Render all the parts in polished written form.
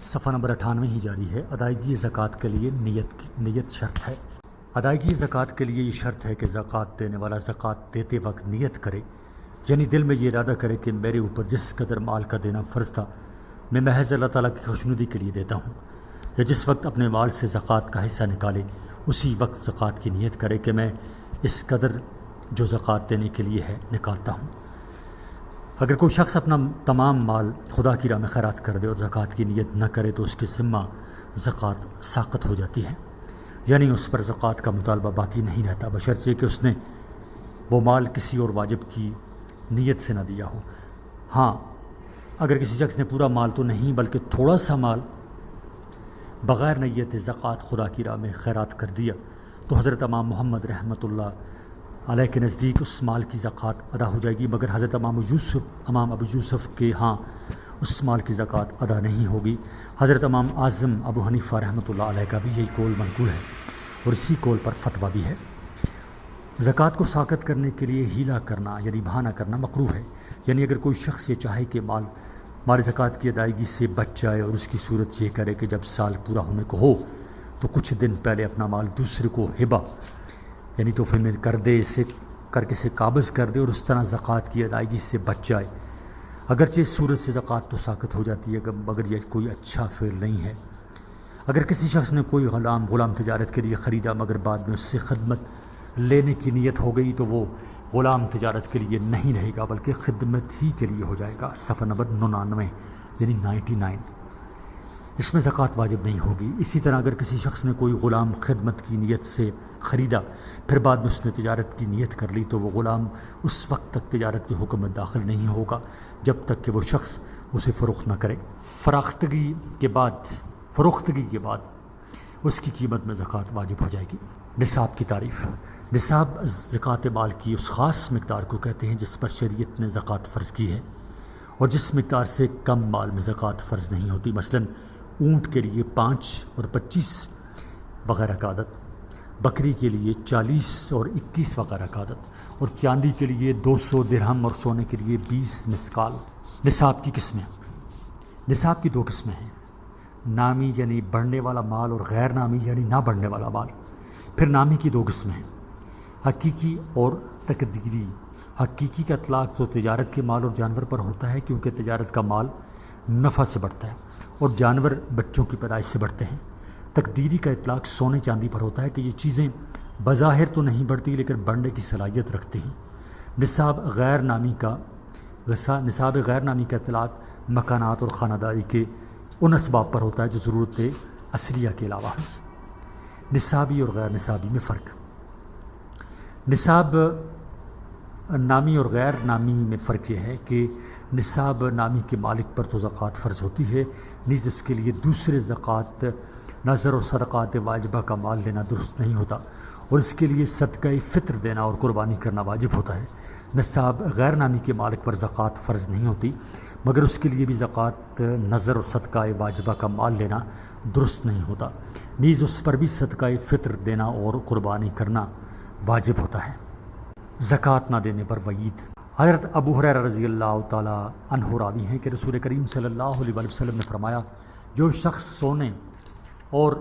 صفحہ نمبر 98 ہی جاری ہے۔ ادائیگی زکوٰۃ کے لیے نیت شرط ہے۔ ادائیگی زکوٰۃ کے لیے یہ شرط ہے کہ زکوٰۃ دینے والا زکوٰۃ دیتے وقت نیت کرے، یعنی دل میں یہ ارادہ کرے کہ میرے اوپر جس قدر مال کا دینا فرض تھا میں محض اللہ تعالیٰ کی خوشنودی کے لیے دیتا ہوں، یا جس وقت اپنے مال سے زکوٰۃ کا حصہ نکالے اسی وقت زکوٰۃ کی نیت کرے کہ میں اس قدر جو زکوٰۃ دینے کے لیے ہے نکالتا ہوں۔ اگر کوئی شخص اپنا تمام مال خدا کی راہ میں خیرات کر دے اور زکوٰۃ کی نیت نہ کرے تو اس کی ذمہ زکوٰۃ ساقط ہو جاتی ہے، یعنی اس پر زکوٰۃ کا مطالبہ باقی نہیں رہتا، بشرطے کہ اس نے وہ مال کسی اور واجب کی نیت سے نہ دیا ہو۔ ہاں، اگر کسی شخص نے پورا مال تو نہیں بلکہ تھوڑا سا مال بغیر نیت زکوٰۃ خدا کی راہ میں خیرات کر دیا تو حضرت امام محمد رحمۃ اللہ علیہ کے نزدیک اس مال کی زکوٰۃ ادا ہو جائے گی، مگر حضرت امام ابو یوسف کے ہاں اس مال کی زکوٰۃ ادا نہیں ہوگی۔ حضرت امام اعظم ابو حنیفہ رحمۃ اللہ علیہ کا بھی یہی قول منقول ہے اور اسی قول پر فتویٰ بھی ہے۔ زکوٰۃ کو ساقط کرنے کے لیے ہیلا کرنا یعنی بہانہ کرنا مکروہ ہے، یعنی اگر کوئی شخص یہ چاہے کہ مال زکوٰۃ کی ادائیگی سے بچ جائے اور اس کی صورت یہ کرے کہ جب سال پورا ہونے کو ہو تو کچھ دن پہلے اپنا مال دوسرے کو ہبہ یعنی تحفے میں کر دے، اسے کر کے اسے قابض کر دے اور اس طرح زکوٰۃ کی ادائیگی سے بچ جائے، اگرچہ اس صورت سے زکوٰۃ تو ساقط ہو جاتی ہے مگر یہ کوئی اچھا فعل نہیں ہے۔ اگر کسی شخص نے کوئی غلام تجارت کے لیے خریدا مگر بعد میں اس سے خدمت لینے کی نیت ہو گئی تو وہ غلام تجارت کے لیے نہیں رہے گا بلکہ خدمت ہی کے لیے ہو جائے گا۔ صفحہ نمبر 99 یعنی 99، اس میں زکوٰۃ واجب نہیں ہوگی۔ اسی طرح اگر کسی شخص نے کوئی غلام خدمت کی نیت سے خریدا پھر بعد میں اس نے تجارت کی نیت کر لی تو وہ غلام اس وقت تک تجارت کے حکم میں داخل نہیں ہوگا جب تک کہ وہ شخص اسے فروخت نہ کرے۔ فروختگی کے بعد اس کی قیمت میں زکوٰۃ واجب ہو جائے گی۔ نصاب کی تعریف۔ نصاب زکوٰۃ مال کی اس خاص مقدار کو کہتے ہیں جس پر شریعت نے زکوٰۃ فرض کی ہے اور جس مقدار سے کم مال میں زکوٰۃ فرض نہیں ہوتی، مثلاً اونٹ کے لیے 5 اور 25 وغیرہ کا عدد، بکری کے لیے 40 اور 21 وغیرہ کا عدد، اور چاندی کے لیے 200 درہم اور سونے کے لیے 20 مسقال۔ نصاب کی قسمیں۔ نصاب کی 2 قسمیں ہیں، نامی یعنی بڑھنے والا مال اور غیر نامی یعنی نہ بڑھنے والا مال۔ پھر نامی کی 2 قسمیں ہیں، حقیقی اور تقدیری۔ حقیقی کا اطلاق تو تجارت کے مال اور جانور پر ہوتا ہے کیونکہ تجارت کا مال نفع سے بڑھتا ہے اور جانور بچوں کی پیدائش سے بڑھتے ہیں۔ تقدیری کا اطلاق سونے چاندی پر ہوتا ہے کہ یہ چیزیں بظاہر تو نہیں بڑھتی لیکن بڑھنے کی صلاحیت رکھتی ہیں۔ نصاب غیر نامی کا اطلاق مکانات اور خانہ داری کے ان اسباب پر ہوتا ہے جو ضرورت اصلیہ کے علاوہ ہیں۔ نصابی اور غیر نصابی میں فرق۔ نصاب نامی اور غیر نامی میں فرق یہ ہے کہ نصاب نامی کے مالک پر تو زکوٰۃ فرض ہوتی ہے، نیز اس کے لیے دوسرے زکوٰۃ، نذر اور صدقات واجبہ کا مال لینا درست نہیں ہوتا اور اس کے لیے صدقہ فطر دینا اور قربانی کرنا واجب ہوتا ہے۔ نصاب غیر نامی کے مالک پر زکوٰۃ فرض نہیں ہوتی مگر اس کے لیے بھی زکوٰۃ، نذر اور صدقہ واجبہ کا مال لینا درست نہیں ہوتا، نیز اس پر بھی صدقہ فطر دینا اور قربانی کرنا واجب ہوتا ہے۔ زکوٰۃ نہ دینے پر وعید۔ حضرت ابو ہریرہ رضی اللہ تعالیٰ عنہ راوی ہیں کہ رسول کریم صلی اللہ علیہ وسلم نے فرمایا، جو شخص سونے اور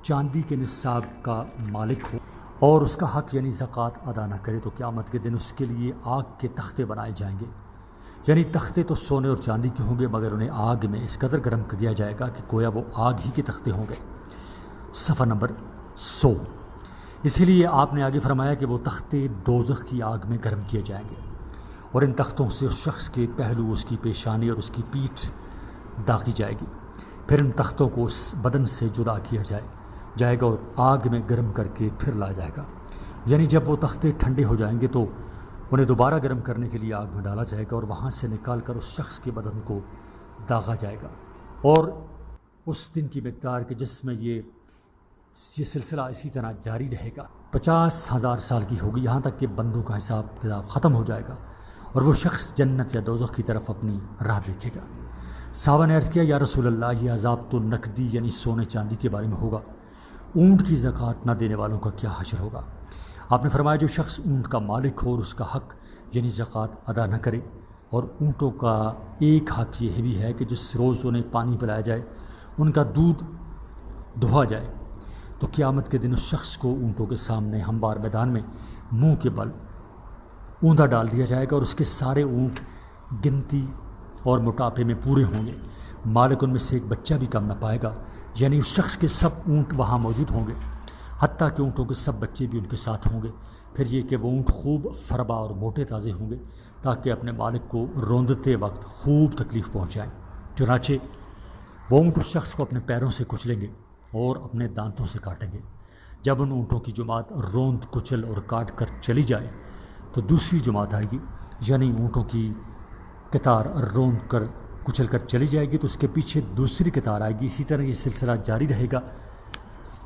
چاندی کے نصاب کا مالک ہو اور اس کا حق یعنی زکوٰۃ ادا نہ کرے تو قیامت کے دن اس کے لیے آگ کے تختے بنائے جائیں گے، یعنی تختے تو سونے اور چاندی کے ہوں گے مگر انہیں آگ میں اس قدر گرم کیا جائے گا کہ گویا وہ آگ ہی کے تختے ہوں گے۔ صفحہ نمبر 100۔ اسی لیے آپ نے آگے فرمایا کہ وہ تختے دوزخ کی آگ میں گرم کیے جائیں گے اور ان تختوں سے اس شخص کے پہلو، اس کی پیشانی اور اس کی پیٹھ داغی جائے گی، پھر ان تختوں کو اس بدن سے جدا کیا جائے گا اور آگ میں گرم کر کے پھر لایا جائے گا، یعنی جب وہ تختے ٹھنڈے ہو جائیں گے تو انہیں دوبارہ گرم کرنے کے لیے آگ میں ڈالا جائے گا اور وہاں سے نکال کر اس شخص کے بدن کو داغا جائے گا، اور اس دن کی مقدار کے جس میں یہ سلسلہ اسی طرح جاری رہے گا 50,000 سال کی ہوگی، یہاں تک کہ بندوں کا حساب کتاب ختم ہو جائے گا اور وہ شخص جنت یا دوزخ کی طرف اپنی راہ دیکھے گا۔ صحابہ نے عرض کیا، یا رسول اللہ، یہ عذاب تو نقدی یعنی سونے چاندی کے بارے میں ہوگا، اونٹ کی زکوٰۃ نہ دینے والوں کا کیا حشر ہوگا؟ آپ نے فرمایا، جو شخص اونٹ کا مالک ہو اور اس کا حق یعنی زکوٰۃ ادا نہ کرے، اور اونٹوں کا ایک حق یہ بھی ہے کہ جس روز انہیں پانی پلایا جائے ان کا دودھ دہا جائے تو قیامت کے دن اس شخص کو اونٹوں کے سامنے ہموار میدان میں منہ کے بل اوندا ڈال دیا جائے گا اور اس کے سارے اونٹ گنتی اور موٹاپے میں پورے ہوں گے، مالک ان میں سے ایک بچہ بھی کم نہ پائے گا، یعنی اس شخص کے سب اونٹ وہاں موجود ہوں گے، حتیٰ کہ اونٹوں کے سب بچے بھی ان کے ساتھ ہوں گے۔ پھر یہ کہ وہ اونٹ خوب فربا اور موٹے تازے ہوں گے تاکہ اپنے مالک کو روندتے وقت خوب تکلیف پہنچائیں۔ چنانچہ وہ اونٹ اس شخص کو اپنے پیروں سے کچلیں گے اور اپنے دانتوں سے کاٹیں گے۔ جب ان اونٹوں کی جماعت روند کچل اور کاٹ کر چلی جائے تو دوسری جماعت آئے گی، یعنی اونٹوں کی قطار روند کر کچل کر چلی جائے گی تو اس کے پیچھے دوسری قطار آئے گی۔ اسی طرح یہ سلسلہ جاری رہے گا،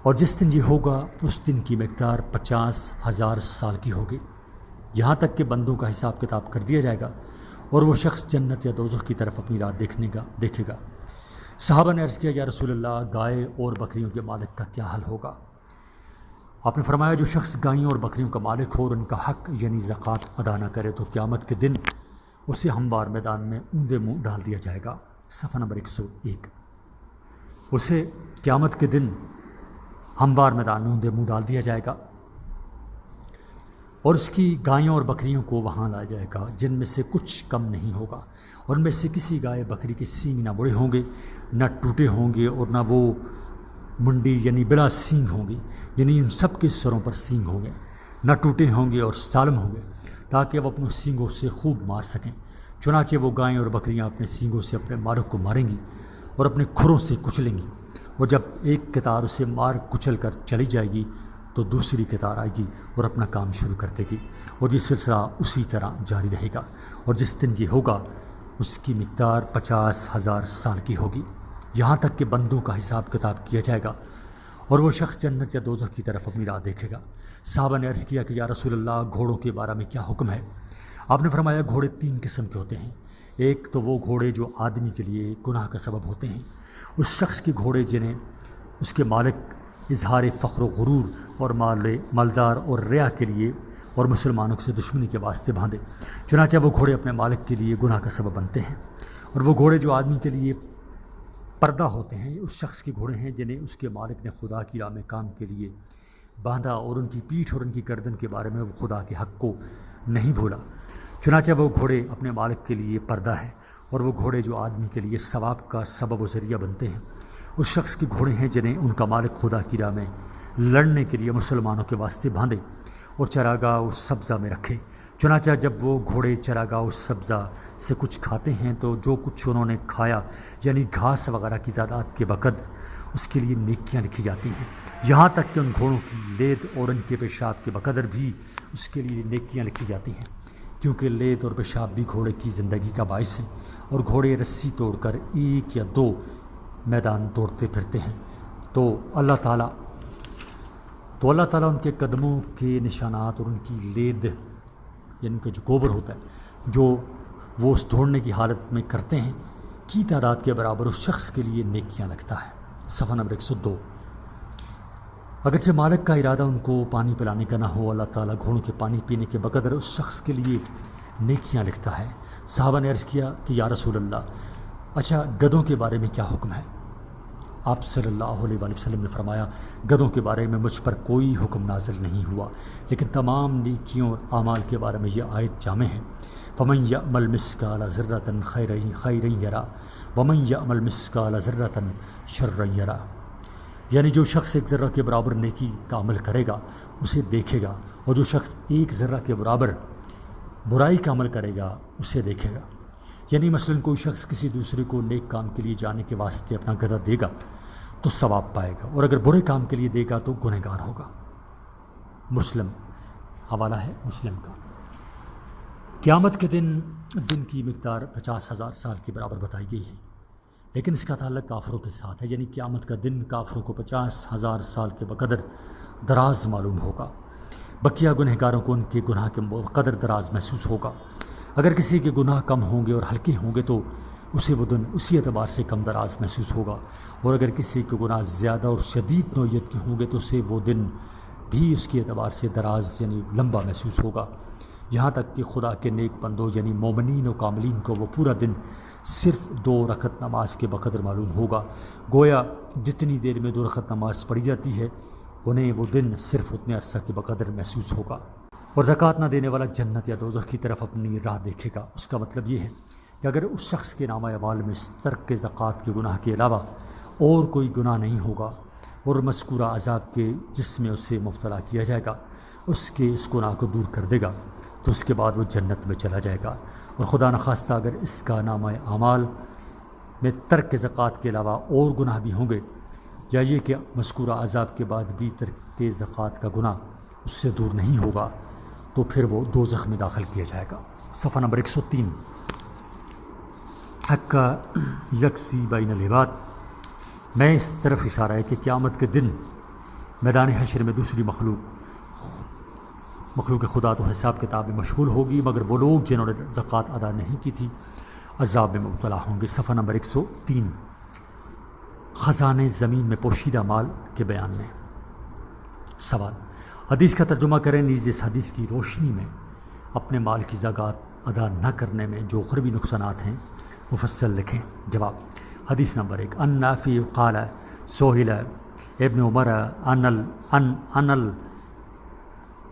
اور جس دن یہ ہوگا اس دن کی مقدار 50,000 سال کی ہوگی، یہاں تک کہ بندوں کا حساب کتاب کر دیا جائے گا اور وہ شخص جنت یا دوزخ کی طرف اپنی راہ دیکھے گا۔ صحابہ نے عرض کیا، یا رسول اللہ، گائے اور بکریوں کے مالک کا کیا حل ہوگا؟ آپ نے فرمایا، جو شخص گائیوں اور بکریوں کا مالک ہو اور ان کا حق یعنی زکوٰۃ ادا نہ کرے تو قیامت کے دن اسے ہموار میدان میں اوندے منہ ڈال دیا جائے گا۔ صفحہ نمبر 101۔ اسے قیامت کے دن ہموار میدان میں اوندے منہ ڈال دیا جائے گا اور اس کی گایوں اور بکریوں کو وہاں لایا جائے گا جن میں سے کچھ کم نہیں ہوگا، اور ان میں سے کسی گائے بکری کے سینگ نہ بڑے ہوں گے، نہ ٹوٹے ہوں گے، اور نہ وہ منڈی یعنی بلا سینگ ہوں گی، یعنی ان سب کے سروں پر سینگ ہوں گے، نہ ٹوٹے ہوں گے اور سالم ہوں گے تاکہ وہ اپنے سینگوں سے خوب مار سکیں۔ چنانچہ وہ گائیں اور بکریاں اپنے سینگوں سے اپنے مالک کو ماریں گی اور اپنے کھروں سے کچلیں گی، اور جب ایک قطار اسے مار کچل کر چلی جائے گی تو دوسری قطار آئے گی اور اپنا کام شروع کر دے گی، اور یہ سلسلہ اسی طرح جاری رہے گا، اور جس دن یہ ہوگا اس کی مقدار 50,000 سال کی ہوگی، یہاں تک کہ بندوں کا حساب کتاب کیا جائے گا اور وہ شخص جنت یا دوزخ کی طرف اپنی راہ دیکھے گا۔ صحابہ نے عرض کیا کہ یا رسول اللہ، گھوڑوں کے بارے میں کیا حکم ہے؟ آپ نے فرمایا، گھوڑے 3 قسم کے ہوتے ہیں۔ ایک تو وہ گھوڑے جو آدمی کے لیے گناہ کا سبب ہوتے ہیں، اس شخص کے گھوڑے جنہیں اس کے مالک اظہار فخر و غرور اور مالدار اور ریا کے لیے اور مسلمانوں سے دشمنی کے واسطے باندھے، چنانچہ وہ گھوڑے اپنے مالک کے لیے گناہ کا سبب بنتے ہیں۔ اور وہ گھوڑے جو آدمی کے لیے پردہ ہوتے ہیں، اس شخص کے گھوڑے ہیں جنہیں اس کے مالک نے خدا کی راہ میں کام کے لیے باندھا اور ان کی پیٹھ اور ان کی گردن کے بارے میں وہ خدا کے حق کو نہیں بھولا، چنانچہ وہ گھوڑے اپنے مالک کے لیے پردہ ہیں۔ اور وہ گھوڑے جو آدمی کے لیے ثواب کا سبب و ذریعہ بنتے ہیں، اس شخص کے گھوڑے ہیں جنہیں ان کا مالک خدا کی راہ میں لڑنے کے لیے مسلمانوں کے واسطے باندھے اور چراگاہ اس سبزہ میں رکھے، چنانچہ جب وہ گھوڑے چراگاہ اس سبزہ سے کچھ کھاتے ہیں تو جو کچھ انہوں نے کھایا یعنی گھاس وغیرہ کی زادات کے وقت اس کے لیے نیکیاں لکھی جاتی ہیں، یہاں تک کہ ان گھوڑوں کی لید اور ان کے پیشاب کے بقدر بھی اس کے لیے نیکیاں لکھی جاتی ہیں، کیونکہ لید اور پیشاب بھی گھوڑے کی زندگی کا باعث ہیں، اور گھوڑے رسی توڑ کر 1 یا 2 میدان دوڑتے پھرتے ہیں تو اللہ تعالیٰ ان کے قدموں کے نشانات اور ان کی لید یعنی ان کا جو گوبر ہوتا ہے جو وہ اس دوڑنے کی حالت میں کرتے ہیں کی تعداد کے برابر اس شخص کے لیے نیکیاں لگتا ہے۔ صفحہ نمبر 102۔ اگرچہ مالک کا ارادہ ان کو پانی پلانے کا نہ ہو، اللہ تعالیٰ گھوڑوں کے پانی پینے کے بقدر اس شخص کے لیے نیکیاں لکھتا ہے۔ صحابہ نے عرض کیا کہ یا رسول اللہ، اچھا گدھوں کے بارے میں کیا حکم ہے؟ آپ صلی اللہ علیہ وآلہ وسلم نے فرمایا، گدھوں کے بارے میں مجھ پر کوئی حکم نازل نہیں ہوا، لیکن تمام نیکیوں اور اعمال کے بارے میں یہ آیت جامع ہے۔ فَمَن يَعْمَلْ مِثْقَالَ ذَرَّةٍ خَيْرًا يَرَهُ وَمَن يَعْمَلْ مِثْقَالَ ذَرَّةٍ شَرًّا يَرَهُ، یعنی جو شخص 1 ذرہ کے برابر نیکی کا عمل کرے گا اسے دیکھے گا، اور جو شخص 1 ذرہ کے برابر برائی کا عمل کرے گا اسے دیکھے گا۔ یعنی مثلاً کوئی شخص کسی دوسرے کو نیک کام کے لیے جانے کے واسطے اپنا گدھا دے گا تو ثواب پائے گا، اور اگر برے کام کے لیے دے گا تو گنہگار ہوگا۔ مسلم، حوالہ ہے مسلم کا۔ قیامت کے دن کی مقدار 50,000 سال کے برابر بتائی گئی ہے، لیکن اس کا تعلق کافروں کے ساتھ ہے، یعنی قیامت کا دن کافروں کو 50,000 سال کے بقدر دراز معلوم ہوگا، بقیہ گنہگاروں کو ان کے گناہ کے قدر دراز محسوس ہوگا۔ اگر کسی کے گناہ کم ہوں گے اور ہلکے ہوں گے تو اسے وہ دن اسی اعتبار سے کم دراز محسوس ہوگا، اور اگر کسی کے گناہ زیادہ اور شدید نوعیت کے ہوں گے تو اسے وہ دن بھی اس کے اعتبار سے دراز یعنی لمبا محسوس ہوگا۔ یہاں تک کہ خدا کے نیک بندوں یعنی مومنین و کاملین کو وہ پورا دن صرف 2 رکعت نماز کے بقدر معلوم ہوگا۔ گویا جتنی دیر میں 2 رکعت نماز پڑھی جاتی ہے انہیں وہ دن صرف اتنے عرصہ کے بقدر محسوس ہوگا۔ اور زکوٰۃ نہ دینے والا جنت یا دوزخ کی طرف اپنی راہ دیکھے گا۔ اس کا مطلب یہ ہے کہ اگر اس شخص کے نامہ اعمال میں ترک زکوٰۃ کے گناہ کے علاوہ اور کوئی گناہ نہیں ہوگا اور مذکورہ عذاب کے جس میں اسے مبتلا کیا جائے گا اس گناہ کو دور کر دے گا تو اس کے بعد وہ جنت میں چلا جائے گا۔ اور خدا نخواستہ اگر اس کا نامہ اعمال میں ترک زکوٰۃ کے علاوہ اور گناہ بھی ہوں گے یا یہ کہ مذکورہ عذاب کے بعد بھی ترک زکوٰۃ کا گناہ اس سے دور نہیں ہوگا تو پھر وہ دوزخ میں داخل کیا جائے گا۔ صفحہ نمبر 103 حق کا یکسی بین العباد میں اس طرف اشارہ ہے کہ قیامت کے دن میدان حشر میں دوسری مخلوق خدا تو حساب کتاب میں مشغول ہوگی مگر وہ لوگ جنہوں نے زکوٰۃ ادا نہیں کی تھی عذاب میں مبتلا ہوں گے۔ صفحہ نمبر 103 خزانے زمین میں پوشیدہ مال کے بیان میں سوال، حدیث کا ترجمہ کریں نیز اس حدیث کی روشنی میں اپنے مال کی زکوٰۃ ادا نہ کرنے میں جو اخروی نقصانات ہیں مفصل لکھیں۔ جواب، حدیث نمبر 1 ان نافع قال سئل ابن عمر عن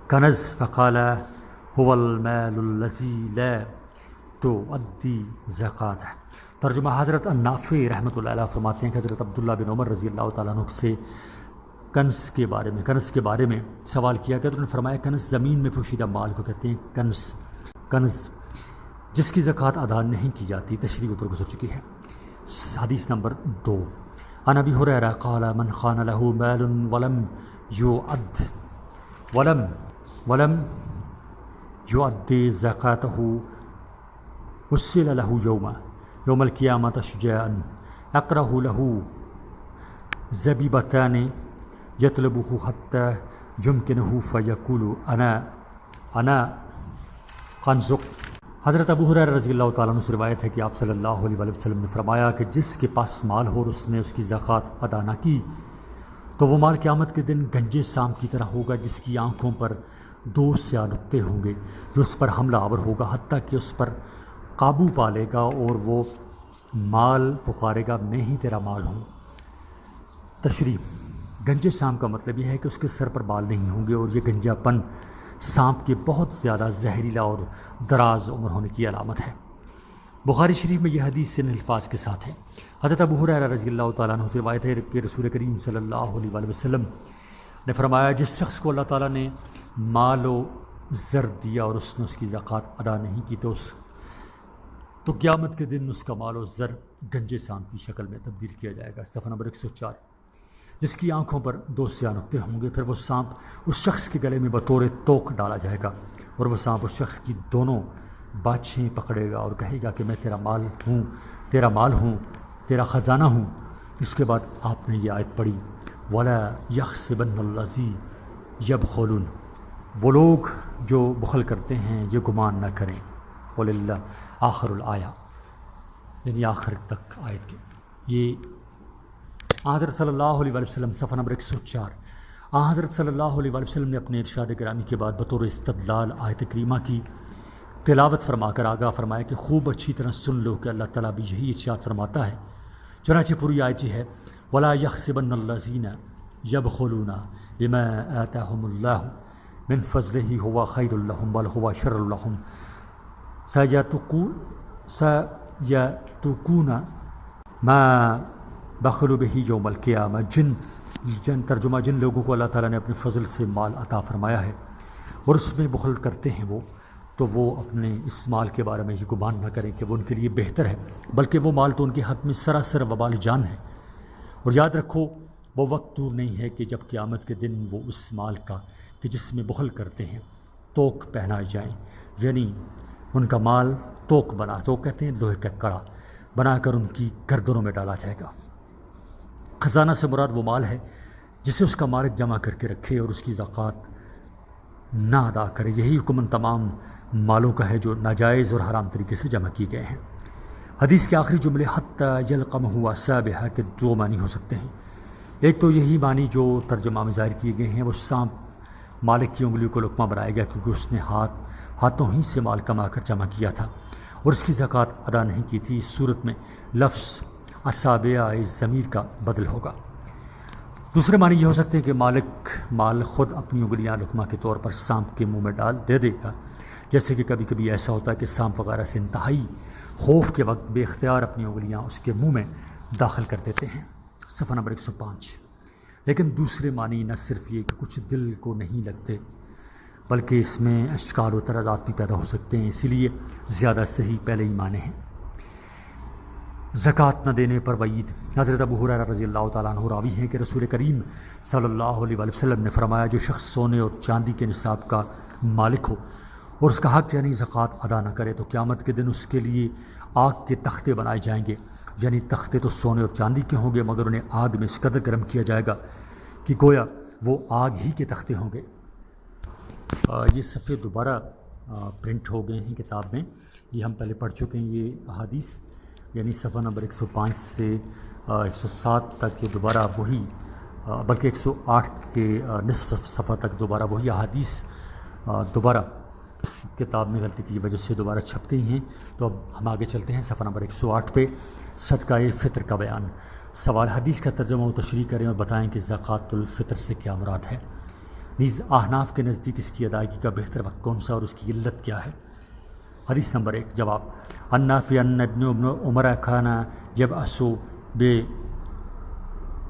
الکنز فقال هو المال الذي لا تؤدي زکوٰۃہ۔ ترجمہ، حضرت النافع رحمۃ اللہ علیہ فرماتے ہیں کہ حضرت عبداللہ بن عمر رضی اللہ تعالیٰ عنہ سے کنز کے بارے میں سوال کیا گیا تو انہوں نے فرمایا کنز زمین میں پوشیدہ مال کو کہتے ہیں کنز جس کی زکوٰۃ ادا نہیں کی جاتی، تشریح اوپر گزر چکی ہے۔ حدیث نمبر 2 عن ابی ہریرہ قال من خان له مال ولم يؤد زکوٰۃہ وسل له یوم القیامة شجاعا اقرہ له زبیبتان یطلبہ حتی یمکنہ فیقول انا کنزک۔ حضرت ابو ہریرہ رضی اللہ تعالیٰ عنہ سے روایت ہے کہ آپ صلی اللہ علیہ وسلم نے فرمایا کہ جس کے پاس مال ہو اور اس نے اس کی زکوٰۃ ادا نہ کی تو وہ مال قیامت کے دن گنجے سام کی طرح ہوگا جس کی آنکھوں پر 2 سیاہ نقطے ہوں گے جو اس پر حملہ آور ہوگا حتیٰ کہ اس پر قابو پا لے گا اور وہ مال پکارے گا میں ہی تیرا مال ہوں۔ تشریح، گنجے سام کا مطلب یہ ہے کہ اس کے سر پر بال نہیں ہوں گے اور یہ گنجا پن سانپ کے بہت زیادہ زہریلا اور دراز عمر ہونے کی علامت ہے۔ بخاری شریف میں یہ حدیث ان الفاظ کے ساتھ ہے۔ حضرت ابو ہریرہ رضی اللہ تعالیٰ عنہ سے روایت ہے کہ رسول کریم صلی اللہ علیہ وسلم نے فرمایا جس شخص کو اللہ تعالیٰ نے مال و زر دیا اور اس نے اس کی زکوٰۃ ادا نہیں کی تو قیامت کے دن اس کا مال و زر گنجے سانپ کی شکل میں تبدیل کیا جائے گا۔ صفحہ نمبر 104 جس کی آنکھوں پر 2 سیاہ نقطے ہوں گے، پھر وہ سانپ اس شخص کے گلے میں بطور توق ڈالا جائے گا اور وہ سانپ اس شخص کی دونوں باچھیں پکڑے گا اور کہے گا کہ میں تیرا مال ہوں، تیرا خزانہ ہوں۔ اس کے بعد آپ نے یہ آیت پڑھی وَلَا يَحْسَبَنَّ الَّذِي يَبْخَلُونَ، وہ لوگ جو بخل کرتے ہیں یہ گمان نہ کریں۔ وَلِلَّهِ آخر الآیہ، یعنی آخر تک آیت کے یہ حضرت صلی اللہ علیہ وسلم صفحہ نمبر 104 حضرت صلی اللہ علیہ وسلم نے اپنے ارشاد گرامی کے بعد بطور استدلال آیت کریمہ کی تلاوت فرما کر آگاہ فرمایا کہ خوب اچھی طرح سن لو کہ اللہ تعالیٰ بھی یہی ارشاد فرماتا ہے۔ چنانچہ پوری آیت یہ ہے وَلَا يَحْسَبَنَّ الَّذِينَ يَبْخَلُونَ بِمَا آتَاهُمُ اللَّهُ مِنْ فَضْلِهِ هُوَ خَيْرٌ لَهُمْ بَلْ هُوَ شَرٌّ لَهُمْ سَيَتُوقُونَ مَا بخلوا بہی یوم القیامہ۔ ترجمہ، جن لوگوں کو اللہ تعالیٰ نے اپنے فضل سے مال عطا فرمایا ہے اور اس میں بخل کرتے ہیں تو وہ اپنے اس مال کے بارے میں یہ گمان نہ کریں کہ وہ ان کے لیے بہتر ہے، بلکہ وہ مال تو ان کے حق میں سراسر وبال جان ہے۔ اور یاد رکھو وہ وقت دور نہیں ہے کہ جب قیامت کے دن وہ اس مال کا کہ جس میں بخل کرتے ہیں توق پہنائے جائیں، یعنی ان کا مال توق کہتے ہیں لوہے کا کڑا بنا کر ان کی گردنوں میں ڈالا جائے گا۔ خزانہ سے مراد وہ مال ہے جسے اس کا مالک جمع کر کے رکھے اور اس کی زکوٰۃ نہ ادا کرے۔ یہی حکم تمام مالوں کا ہے جو ناجائز اور حرام طریقے سے جمع کیے گئے ہیں۔ حدیث کے آخری جملے حتی یلقمہ اصابعہ کے 2 معنی ہو سکتے ہیں۔ ایک تو یہی معنی جو ترجمہ میں ظاہر کیے گئے ہیں، وہ سانپ مالک کی انگلیوں کو لقمہ بنائے گا کیونکہ اس نے ہاتھوں ہی سے مال کما کر جمع کیا تھا اور اس کی زکوٰۃ ادا نہیں کی تھی، اس صورت میں لفظ اصابع ضمیر کا بدل ہوگا۔ دوسرے معنی یہ ہو سکتے ہیں کہ مالک مال خود اپنی انگلیاں لقمہ کے طور پر سانپ کے منہ میں دے دے گا، جیسے کہ کبھی کبھی ایسا ہوتا ہے کہ سانپ وغیرہ سے انتہائی خوف کے وقت بے اختیار اپنی انگلیاں اس کے منہ میں داخل کر دیتے ہیں۔ صفحہ نمبر 105۔ لیکن دوسرے معنی نہ صرف یہ کہ کچھ دل کو نہیں لگتے، بلکہ اس میں اشکال و ترازات بھی پیدا ہو سکتے ہیں، اسی لیے زیادہ صحیح پہلے ہی معنی ہیں۔ زکوٰۃ نہ دینے پر وعید۔ حضرت ابو ہریرہ رضی اللہ تعالیٰ عنہ راوی ہیں کہ رسول کریم صلی اللہ علیہ وسلم نے فرمایا، جو شخص سونے اور چاندی کے نصاب کا مالک ہو اور اس کا حق یعنی زکوٰۃ ادا نہ کرے تو قیامت کے دن اس کے لیے آگ کے تختے بنائے جائیں گے، یعنی تختے تو سونے اور چاندی کے ہوں گے مگر انہیں آگ میں اس قدر گرم کیا جائے گا کہ گویا وہ آگ ہی کے تختے ہوں گے۔ یہ صفحے دوبارہ پرنٹ ہو گئے ہیں کتاب میں، یہ ہم پہلے پڑھ چکے ہیں یہ احادیث، یعنی صفحہ نمبر 105 سے 107 تک یہ دوبارہ وہی، بلکہ 108 کے نصف صفحہ تک دوبارہ وہی احادیث دوبارہ کتاب میں غلطی کی وجہ سے دوبارہ چھپ گئی ہیں۔ تو اب ہم آگے چلتے ہیں صفحہ نمبر 108 پہ، صدقہ فطر کا بیان۔ سوال، حدیث کا ترجمہ و تشریح کریں اور بتائیں کہ زکوٰۃ الفطر سے کیا مراد ہے۔ نیز احناف کے نزدیک اس کی ادائیگی کا بہتر وقت کون سا اور اس کی علت کیا ہے؟ حدیث نمبر 1، جواب، النافع ان ابن عمر کان یبعث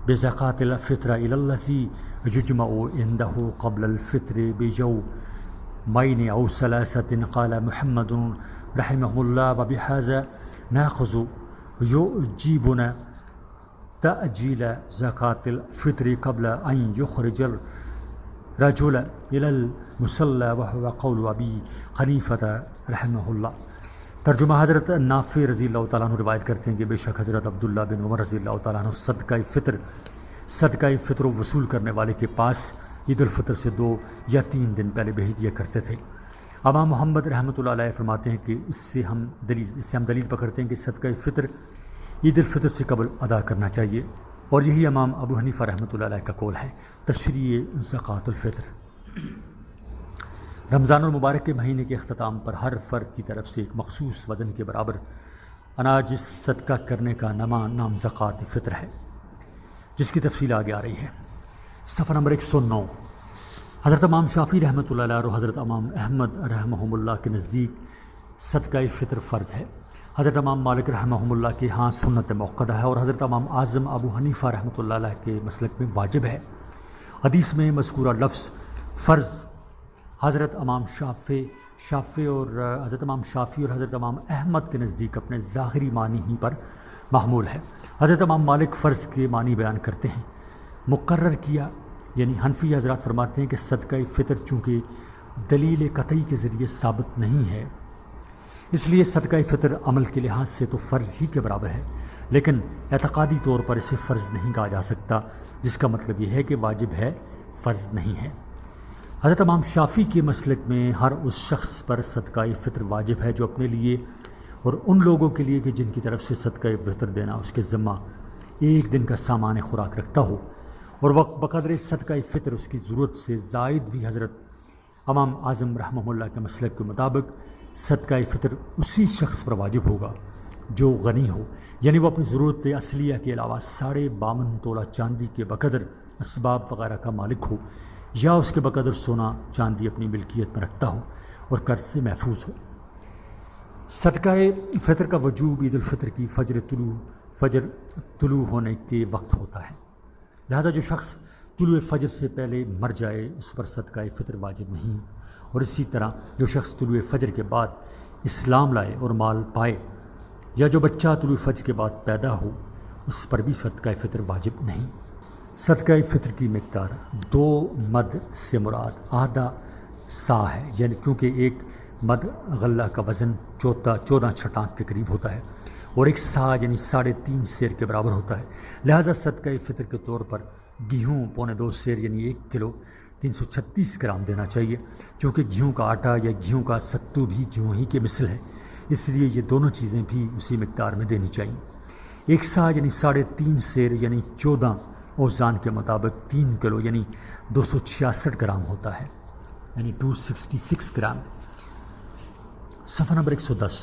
بزکوٰۃ الفطر الی الذی یجمع عنده قبل الفطر بيومين او ثلاثة، قال محمد رحمه الله وبهذا ناخذ يجيبنا تأجيل زکوٰۃ الفطر قبل ان يخرج الرجل الى المصلى وهو قول ابی حنیفہ رحمہ اللہ۔ ترجمہ، حضرت نافع رضی اللہ تعالیٰ عنہ روایت کرتے ہیں کہ بے شک حضرت عبداللہ بن عمر رضی اللہ تعالیٰ عنہ صدقہ فطر وصول کرنے والے کے پاس عید الفطر سے 2 یا 3 دن پہلے بھیج دیا کرتے تھے۔ امام محمد رحمۃ اللہ علیہ فرماتے ہیں کہ اس سے ہم دلیل پکڑتے ہیں کہ صدقہ فطر عید الفطر سے قبل ادا کرنا چاہیے، اور یہی امام ابو حنیفہ رحمۃ اللہ علیہ کا قول ہے۔ تشریح زکوٰۃ الفطر۔ رمضان المبارک کے مہینے کے اختتام پر ہر فرد کی طرف سے ایک مخصوص وزن کے برابر اناج صدقہ کرنے کا نام زکوٰۃ فطر ہے، جس کی تفصیل آگے آ رہی ہے۔ صفحہ نمبر 109۔ حضرت امام شافعی رحمۃ اللہ علیہ اور حضرت امام احمد رحمہم اللہ کے نزدیک صدقہ فطر فرض ہے، حضرت امام مالک رحمہم اللہ کے ہاں سنت موقدہ ہے، اور حضرت امام اعظم ابو حنیفہ رحمۃ اللہ علیہ کے مسلک میں واجب ہے۔ حدیث میں مذکورہ لفظ فرض حضرت امام شافعی اور حضرت امام احمد کے نزدیک اپنے ظاہری معنی ہی پر محمول ہے۔ حضرت امام مالک فرض کے معنی بیان کرتے ہیں۔ مقرر کیا، یعنی حنفی حضرات فرماتے ہیں کہ صدقہ فطر چونکہ دلیل قطعی کے ذریعے ثابت نہیں ہے، اس لیے صدقہ فطر عمل کے لحاظ سے تو فرض ہی کے برابر ہے، لیکن اعتقادی طور پر اسے فرض نہیں کہا جا سکتا، جس کا مطلب یہ ہے کہ واجب ہے، فرض نہیں ہے۔ حضرت امام شافعی کے مسلک میں ہر اس شخص پر صدقہ فطر واجب ہے جو اپنے لیے اور ان لوگوں کے لیے کہ جن کی طرف سے صدقہ فطر دینا اس کے ذمہ 1 دن کا سامان خوراک رکھتا ہو، اور بقدر صدقہ فطر اس کی ضرورت سے زائد بھی۔ حضرت امام اعظم رحمہ اللہ کے مسلک کے مطابق صدقہ فطر اسی شخص پر واجب ہوگا جو غنی ہو، یعنی وہ اپنی ضرورت اصلیہ کے علاوہ 52.5 تولہ چاندی کے بقدر اسباب وغیرہ کا مالک ہو، یا اس کے بقدر سونا چاندی اپنی ملکیت میں رکھتا ہو اور قرض سے محفوظ ہو۔ صدقہ فطر کا وجوب عید الفطر کی فجر طلوع ہونے کے وقت ہوتا ہے، لہذا جو شخص طلوع فجر سے پہلے مر جائے اس پر صدقہ فطر واجب نہیں، اور اسی طرح جو شخص طلوع فجر کے بعد اسلام لائے اور مال پائے، یا جو بچہ طلوع فجر کے بعد پیدا ہو، اس پر بھی صدقہ فطر واجب نہیں۔ صدقہ فطر کی مقدار 2 مد سے مراد آدھا سا ہے، یعنی کیونکہ 1 مد غلہ کا وزن 14 چھٹانک کے قریب ہوتا ہے، اور 1 سا یعنی 3.5 سیر کے برابر ہوتا ہے، لہذا صدقہ فطر کے طور پر گیہوں 2.25 سیر یعنی 1 کلو 336 گرام دینا چاہیے، چونکہ گیہوں کا آٹا یا گیہوں کا ستو بھی گیہوں ہی کے مثل ہے، اس لیے یہ دونوں چیزیں بھی اسی مقدار میں دینی چاہیے۔ 1 سا یعنی 3.5 سیر یعنی 14 اوزان کے مطابق 3 کلو یعنی 266 گرام ہوتا ہے، یعنی 266 گرام۔ صفحہ نمبر 110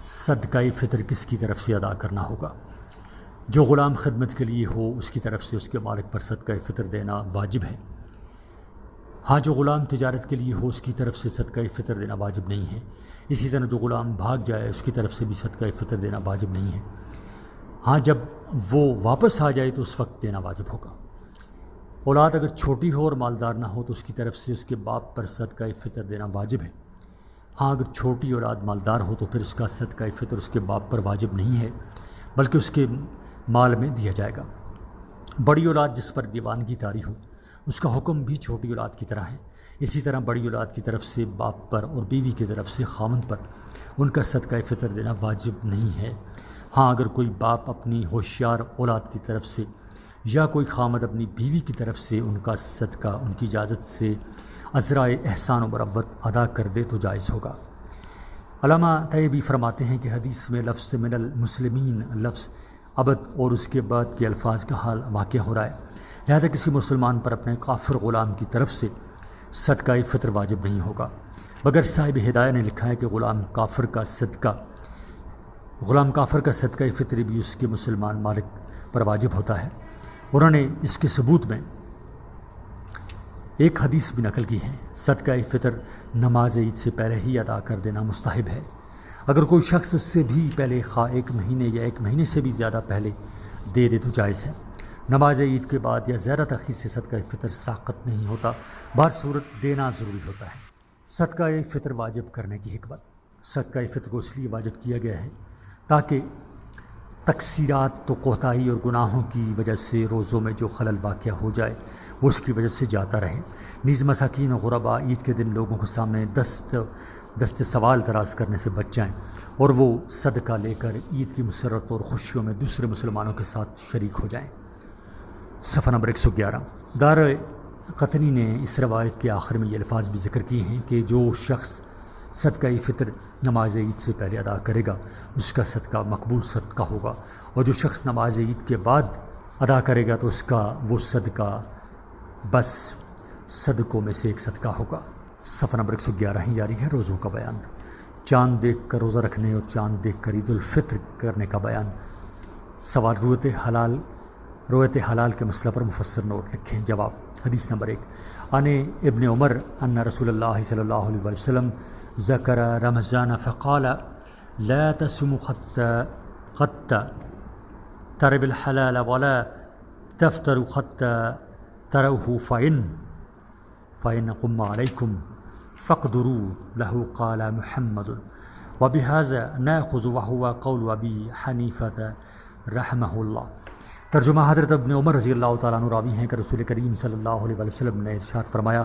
صدقہ فطر کس کی طرف سے ادا کرنا ہوگا؟ جو غلام خدمت کے لیے ہو اس کی طرف سے اس کے مالک پر صدقہ فطر دینا واجب ہے۔ ہاں جو غلام تجارت کے لیے ہو اس کی طرف سے صدقہ فطر دینا واجب نہیں ہے۔ اسی طرح جو غلام بھاگ جائے اس کی طرف سے بھی صدقہ فطر دینا واجب نہیں ہے۔ ہاں جب وہ واپس آ جائے تو اس وقت دینا واجب ہوگا۔ اولاد اگر چھوٹی ہو اور مالدار نہ ہو تو اس کی طرف سے اس کے باپ پر صدقہ فطر دینا واجب ہے۔ ہاں اگر چھوٹی اولاد مالدار ہو تو پھر اس کا صدقہ فطر اس کے باپ پر واجب نہیں ہے بلکہ اس کے مال میں دیا جائے گا۔ بڑی اولاد جس پر دیوانگی طاری ہو اس کا حکم بھی چھوٹی اولاد کی طرح ہے۔ اسی طرح بڑی اولاد کی طرف سے باپ پر اور بیوی کی طرف سے خاوند پر ان کا صدقہ فطر دینا واجب نہیں ہے۔ ہاں اگر کوئی باپ اپنی ہوشیار اولاد کی طرف سے یا کوئی خاوند اپنی بیوی کی طرف سے ان کا صدقہ ان کی اجازت سے عذرائے احسان و مروت ادا کر دے تو جائز ہوگا۔ علامہ طیبی فرماتے ہیں کہ حدیث میں لفظ من المسلمین لفظ ابد اور اس کے بعد کے الفاظ کا حال واقع ہو رہا ہے، لہذا کسی مسلمان پر اپنے کافر غلام کی طرف سے صدقہ فطر واجب نہیں ہوگا، مگر صاحب ہدایہ نے لکھا ہے کہ غلام کافر کا صدقہ فطر بھی اس کے مسلمان مالک پر واجب ہوتا ہے۔ انہوں نے اس کے ثبوت میں ایک حدیث بھی نقل کی ہے، صدقہ فطر نماز عید سے پہلے ہی ادا کر دینا مستحب ہے۔ اگر کوئی شخص اس سے بھی پہلے خواہ 1 مہینے یا 1 مہینے سے بھی زیادہ پہلے دے تو جائز ہے۔ نماز عید کے بعد یا زیادہ تاخیر سے صدقہ فطر ساقط نہیں ہوتا، بہر صورت دینا ضروری ہوتا ہے۔ صدقہ فطر واجب کرنے کی حکمت۔ صدقہ فطر کو اس لیے واجب کیا گیا ہے تاکہ تقصیرات تو کوتاہی اور گناہوں کی وجہ سے روزوں میں جو خلل واقع ہو جائے وہ اس کی وجہ سے جاتا رہے۔ نیز مساکین و غربا عید کے دن لوگوں کے سامنے دست سوال دراز کرنے سے بچ جائیں اور وہ صدقہ لے کر عید کی مسرت اور خوشیوں میں دوسرے مسلمانوں کے ساتھ شریک ہو جائیں۔ صفحہ نمبر 111 دار قطنی نے اس روایت کے آخر میں یہ الفاظ بھی ذکر کیے ہیں کہ جو شخص صدقہ فطر نماز عید سے پہلے ادا کرے گا اس کا صدقہ مقبول صدقہ ہوگا، اور جو شخص نماز عید کے بعد ادا کرے گا تو اس کا وہ صدقہ بس صدقوں میں سے ایک صدقہ ہوگا۔ صفحہ نمبر 111 ہی جاری ہے۔ روزوں کا بیان، چاند دیکھ کر روزہ رکھنے اور چاند دیکھ کر عید الفطر کرنے کا بیان۔ سوال رویت حلال کے مسئلہ پر مفسر نوٹ لکھیں۔ جواب، حدیث نمبر 1 عن ابن عمر ان رسول اللہ صلی اللہ علیہ وسلم ذکر رمضان فقال لا تصوموا حتى تروا الحلال ولا تفطروا حتى تروه فإن قم عليكم فاقدروا له قال محمد وبهذا ناخذ وهو قول أبي حنيفة رحمه اللہ۔ ترجمہ، حضرت ابن عمر رضی اللہ تعالیٰ عنہ راوی ہیں کہ رسول کریم صلی اللہ علیہ وسلم نے ارشاد فرمایا،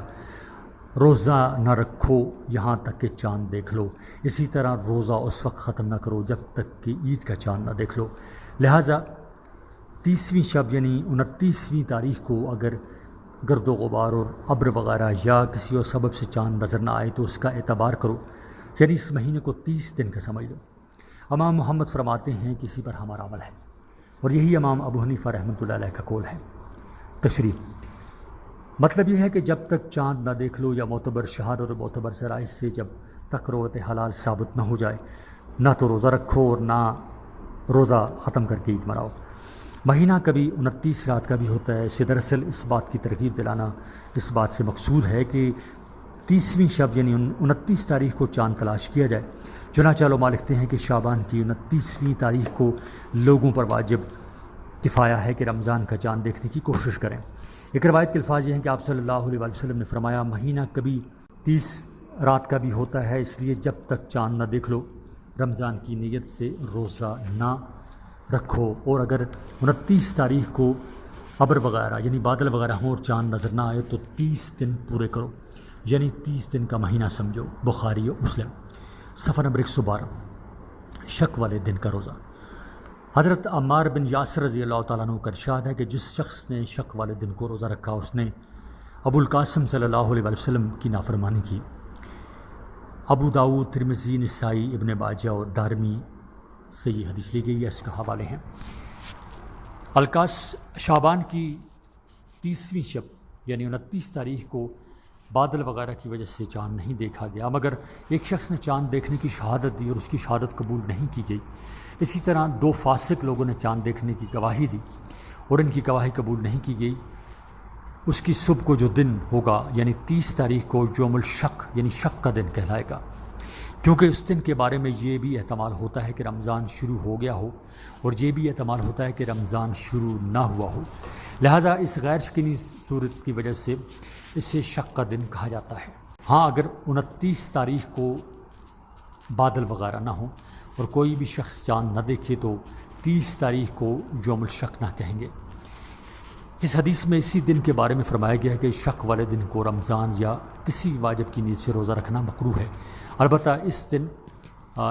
روزہ نہ رکھو یہاں تک کہ چاند دیکھ لو، اسی طرح روزہ اس وقت ختم نہ کرو جب تک کہ عید کا چاند نہ دیکھ لو۔ لہٰذا 30ویں شب یعنی 29ویں تاریخ کو اگر گرد و غبار اور ابر وغیرہ یا کسی اور سبب سے چاند نظر نہ آئے تو اس کا اعتبار کرو، یعنی اس مہینے کو 30 دن کا سمجھ لو۔ امام محمد فرماتے ہیں کہ اسی پر ہمارا عمل ہے، اور یہی امام ابو حنیفہ رحمۃ اللہ علیہ کا قول ہے۔ تشریح، مطلب یہ ہے کہ جب تک چاند نہ دیکھ لو یا معتبر شہادت اور معتبر ذرائع سے جب تک رویت حلال ثابت نہ ہو جائے نہ تو روزہ رکھو اور نہ روزہ ختم کر کے عید مناؤ۔ مہینہ کبھی 29 رات کا بھی ہوتا ہے، اسے دراصل اس بات کی ترغیب دلانا اس بات سے مقصود ہے کہ 30ویں شب یعنی 29 تاریخ کو چاند تلاش کیا جائے۔ چنانچہ علماء لکھتے ہیں کہ شعبان کی 29ویں تاریخ کو لوگوں پر واجب کفایہ ہے کہ رمضان کا چاند دیکھنے کی کوشش کریں۔ ایک روایت کے الفاظ یہ ہیں کہ آپ صلی اللہ علیہ وسلم نے فرمایا، مہینہ کبھی 30 رات کا بھی ہوتا ہے، اس لیے جب تک چاند نہ دیکھ لو رمضان کی نیت سے روزہ نہ رکھو، اور اگر 29 تاریخ کو ابر وغیرہ یعنی بادل وغیرہ ہوں اور چاند نظر نہ آئے تو 30 دن پورے کرو، یعنی 30 دن کا مہینہ سمجھو۔ بخاری و مسلم۔ صفحہ نمبر 112 شک والے دن کا روزہ۔ حضرت عمار بن یاسر رضی اللہ تعالیٰ عنہ کا ارشاد ہے کہ جس شخص نے شک والے دن کو روزہ رکھا اس نے ابو القاسم صلی اللہ علیہ وسلم کی نافرمانی کی۔ ابو داؤد، ترمذی، نسائی، ابن ماجہ اور دارمی سے یہ حدیث لی گئی ہے، اس کا حوالے ہیں۔ شعبان کی 30ویں شب یعنی 29 تاریخ کو بادل وغیرہ کی وجہ سے چاند نہیں دیکھا گیا، مگر ایک شخص نے چاند دیکھنے کی شہادت دی اور اس کی شہادت قبول نہیں کی گئی۔ اسی طرح 2 فاسق لوگوں نے چاند دیکھنے کی گواہی دی اور ان کی گواہی قبول نہیں کی گئی۔ اس کی صبح کو جو دن ہوگا یعنی 30 تاریخ کو یوم الشک یعنی شک کا دن کہلائے گا، کیونکہ اس دن کے بارے میں یہ بھی احتمال ہوتا ہے کہ رمضان شروع ہو گیا ہو اور یہ بھی احتمال ہوتا ہے کہ رمضان شروع نہ ہوا ہو، لہٰذا اس غیر یقینی صورت کی وجہ سے اسے شک کا دن کہا جاتا ہے۔ ہاں اگر 29 تاریخ کو بادل وغیرہ نہ ہوں اور کوئی بھی شخص چاند نہ دیکھے تو 30 تاریخ کو یوم الشک نہ کہیں گے۔ اس حدیث میں اسی دن کے بارے میں فرمایا گیا ہے کہ شک والے دن کو رمضان یا کسی واجب کی نیت سے روزہ رکھنا مکروہ ہے، البتہ اس دن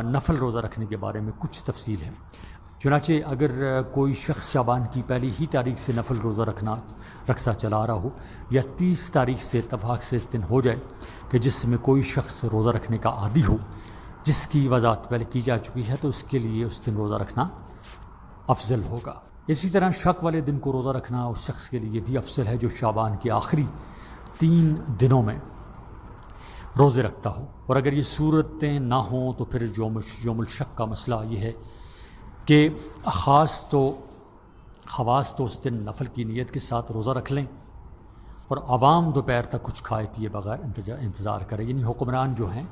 نفل روزہ رکھنے کے بارے میں کچھ تفصیل ہے۔ چنانچہ اگر کوئی شخص شعبان کی پہلی ہی تاریخ سے نفل روزہ رکھتا چلا آ رہا ہو یا 30 تاریخ سے اتفاق سے اس دن ہو جائے کہ جس میں کوئی شخص روزہ رکھنے کا عادی ہو، جس کی وضاحت پہلے کی جا چکی ہے، تو اس کے لیے اس دن روزہ رکھنا افضل ہوگا۔ اسی طرح شک والے دن کو روزہ رکھنا اس شخص کے لیے بھی افضل ہے جو شعبان کے آخری 3 دنوں میں روزے رکھتا ہو، اور اگر یہ صورتیں نہ ہوں تو پھر یوم الشک کا مسئلہ یہ ہے کہ خواص تو اس دن نفل کی نیت کے ساتھ روزہ رکھ لیں اور عوام دوپہر تک کچھ کھائے پیے بغیر انتظار کریں، یعنی حکمران جو ہیں،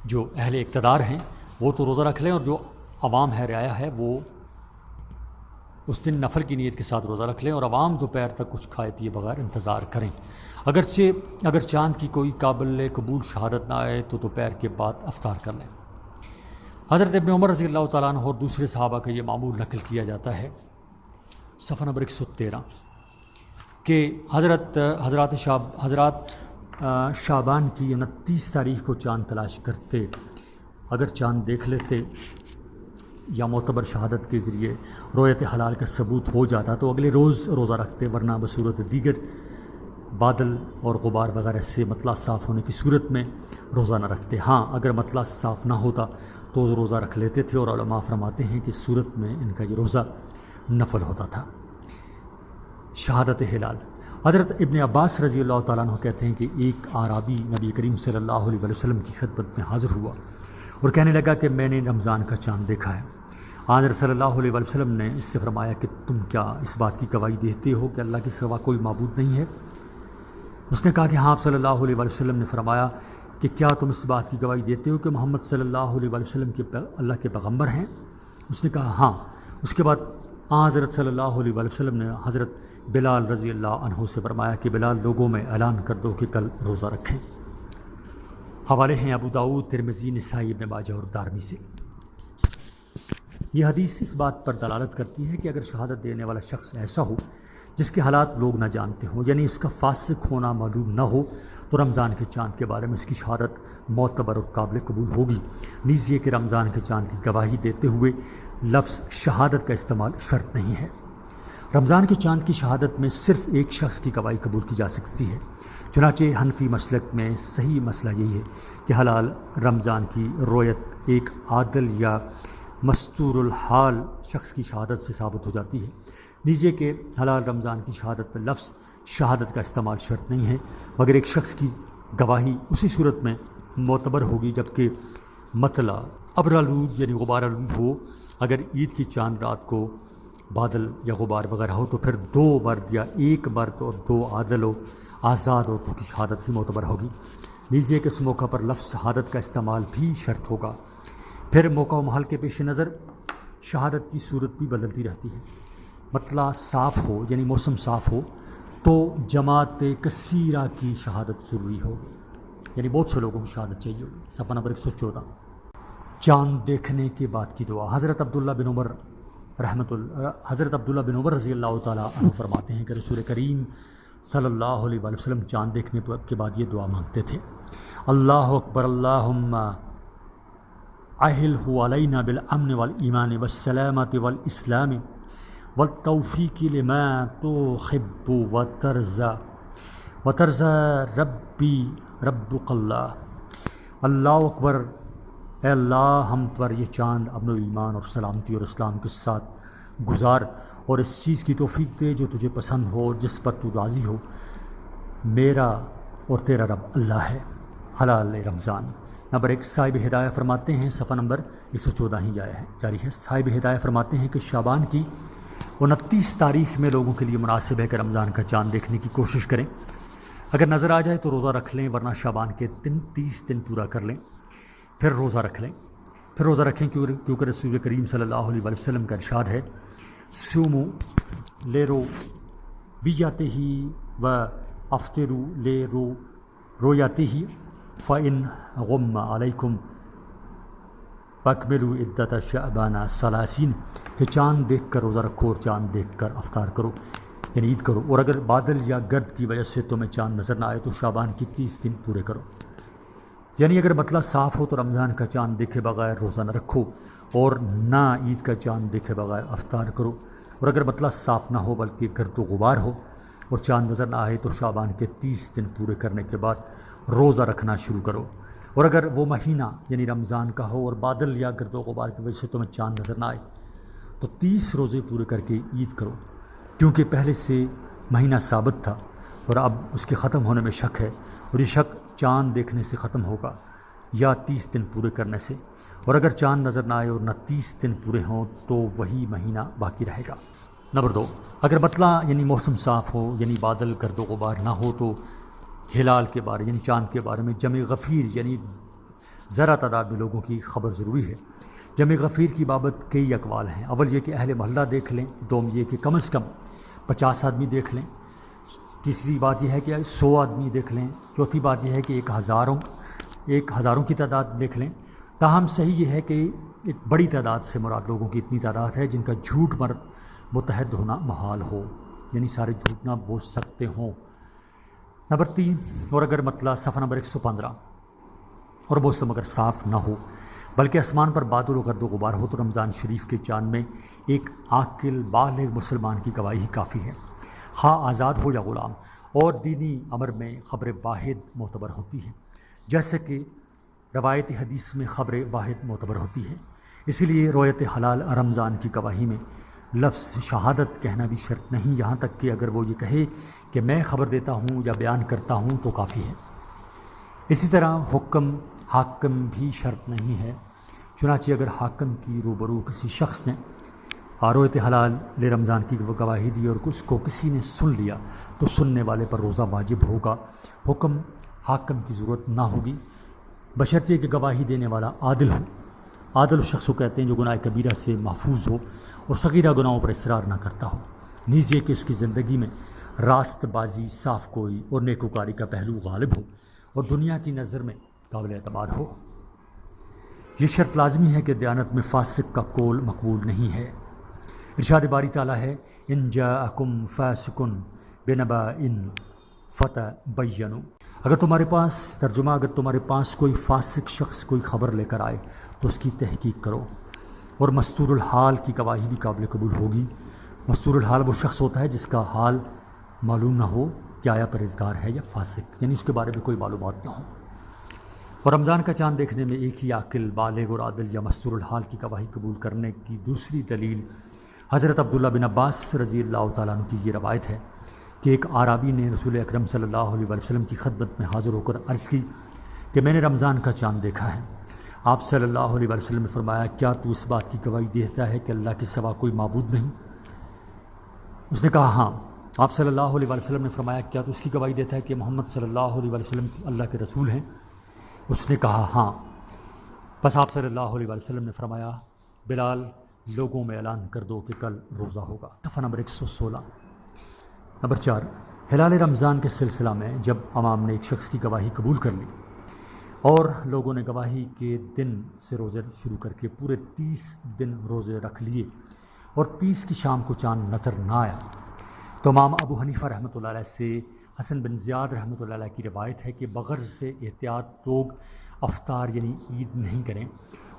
جو اہل اقتدار ہیں، وہ تو روزہ رکھ لیں، اور جو عوام ہے، رعایا ہے، وہ اس دن نفل کی نیت کے ساتھ روزہ رکھ لیں اور عوام دوپہر تک کچھ کھائے پیے بغیر انتظار کریں۔ اگر چاند کی کوئی قابل قبول شہادت نہ آئے تو دوپہر کے بعد افطار کر لیں۔ حضرت ابن عمر رضی اللہ تعالیٰ عنہ اور دوسرے صحابہ کا یہ معمول نقل کیا جاتا ہے، صفحہ نمبر 113، کہ حضرات شعبان کی 29 تاریخ کو چاند تلاش کرتے، اگر چاند دیکھ لیتے یا معتبر شہادت کے ذریعے رؤیت حلال کا ثبوت ہو جاتا تو اگلے روز روزہ رکھتے، ورنہ بصورت دیگر بادل اور غبار وغیرہ سے مطلع صاف ہونے کی صورت میں روزہ نہ رکھتے۔ ہاں اگر مطلع صاف نہ ہوتا تو روزہ رکھ لیتے تھے، اور علماء فرماتے ہیں کہ اس صورت میں ان کا یہ روزہ نفل ہوتا تھا۔ شہادت ہلال۔ حضرت ابن عباس رضی اللہ تعالیٰ عنہ کہتے ہیں کہ ایک اعرابی نبی کریم صلی اللہ علیہ وسلم کی خدمت میں حاضر ہوا اور کہنے لگا کہ میں نے رمضان کا چاند دیکھا ہے۔ حضرت صلی اللہ علیہ وسلم نے اس سے فرمایا کہ تم کیا اس بات کی گواہی دیتے ہو کہ اللہ کے سوا کوئی معبود نہیں ہے؟ اس نے کہا کہ ہاں۔ آپ صلی اللہ علیہ وسلم نے فرمایا کہ کیا تم اس بات کی گواہی دیتے ہو کہ محمد صلی اللہ علیہ وسلم اللہ کے پیغمبر ہیں؟ اس نے کہا ہاں۔ اس کے بعد حضرت صلی اللہ علیہ وسلم نے حضرت بلال رضی اللہ عنہ سے فرمایا کہ بلال لوگوں میں اعلان کر دو کہ کل روزہ رکھیں۔ حوالے ہیں ابو داؤد، ترمذی، نسائی، ابن ماجہ اور دارمی سے۔ یہ حدیث اس بات پر دلالت کرتی ہے کہ اگر شہادت دینے والا شخص ایسا ہو جس کے حالات لوگ نہ جانتے ہوں، یعنی اس کا فاسق ہونا معلوم نہ ہو، تو رمضان کے چاند کے بارے میں اس کی شہادت معتبر اور قابل قبول ہوگی۔ نیز یہ کہ رمضان کے چاند کی گواہی دیتے ہوئے لفظ شہادت کا استعمال شرط نہیں ہے۔ رمضان کے چاند کی شہادت میں صرف ایک شخص کی گواہی قبول کی جا سکتی ہے، چنانچہ حنفی مسلک میں صحیح مسئلہ یہی ہے کہ حلال رمضان کی رویت ایک عادل یا مستور الحال شخص کی شہادت سے ثابت ہو جاتی ہے۔ نیز یہ کہ حلال رمضان کی شہادت میں لفظ شہادت کا استعمال شرط نہیں ہے، مگر ایک شخص کی گواہی اسی صورت میں معتبر ہوگی جبکہ مطلع ابرآلود یعنی غبار آلود ہو۔ اگر عید کی چاند رات کو بادل یا غبار وغیرہ ہو تو پھر 2 مرد یا 1 مرد اور 2 عادل و آزاد عورتوں کی شہادت ہی معتبر ہوگی۔ نیز یہ کہ اس موقع پر لفظ شہادت کا استعمال بھی شرط ہوگا۔ پھر موقع و محل کے پیش نظر شہادت کی صورت بھی بدلتی رہتی ہے۔ مطلع صاف ہو یعنی موسم صاف ہو تو جماعت کثیرہ کی شہادت ضروری ہوگی، یعنی بہت سے لوگوں کی شہادت چاہیے ہوگی۔ صفحہ نمبر 114۔ چاند دیکھنے کے بعد کی دعا۔ حضرت عبداللہ بن عمر رضی اللہ تعالیٰ عنہ فرماتے ہیں کہ رسول کریم صلی اللہ علیہ وسلم چاند دیکھنے کے بعد یہ دعا مانگتے تھے: اللہ اکبر، اللہم اہلہ علینا بالامن والایمان والسلامۃ والاسلام والتوفیق لما تحب وترضى ربی ربک اللہ۔ اللہ اکبر، اے اللہ ہم پر یہ چاند امن و ایمان اور سلامتی اور اسلام کے ساتھ گزار اور اس چیز کی توفیق دے جو تجھے پسند ہو اور جس پر تو راضی ہو۔ میرا اور تیرا رب اللہ ہے۔ حلال رمضان۔ نمبر 1، صاحب ہدایہ فرماتے ہیں، صفحہ نمبر 114 ہی جاری ہے۔ صاحب ہدایہ فرماتے ہیں کہ شعبان کی 29 تاریخ میں لوگوں کے لیے مناسب ہے کہ رمضان کا چاند دیکھنے کی کوشش کریں۔ اگر نظر آ جائے تو روزہ رکھ لیں، ورنہ شعبان کے 30 دن پورا کر لیں، پھر روزہ رکھ لیں کیونکہ رسول کریم صلی اللہ علیہ وسلم کا ارشاد ہے، سومو لیرو ویاتے ہی و افطرو لیرو رویاتے ہی فَإِنْ غُمَّ عَلَيْكُمْ فَأَكْمِلُوا عِدَّةَ شَعْبَانَ ثَلَاثِينَ، کہ چاند دیکھ کر روزہ رکھو اور چاند دیکھ کر افطار کرو، یعنی عید کرو، اور اگر بادل یا گرد کی وجہ سے تمہیں چاند نظر نہ آئے تو شعبان کی 30 دن پورے کرو۔ یعنی اگر مطلع صاف ہو تو رمضان کا چاند دیکھے بغیر روزہ نہ رکھو اور نہ عید کا چاند دیکھے بغیر افطار کرو، اور اگر مطلع صاف نہ ہو بلکہ گرد و غبار ہو اور چاند نظر نہ آئے تو شعبان کے 30 دن پورے کرنے کے بعد روزہ رکھنا شروع کرو، اور اگر وہ مہینہ یعنی رمضان کا ہو اور بادل یا گرد و غبار کی وجہ سے تمہیں چاند نظر نہ آئے تو 30 روزے پورے کر کے عید کرو، کیونکہ پہلے سے مہینہ ثابت تھا اور اب اس کے ختم ہونے میں شک ہے، اور یہ شک چاند دیکھنے سے ختم ہوگا یا 30 دن پورے کرنے سے، اور اگر چاند نظر نہ آئے اور نہ 30 دن پورے ہوں تو وہی مہینہ باقی رہے گا۔ نمبر 2، اگر مطلع یعنی موسم صاف ہو، یعنی بادل گرد و غبار نہ ہو تو ہلال کے بارے یعنی چاند کے بارے میں جمع غفیر یعنی ذرا تعداد میں لوگوں کی خبر ضروری ہے۔ جمع غفیر کی بابت کئی اقوال ہیں۔ اول یہ کہ اہل محلہ دیکھ لیں، دوم یہ کہ کم از کم 50 آدمی دیکھ لیں، تیسری بات یہ ہے کہ 100 آدمی دیکھ لیں، چوتھی بات یہ ہے کہ ایک ہزاروں کی تعداد دیکھ لیں۔ تاہم صحیح یہ ہے کہ ایک بڑی تعداد سے مراد لوگوں کی اتنی تعداد ہے جن کا جھوٹ پر متحد ہونا محال ہو، یعنی سارے جھوٹ نہ بول سکتے ہوں۔ نمبر 3، اور اگر مطلع صفحہ نمبر 115 اور موسم اگر صاف نہ ہو بلکہ آسمان پر بادل و گرد و غبار ہو تو رمضان شریف کے چاند میں ایک عاقل بالغ مسلمان کی گواہی ہی کافی ہے، خواہ آزاد ہو یا غلام، اور دینی امر میں خبر واحد معتبر ہوتی ہے، جیسے کہ روایت حدیث میں خبر واحد معتبر ہوتی ہے۔ اسی لیے رویت حلال رمضان کی گواہی میں لفظ شہادت کہنا بھی شرط نہیں، یہاں تک کہ اگر وہ یہ کہے کہ میں خبر دیتا ہوں یا بیان کرتا ہوں تو کافی ہے۔ اسی طرح حاکم بھی شرط نہیں ہے، چنانچہ اگر حاکم کی روبرو کسی شخص نے رویت حلال رمضان کی گواہی دی اور اس کو کسی نے سن لیا تو سننے والے پر روزہ واجب ہوگا، حاکم کی ضرورت نہ ہوگی، بشرطیہ کہ گواہی دینے والا عادل ہو۔ عادل اس شخص کو کہتے ہیں جو گناہ کبیرہ سے محفوظ ہو اور صغیرہ گناہوں پر اصرار نہ کرتا ہو، نیز یہ کہ اس کی زندگی میں راست بازی، صاف کوئی اور نیکوکاری کا پہلو غالب ہو اور دنیا کی نظر میں قابل اعتماد ہو۔ یہ شرط لازمی ہے کہ دیانت میں فاسق کا قول مقبول نہیں ہے۔ ارشاد باری تعالیٰ ہے، ان جاءکم فاسق بنبأ فتبینوا، اگر تمہارے پاس کوئی فاسق شخص کوئی خبر لے کر آئے تو اس کی تحقیق کرو، اور مستور الحال کی گواہی بھی قابل قبول ہوگی۔ مستور الحال وہ شخص ہوتا ہے جس کا حال معلوم نہ ہو کہ آیا پرہیزگار ہے یا فاسق، یعنی اس کے بارے میں کوئی معلومات نہ ہو۔ اور رمضان کا چاند دیکھنے میں ایک ہی عاقل بالغ اور عادل یا مستور الحال کی گواہی قبول کرنے کی دوسری دلیل حضرت عبداللہ بن عباس رضی اللہ تعالیٰ عنہ کی یہ روایت ہے کہ ایک اعرابی نے رسول اکرم صلی اللہ علیہ وسلم کی خدمت میں حاضر ہو کر عرض کی کہ میں نے رمضان کا چاند دیکھا ہے۔ آپ صلی اللہ علیہ وسلم نے فرمایا، کیا تو اس بات کی گواہی دیتا ہے کہ اللہ کے سوا کوئی معبود نہیں؟ اس نے کہا ہاں۔ آپ صلی اللہ علیہ وسلم نے فرمایا، کیا تو اس کی گواہی دیتا ہے کہ محمد صلی اللہ علیہ وسلم اللہ کے رسول ہیں؟ اس نے کہا ہاں۔ بس آپ صلی اللہ علیہ وسلم نے فرمایا، بلال لوگوں میں اعلان کر دو کہ کل روزہ ہوگا۔ صفحہ نمبر 116۔ نمبر 4، ہلال رمضان کے سلسلہ میں جب امام نے ایک شخص کی گواہی قبول کر لی اور لوگوں نے گواہی کے دن سے روزے شروع کر کے پورے 30 دن روزے رکھ لیے اور 30 کی شام کو چاند نظر نہ آیا تو امام ابو حنیفہ رحمۃ اللہ علیہ سے حسن بن زیاد رحمۃ اللہ علیہ کی روایت ہے کہ بغرض سے احتیاط لوگ افطار یعنی عید نہیں کریں،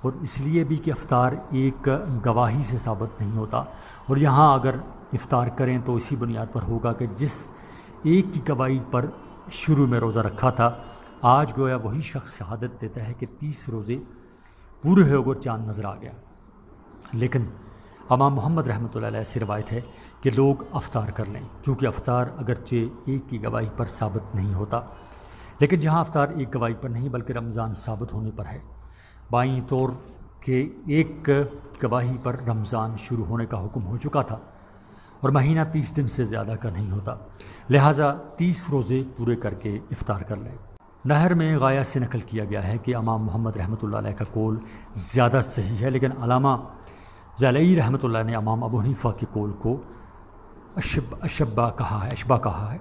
اور اس لیے بھی کہ افطار ایک گواہی سے ثابت نہیں ہوتا، اور یہاں اگر افطار کریں تو اسی بنیاد پر ہوگا کہ جس ایک کی گواہی پر شروع میں روزہ رکھا تھا آج گویا وہی شخص شہادت دیتا ہے کہ 30 روزے پورے ہو گئے چاند نظر آ گیا۔ لیکن امام محمد رحمۃ اللہ علیہ سے روایت ہے کہ لوگ افطار کر لیں، کیونکہ افطار اگرچہ ایک کی گواہی پر ثابت نہیں ہوتا، لیکن جہاں افطار ایک گواہی پر نہیں بلکہ رمضان ثابت ہونے پر ہے، بائیں طور کے ایک گواہی پر رمضان شروع ہونے کا حکم ہو چکا تھا اور مہینہ 30 دن سے زیادہ کا نہیں ہوتا، لہٰذا 30 روزے پورے کر کے افطار کر لیں۔ نہر میں غایہ سے نقل کیا گیا ہے کہ امام محمد رحمۃ اللہ علیہ کا قول زیادہ صحیح ہے، لیکن علامہ زیلعی رحمۃ اللہ نے امام ابو حنیفہ کے قول کو اشبہ کہا ہے،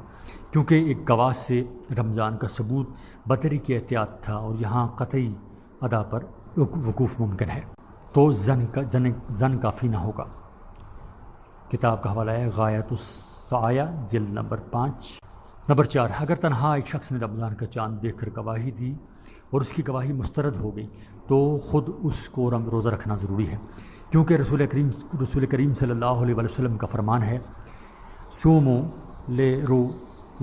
کیونکہ ایک گواہ سے رمضان کا ثبوت بطریق احتیاط تھا اور یہاں قطعی ادا پر وقوف ممکن ہے، تو زن کافی نہ ہوگا۔ کتاب کا حوالہ ہے غایۃ السعایہ جلد نمبر 5۔ نمبر 4، اگر تنہا ایک شخص نے رمضان کا چاند دیکھ کر گواہی دی اور اس کی گواہی مسترد ہو گئی تو خود اس کو روزہ رکھنا ضروری ہے، کیونکہ رسول کریم صلی اللہ علیہ وسلم کا فرمان ہے، سومو لے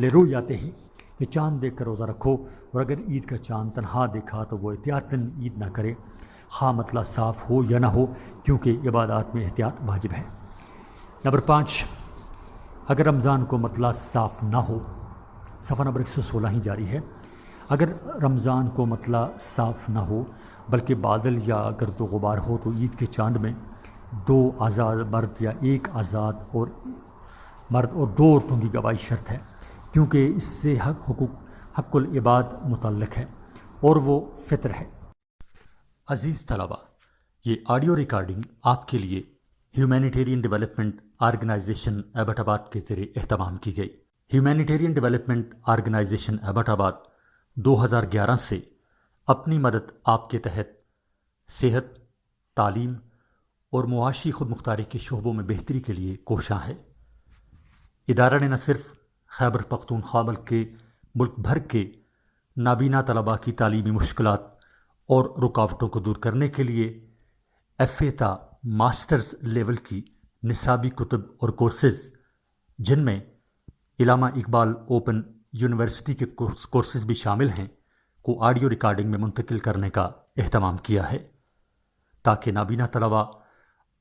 رو جاتے ہی، کہ چاند دیکھ کر روزہ رکھو، اور اگر عید کا چاند تنہا دیکھا تو وہ احتیاطاً عید نہ کرے، خواہ مطلع صاف ہو یا نہ ہو، کیونکہ عبادات میں احتیاط واجب ہے۔ نمبر 5، اگر رمضان کو مطلع صاف نہ ہو، صفحہ نمبر 116 ہی جاری ہے، اگر رمضان کو مطلع صاف نہ ہو بلکہ بادل یا گرد و غبار ہو تو عید کے چاند میں 2 آزاد مرد یا 1 آزاد اور 2 عورتوں کی گواہی شرط ہے، کیونکہ اس سے حق العباد متعلق ہے اور وہ فطر ہے۔ عزیز طلبہ، یہ آڈیو ریکارڈنگ آپ کے لیے ہیومینیٹیرین ڈیولپمنٹ آرگنائزیشن ایبٹ آباد کے ذریعے اہتمام کی گئی۔ ہیومینیٹیرین ڈیولپمنٹ آرگنائزیشن ایبٹ آباد 2011 سے اپنی مدد آپ کے تحت صحت، تعلیم اور معاشی خود مختاری کے شعبوں میں بہتری کے لیے کوشاں ہے۔ ادارہ نے نہ صرف خیبر پختونخوا بلکہ ملک بھر کے نابینا طلباء کی تعلیمی مشکلات اور رکاوٹوں کو دور کرنے کے لیے FA تا ماسٹرز لیول کی نصابی کتب اور کورسز، جن میں علامہ اقبال اوپن یونیورسٹی کے کورسز بھی شامل ہیں، کو آڈیو ریکارڈنگ میں منتقل کرنے کا اہتمام کیا ہے، تاکہ نابینا طلباء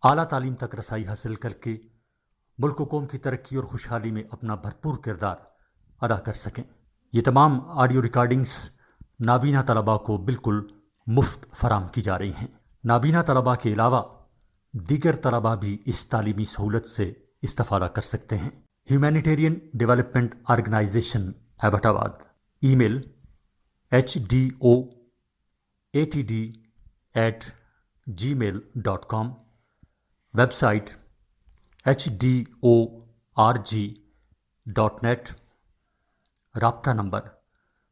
اعلیٰ تعلیم تک رسائی حاصل کر کے ملک و قوم کی ترقی اور خوشحالی میں اپنا بھرپور کردار ادا کر سکیں۔ یہ تمام آڈیو ریکارڈنگز نابینا طلباء کو بالکل مفت فراہم کی جا رہی ہیں۔ نابینا طلباء کے علاوہ دیگر طلباء بھی اس تعلیمی سہولت سے استفادہ کر سکتے ہیں۔ ہیومینیٹیرین ڈیولپمنٹ آرگنائزیشن ایبٹ آباد، ای میل HDOATD@gmail.com، ویب سائٹ HDORG.net، رابطہ نمبر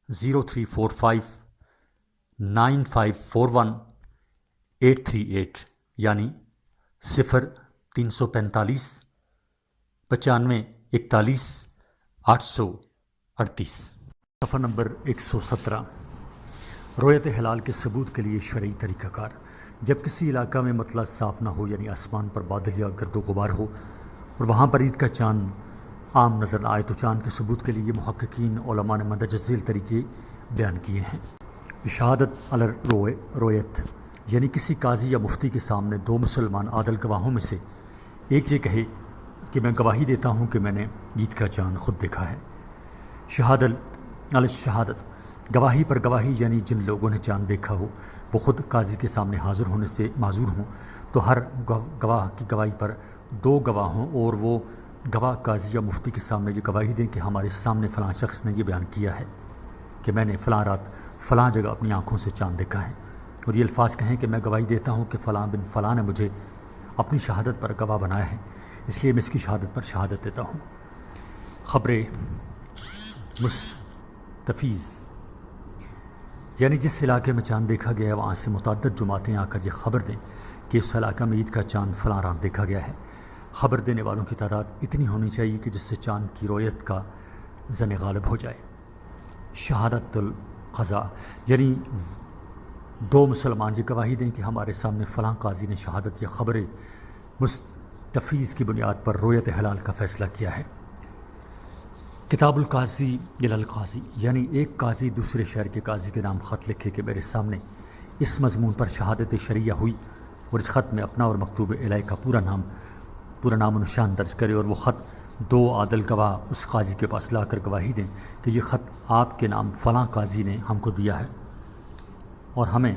03459541-838، یعنی 0345 95 41 838۔ صفحہ نمبر 117، رؤیت ہلال کے ثبوت کے لیے شرعی طریقہ کار۔ جب کسی علاقہ میں مطلع صاف نہ ہو، یعنی آسمان پر بادل یا گرد و غبار ہو اور وہاں پر عید کا چاند عام نظر نہ آئے، تو چاند کے ثبوت کے لیے محققین علماء نے مندرجہ ذیل طریقے بیان کیے ہیں۔ شہادت علی رؤیت، یعنی کسی قاضی یا مفتی کے سامنے 2 مسلمان عادل گواہوں میں سے ایک یہ کہے کہ میں گواہی دیتا ہوں کہ میں نے عید کا چاند خود دیکھا ہے۔ شہادت علی الشہادت، گواہی پر گواہی، یعنی جن لوگوں نے چاند دیکھا ہو وہ خود قاضی کے سامنے حاضر ہونے سے معذور ہوں، تو ہر گواہ کی گواہی پر 2 گواہ ہوں، اور وہ گواہ قاضی یا مفتی کے سامنے یہ گواہی دیں کہ ہمارے سامنے فلاں شخص نے یہ بیان کیا ہے کہ میں نے فلاں رات فلاں جگہ اپنی آنکھوں سے چاند دیکھا ہے، اور یہ الفاظ کہیں کہ میں گواہی دیتا ہوں کہ فلاں بن فلاں نے مجھے اپنی شہادت پر گواہ بنایا ہے، اس لیے میں اس کی شہادت پر شہادت دیتا ہوں۔ خبر مستفیض، یعنی جس علاقے میں چاند دیکھا گیا ہے وہاں سے متعدد جماعتیں آ کر یہ خبر دیں کہ اس علاقہ میں عید کا چاند فلاں رات دیکھا گیا ہے۔ خبر دینے والوں کی تعداد اتنی ہونی چاہیے کہ جس سے چاند کی رؤیت کا زن غالب ہو جائے۔ شہادت القضاء، یعنی 2 مسلمان یہ گواہی دیں کہ ہمارے سامنے فلاں قاضی نے شہادت یا خبر مستفیض کی بنیاد پر رؤیت ہلال کا فیصلہ کیا ہے۔ کتاب القاضی الی القاضی، یعنی ایک قاضی دوسرے شہر کے قاضی کے نام خط لکھے کہ میرے سامنے اس مضمون پر شہادت شرعیہ ہوئی، اور اس خط میں اپنا اور مکتوب الیہ کا پورا نام و نشان درج کرے، اور وہ خط 2 عادل گواہ اس قاضی کے پاس لا کر گواہی دیں کہ یہ خط آپ کے نام فلاں قاضی نے ہم کو دیا ہے اور ہمیں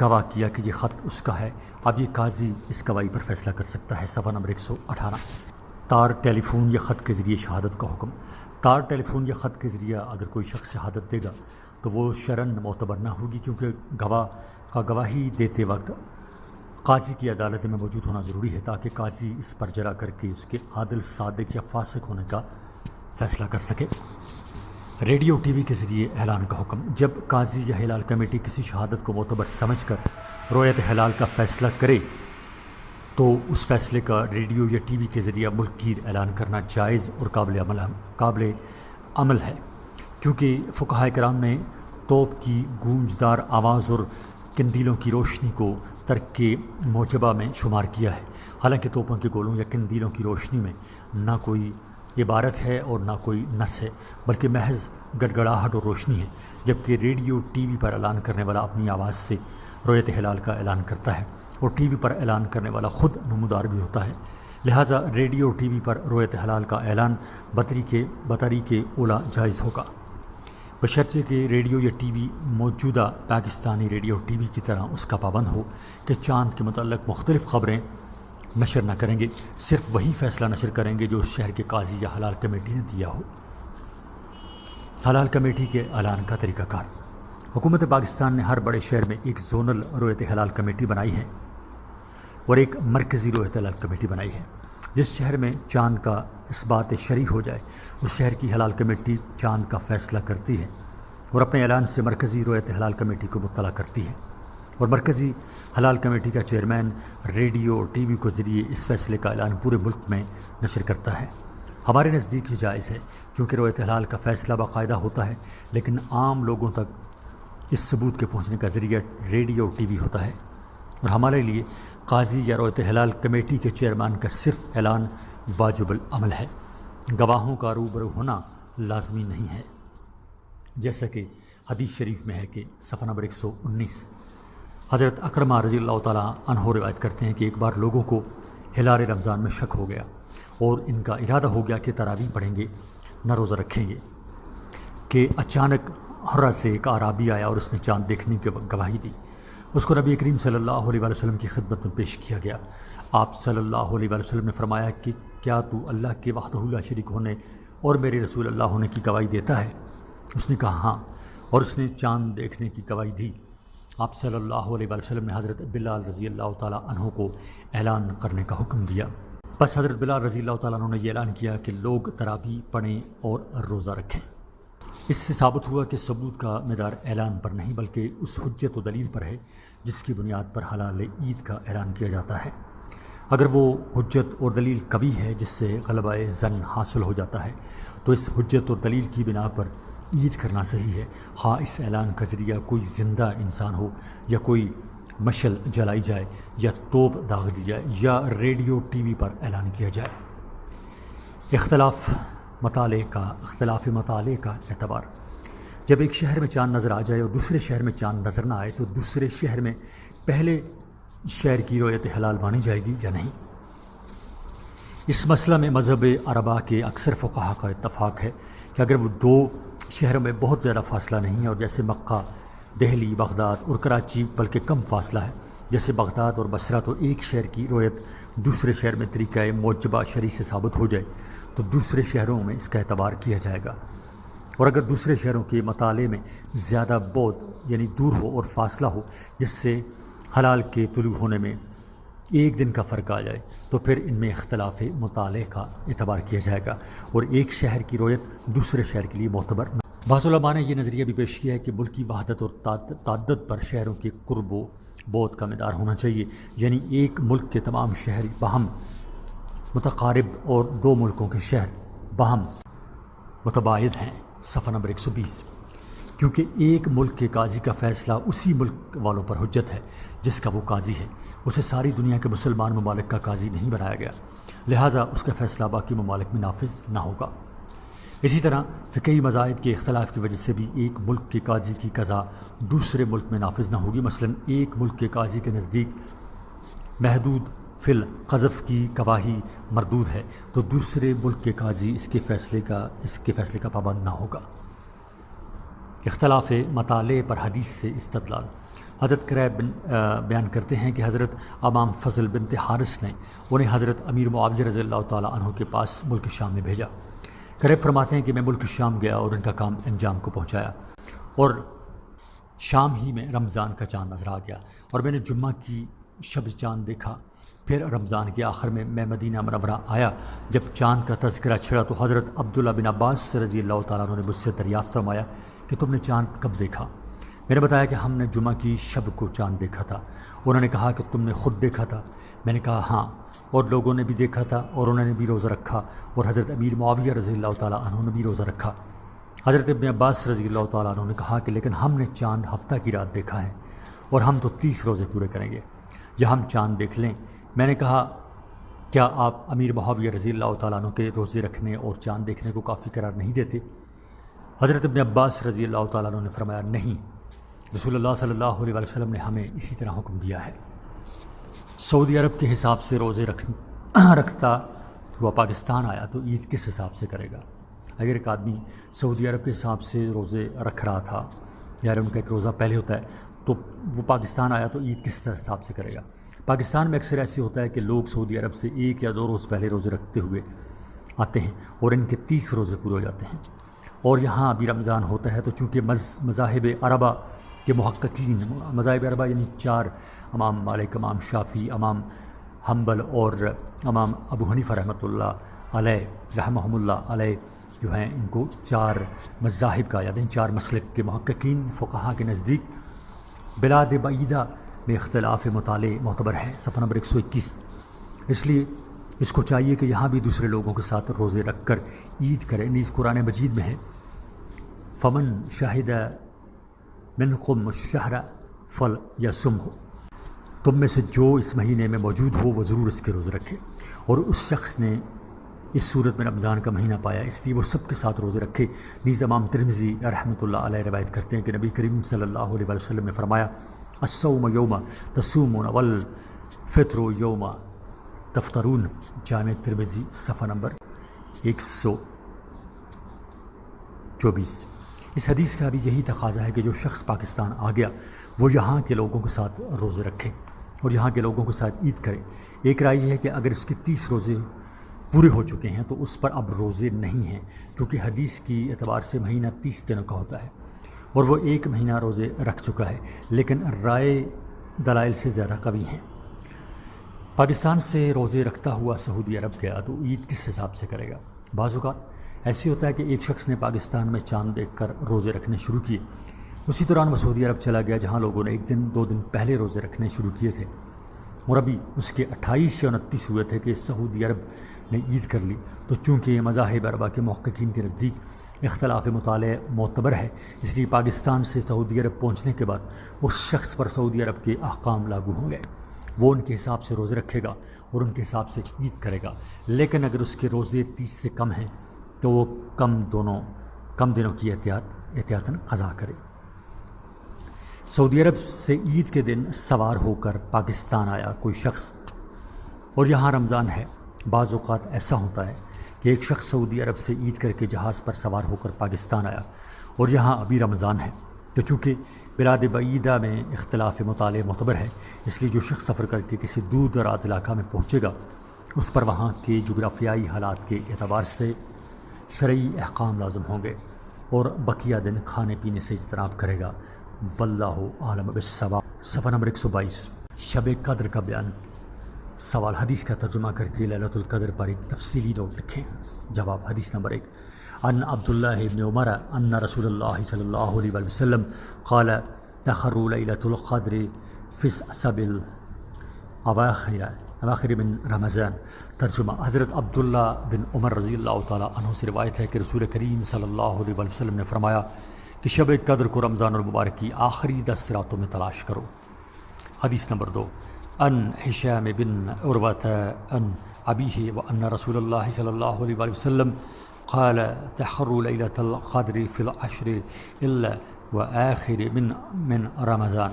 گواہ کیا کہ یہ خط اس کا ہے۔ اب یہ قاضی اس گواہی پر فیصلہ کر سکتا ہے۔ صفحہ نمبر 118۔ تار، ٹیلی فون یا خط کے ذریعے شہادت کا حکم۔ تار، ٹیلی فون یا خط کے ذریعے اگر کوئی شخص شہادت دے گا تو وہ شرعاً معتبر نہ ہوگی، کیونکہ گواہ کا گواہی دیتے وقت قاضی کی عدالت میں موجود ہونا ضروری ہے تاکہ قاضی اس پر جرا کر کے اس کے عادل، صادق یا فاسق ہونے کا فیصلہ کر سکے۔ ریڈیو ٹی وی کے ذریعے اعلان کا حکم۔ جب قاضی یا ہلال کمیٹی کسی شہادت کو معتبر سمجھ کر رویت ہلال کا فیصلہ کرے تو اس فیصلے کا ریڈیو یا ٹی وی کے ذریعے ملک گیر اعلان کرنا جائز اور قابل عمل ہے، کیونکہ فقہائے کرام نے توپ کی گونجدار آواز اور قندیلوں کی روشنی کو ترک موجبہ میں شمار کیا ہے۔ حالانکہ توپوں کے گولوں یا قندیلوں کی روشنی میں نہ کوئی عبارت ہے اور نہ کوئی نص ہے، بلکہ محض گڑگڑاہٹ اور روشنی ہے، جبکہ ریڈیو ٹی وی پر اعلان کرنے والا اپنی آواز سے رویت ہلال کا اعلان کرتا ہے اور ٹی وی پر اعلان کرنے والا خود نمودار بھی ہوتا ہے۔ لہٰذا ریڈیو ٹی وی پر رویت ہلال کا اعلان بطری کے اولا جائز ہوگا، بشرطے کہ ریڈیو یا ٹی وی موجودہ پاکستانی ریڈیو ٹی وی کی طرح اس کا پابند ہو کہ چاند کے متعلق مختلف خبریں نشر نہ کریں گے، صرف وہی فیصلہ نشر کریں گے جو اس شہر کے قاضی یا حلال کمیٹی نے دیا ہو۔ حلال کمیٹی کے اعلان کا طریقہ کار۔ حکومت پاکستان نے ہر بڑے شہر میں ایک زونل رویت ہلال کمیٹی بنائی ہے اور ایک مرکزی رویت ہلال کمیٹی بنائی ہے۔ جس شہر میں چاند کا اثبات شرعی ہو جائے اس شہر کی حلال کمیٹی چاند کا فیصلہ کرتی ہے اور اپنے اعلان سے مرکزی رویت ہلال کمیٹی کو مطلع کرتی ہے، اور مرکزی حلال کمیٹی کا چیئرمین ریڈیو اور ٹی وی کے ذریعے اس فیصلے کا اعلان پورے ملک میں نشر کرتا ہے۔ ہمارے نزدیک یہ جائز ہے، کیونکہ رویت ہلال کا فیصلہ باقاعدہ ہوتا ہے، لیکن عام لوگوں تک اس ثبوت کے پہنچنے کا ذریعہ ریڈیو ٹی وی ہوتا ہے، اور ہمارے لیے قاضی یا رویت ہلال کمیٹی کے چیئرمین کا صرف اعلان واجب العمل ہے، گواہوں کا روبرو ہونا لازمی نہیں ہے، جیسا کہ حدیث شریف میں ہے کہ صفحہ نمبر 119 حضرت اکرمہ رضی اللہ تعالیٰ عنہ روایت کرتے ہیں کہ ایک بار لوگوں کو ہلال رمضان میں شک ہو گیا اور ان کا ارادہ ہو گیا کہ تراویح پڑھیں گے، نہ روزہ رکھیں گے، کہ اچانک حرہ سے ایک اعرابی آیا اور اس نے چاند دیکھنے کی گواہی دی۔ اس کو نبی کریم صلی اللہ علیہ وسلم کی خدمت میں پیش کیا گیا۔ آپ صلی اللہ علیہ وسلم نے فرمایا کہ کیا تو اللہ کے وحدہ لا شریک ہونے اور میرے رسول اللہ ہونے کی گواہی دیتا ہے؟ اس نے کہا ہاں، اور اس نے چاند دیکھنے کی گواہی دی۔ آپ صلی اللہ علیہ وسلم نے حضرت بلال رضی اللہ تعالیٰ عنہ کو اعلان کرنے کا حکم دیا۔ بس حضرت بلال رضی اللہ تعالیٰ عنہ نے یہ اعلان کیا کہ لوگ تراویح پڑھیں اور روزہ رکھیں۔ اس سے ثابت ہوا کہ ثبوت کا مدار اعلان پر نہیں بلکہ اس حجت و دلیل پر ہے جس کی بنیاد پر حلال عید کا اعلان کیا جاتا ہے۔ اگر وہ حجت اور دلیل قوی ہے جس سے غلبہ ظن حاصل ہو جاتا ہے تو اس حجت اور دلیل کی بنا پر عید کرنا صحیح ہے، ہاں اس اعلان کا ذریعہ کوئی زندہ انسان ہو یا کوئی مشعل جلائی جائے یا توپ داغ دی جائے یا ریڈیو ٹی وی پر اعلان کیا جائے۔ اختلاف مطالعے کا اعتبار۔ جب ایک شہر میں چاند نظر آ جائے اور دوسرے شہر میں چاند نظر نہ آئے تو دوسرے شہر میں پہلے شہر کی رویت حلال مانی جائے گی یا نہیں؟ اس مسئلہ میں مذہب اربعہ کے اکثر فقہا کا اتفاق ہے کہ اگر وہ دو شہروں میں بہت زیادہ فاصلہ نہیں ہے، اور جیسے مکہ، دہلی، بغداد اور کراچی بلکہ کم فاصلہ ہے، جیسے بغداد اور بصرہ، تو ایک شہر کی رویت دوسرے شہر میں طریقہ موجبہ شرعی سے ثابت ہو جائے تو دوسرے شہروں میں اس کا اعتبار کیا جائے گا، اور اگر دوسرے شہروں کے مطالعے میں زیادہ بعد یعنی دور ہو اور فاصلہ ہو جس سے حلال کے طلوع ہونے میں ایک دن کا فرق آ جائے تو پھر ان میں اختلاف مطالعے کا اعتبار کیا جائے گا اور ایک شہر کی رویت دوسرے شہر کے لیے معتبر نہ۔ بعض علماء نے یہ نظریہ بھی پیش کیا ہے کہ ملکی وحدت اور تعدد پر شہروں کے قرب و بعد کا مدار ہونا چاہیے، یعنی ایک ملک کے تمام شہر باہم متقارب اور دو ملکوں کے شہر باہم متباعد ہیں۔ صفحہ نمبر 120۔ کیونکہ ایک ملک کے قاضی کا فیصلہ اسی ملک والوں پر حجت ہے جس کا وہ قاضی ہے، اسے ساری دنیا کے مسلمان ممالک کا قاضی نہیں بنایا گیا، لہٰذا اس کا فیصلہ باقی ممالک میں نافذ نہ ہوگا۔ اسی طرح فقہی مذاہب کے اختلاف کی وجہ سے بھی ایک ملک کے قاضی کی قضا دوسرے ملک میں نافذ نہ ہوگی۔ مثلا ایک ملک کے قاضی کے نزدیک محدود فی القذف کی گواہی مردود ہے تو دوسرے ملک کے قاضی اس کے فیصلے کا پابند نہ ہوگا۔ اختلاف مطالعے پر حدیث سے استدلال۔ حضرت قریب بیان کرتے ہیں کہ حضرت امام فضل بنت حارث نے انہیں حضرت امیر معاویہ رضی اللہ تعالیٰ عنہ کے پاس ملک شام میں بھیجا۔ قریب فرماتے ہیں کہ میں ملک شام گیا اور ان کا کام انجام کو پہنچایا، اور شام ہی میں رمضان کا چاند نظر آ گیا اور میں نے جمعہ کی شب چاند دیکھا۔ پھر رمضان کے آخر میں مدینہ منورہ آیا۔ جب چاند کا تذکرہ چھڑا تو حضرت عبداللہ بن عباس رضی اللہ تعالیٰ عنہ نے مجھ سے دریافت فرمایا کہ تم نے چاند کب دیکھا؟ میں نے بتایا کہ ہم نے جمعہ کی شب کو چاند دیکھا تھا۔ انہوں نے کہا کہ تم نے خود دیکھا تھا؟ میں نے کہا ہاں، اور لوگوں نے بھی دیکھا تھا اور انہوں نے بھی روزہ رکھا، اور حضرت امیر معاویہ رضی اللہ تعالیٰ عنہ نے بھی روزہ رکھا۔ حضرت ابن عباس رضی اللہ تعالیٰ عنہ نے کہا کہ لیکن ہم نے چاند ہفتہ کی رات دیکھا ہے اور ہم تو 30 روزے پورے کریں گے، یا ہم چاند دیکھ لیں۔ میں نے کہا کیا آپ امیر معاویہ رضی اللہ تعالیٰ عنہ کے روزے رکھنے اور چاند دیکھنے کو کافی قرار نہیں دیتے؟ حضرت ابن عباس رضی اللہ تعالیٰ عنہ نے فرمایا نہیں، رسول اللہ صلی اللہ علیہ وسلم نے ہمیں اسی طرح حکم دیا ہے۔ سعودی عرب کے حساب سے روزے رکھتا ہوا پاکستان آیا تو عید کس حساب سے کرے گا؟ اگر ایک آدمی سعودی عرب کے حساب سے روزے رکھ رہا تھا، یار ان کا ایک روزہ پہلے ہوتا ہے، تو وہ پاکستان آیا تو عید کس حساب سے کرے گا؟ پاکستان میں اکثر ایسے ہوتا ہے کہ لوگ سعودی عرب سے 1 یا 2 روز پہلے روزے رکھتے ہوئے آتے ہیں اور ان کے 30 روزے پورے ہو جاتے ہیں، اور یہاں ابھی رمضان ہوتا ہے تو چونکہ مذاہب اربع کے محققین، مذاہب اربع یعنی 4 امام مالک، امام شافعی، امام حنبل اور امام ابو حنیفہ رحمۃ اللہ علیہ رحمہم اللہ علیہ جو ہیں، ان کو 4 مذاہب کہا جاتا ہے۔ 4 مسلک کے محققین فقہا کے نزدیک بلاد بعیدہ میں اختلاف مطالعے معتبر ہے، صفحہ نمبر 121۔ اس لیے اس کو چاہیے کہ یہاں بھی دوسرے لوگوں کے ساتھ روزے رکھ کر عید کرے۔ نیز قرآن مجید میں ہے فمن شاہد منکم الشہر فلیصمہ، تم میں سے جو اس مہینے میں موجود ہو وہ ضرور اس کے روزے رکھے، اور اس شخص نے اس صورت میں رمضان کا مہینہ پایا اس لیے وہ سب کے ساتھ روزے رکھے۔ نیز امام ترمذی رحمۃ اللہ علیہ روایت کرتے ہیں کہ نبی کریم صلی اللہ علیہ وسلم نے فرمایا الصوم یوم تصومون والفطر یوم تفطرون، جامع ترمذی صفحہ نمبر 124۔ اس حدیث کا بھی یہی تقاضا ہے کہ جو شخص پاکستان آ گیا وہ یہاں کے لوگوں کے ساتھ روزے رکھے اور یہاں کے لوگوں کے ساتھ عید کرے۔ ایک رائے یہ ہے کہ اگر اس کے 30 روزے پورے ہو چکے ہیں تو اس پر اب روزے نہیں ہیں، کیونکہ حدیث کی اعتبار سے مہینہ 30 دنوں کا ہوتا ہے اور وہ 1 مہینہ روزے رکھ چکا ہے، لیکن رائے دلائل سے زیادہ قوی ہیں۔ پاکستان سے روزے رکھتا ہوا سعودی عرب گیا تو عید کس حساب سے کرے گا؟ بعض اوقات ایسے ہوتا ہے کہ ایک شخص نے پاکستان میں چاند دیکھ کر روزے رکھنے شروع کیے، اسی دوران وہ سعودی عرب چلا گیا جہاں لوگوں نے 1 دن 2 دن پہلے روزے رکھنے شروع کیے تھے، اور ابھی اس کے 28 یا 29 ہوئے تھے کہ سعودی عرب نے عید کر لی۔ تو چونکہ مذاہب اربع کے محققین کے نزدیک اختلاف مطالعہ معتبر ہے، اس لیے پاکستان سے سعودی عرب پہنچنے کے بعد اس شخص پر سعودی عرب کے احکام لاگو ہوں گے، وہ ان کے حساب سے روزے رکھے گا اور ان کے حساب سے عید کرے گا۔ لیکن اگر اس کے روزے 30 سے کم ہیں تو وہ کم دنوں کی احتیاطاً قضا کرے۔ سعودی عرب سے عید کے دن سوار ہو کر پاکستان آیا کوئی شخص اور یہاں رمضان ہے۔ بعض اوقات ایسا ہوتا ہے کہ ایک شخص سعودی عرب سے عید کر کے جہاز پر سوار ہو کر پاکستان آیا اور یہاں ابھی رمضان ہے، تو چونکہ بلاد بعیدہ میں اختلاف مطالعہ معتبر ہے، اس لیے جو شخص سفر کر کے کسی دور دراز علاقہ میں پہنچے گا اس پر وہاں کے جغرافیائی حالات کے اعتبار سے شرعی احکام لازم ہوں گے اور بقیہ دن کھانے پینے سے اجتناب کرے گا۔ واللہ عالم بالصواب۔ صفحہ نمبر 122۔ شب قدر کا بیان۔ سوال، حدیث کا ترجمہ کر کے لیلۃ القدر پر ایک تفصیلی نوٹ لکھیں۔ جواب، حدیث نمبر 1، ان عبداللہ ابن عمر ان رسول اللہ صلی اللہ علیہ وسلم قال تخر لیلۃ القدر فی السبع اواخر من رمضان۔ ترجمہ، حضرت عبداللہ بن عمر رضی اللہ تعالیٰ عنہ سے روایت ہے کہ رسول کریم صلی اللہ علیہ وسلم نے فرمایا کہ شب قدر کو رمضان المبارک کی آخری 10 راتوں میں تلاش کرو۔ حدیث نمبر 2، ان ہشام بن عروۃ ان ابیہ وان رسول اللہ صلی اللہ علیہ وسلم قال تحر لیلۃ القدر فی العشر الاواخر من رمضان۔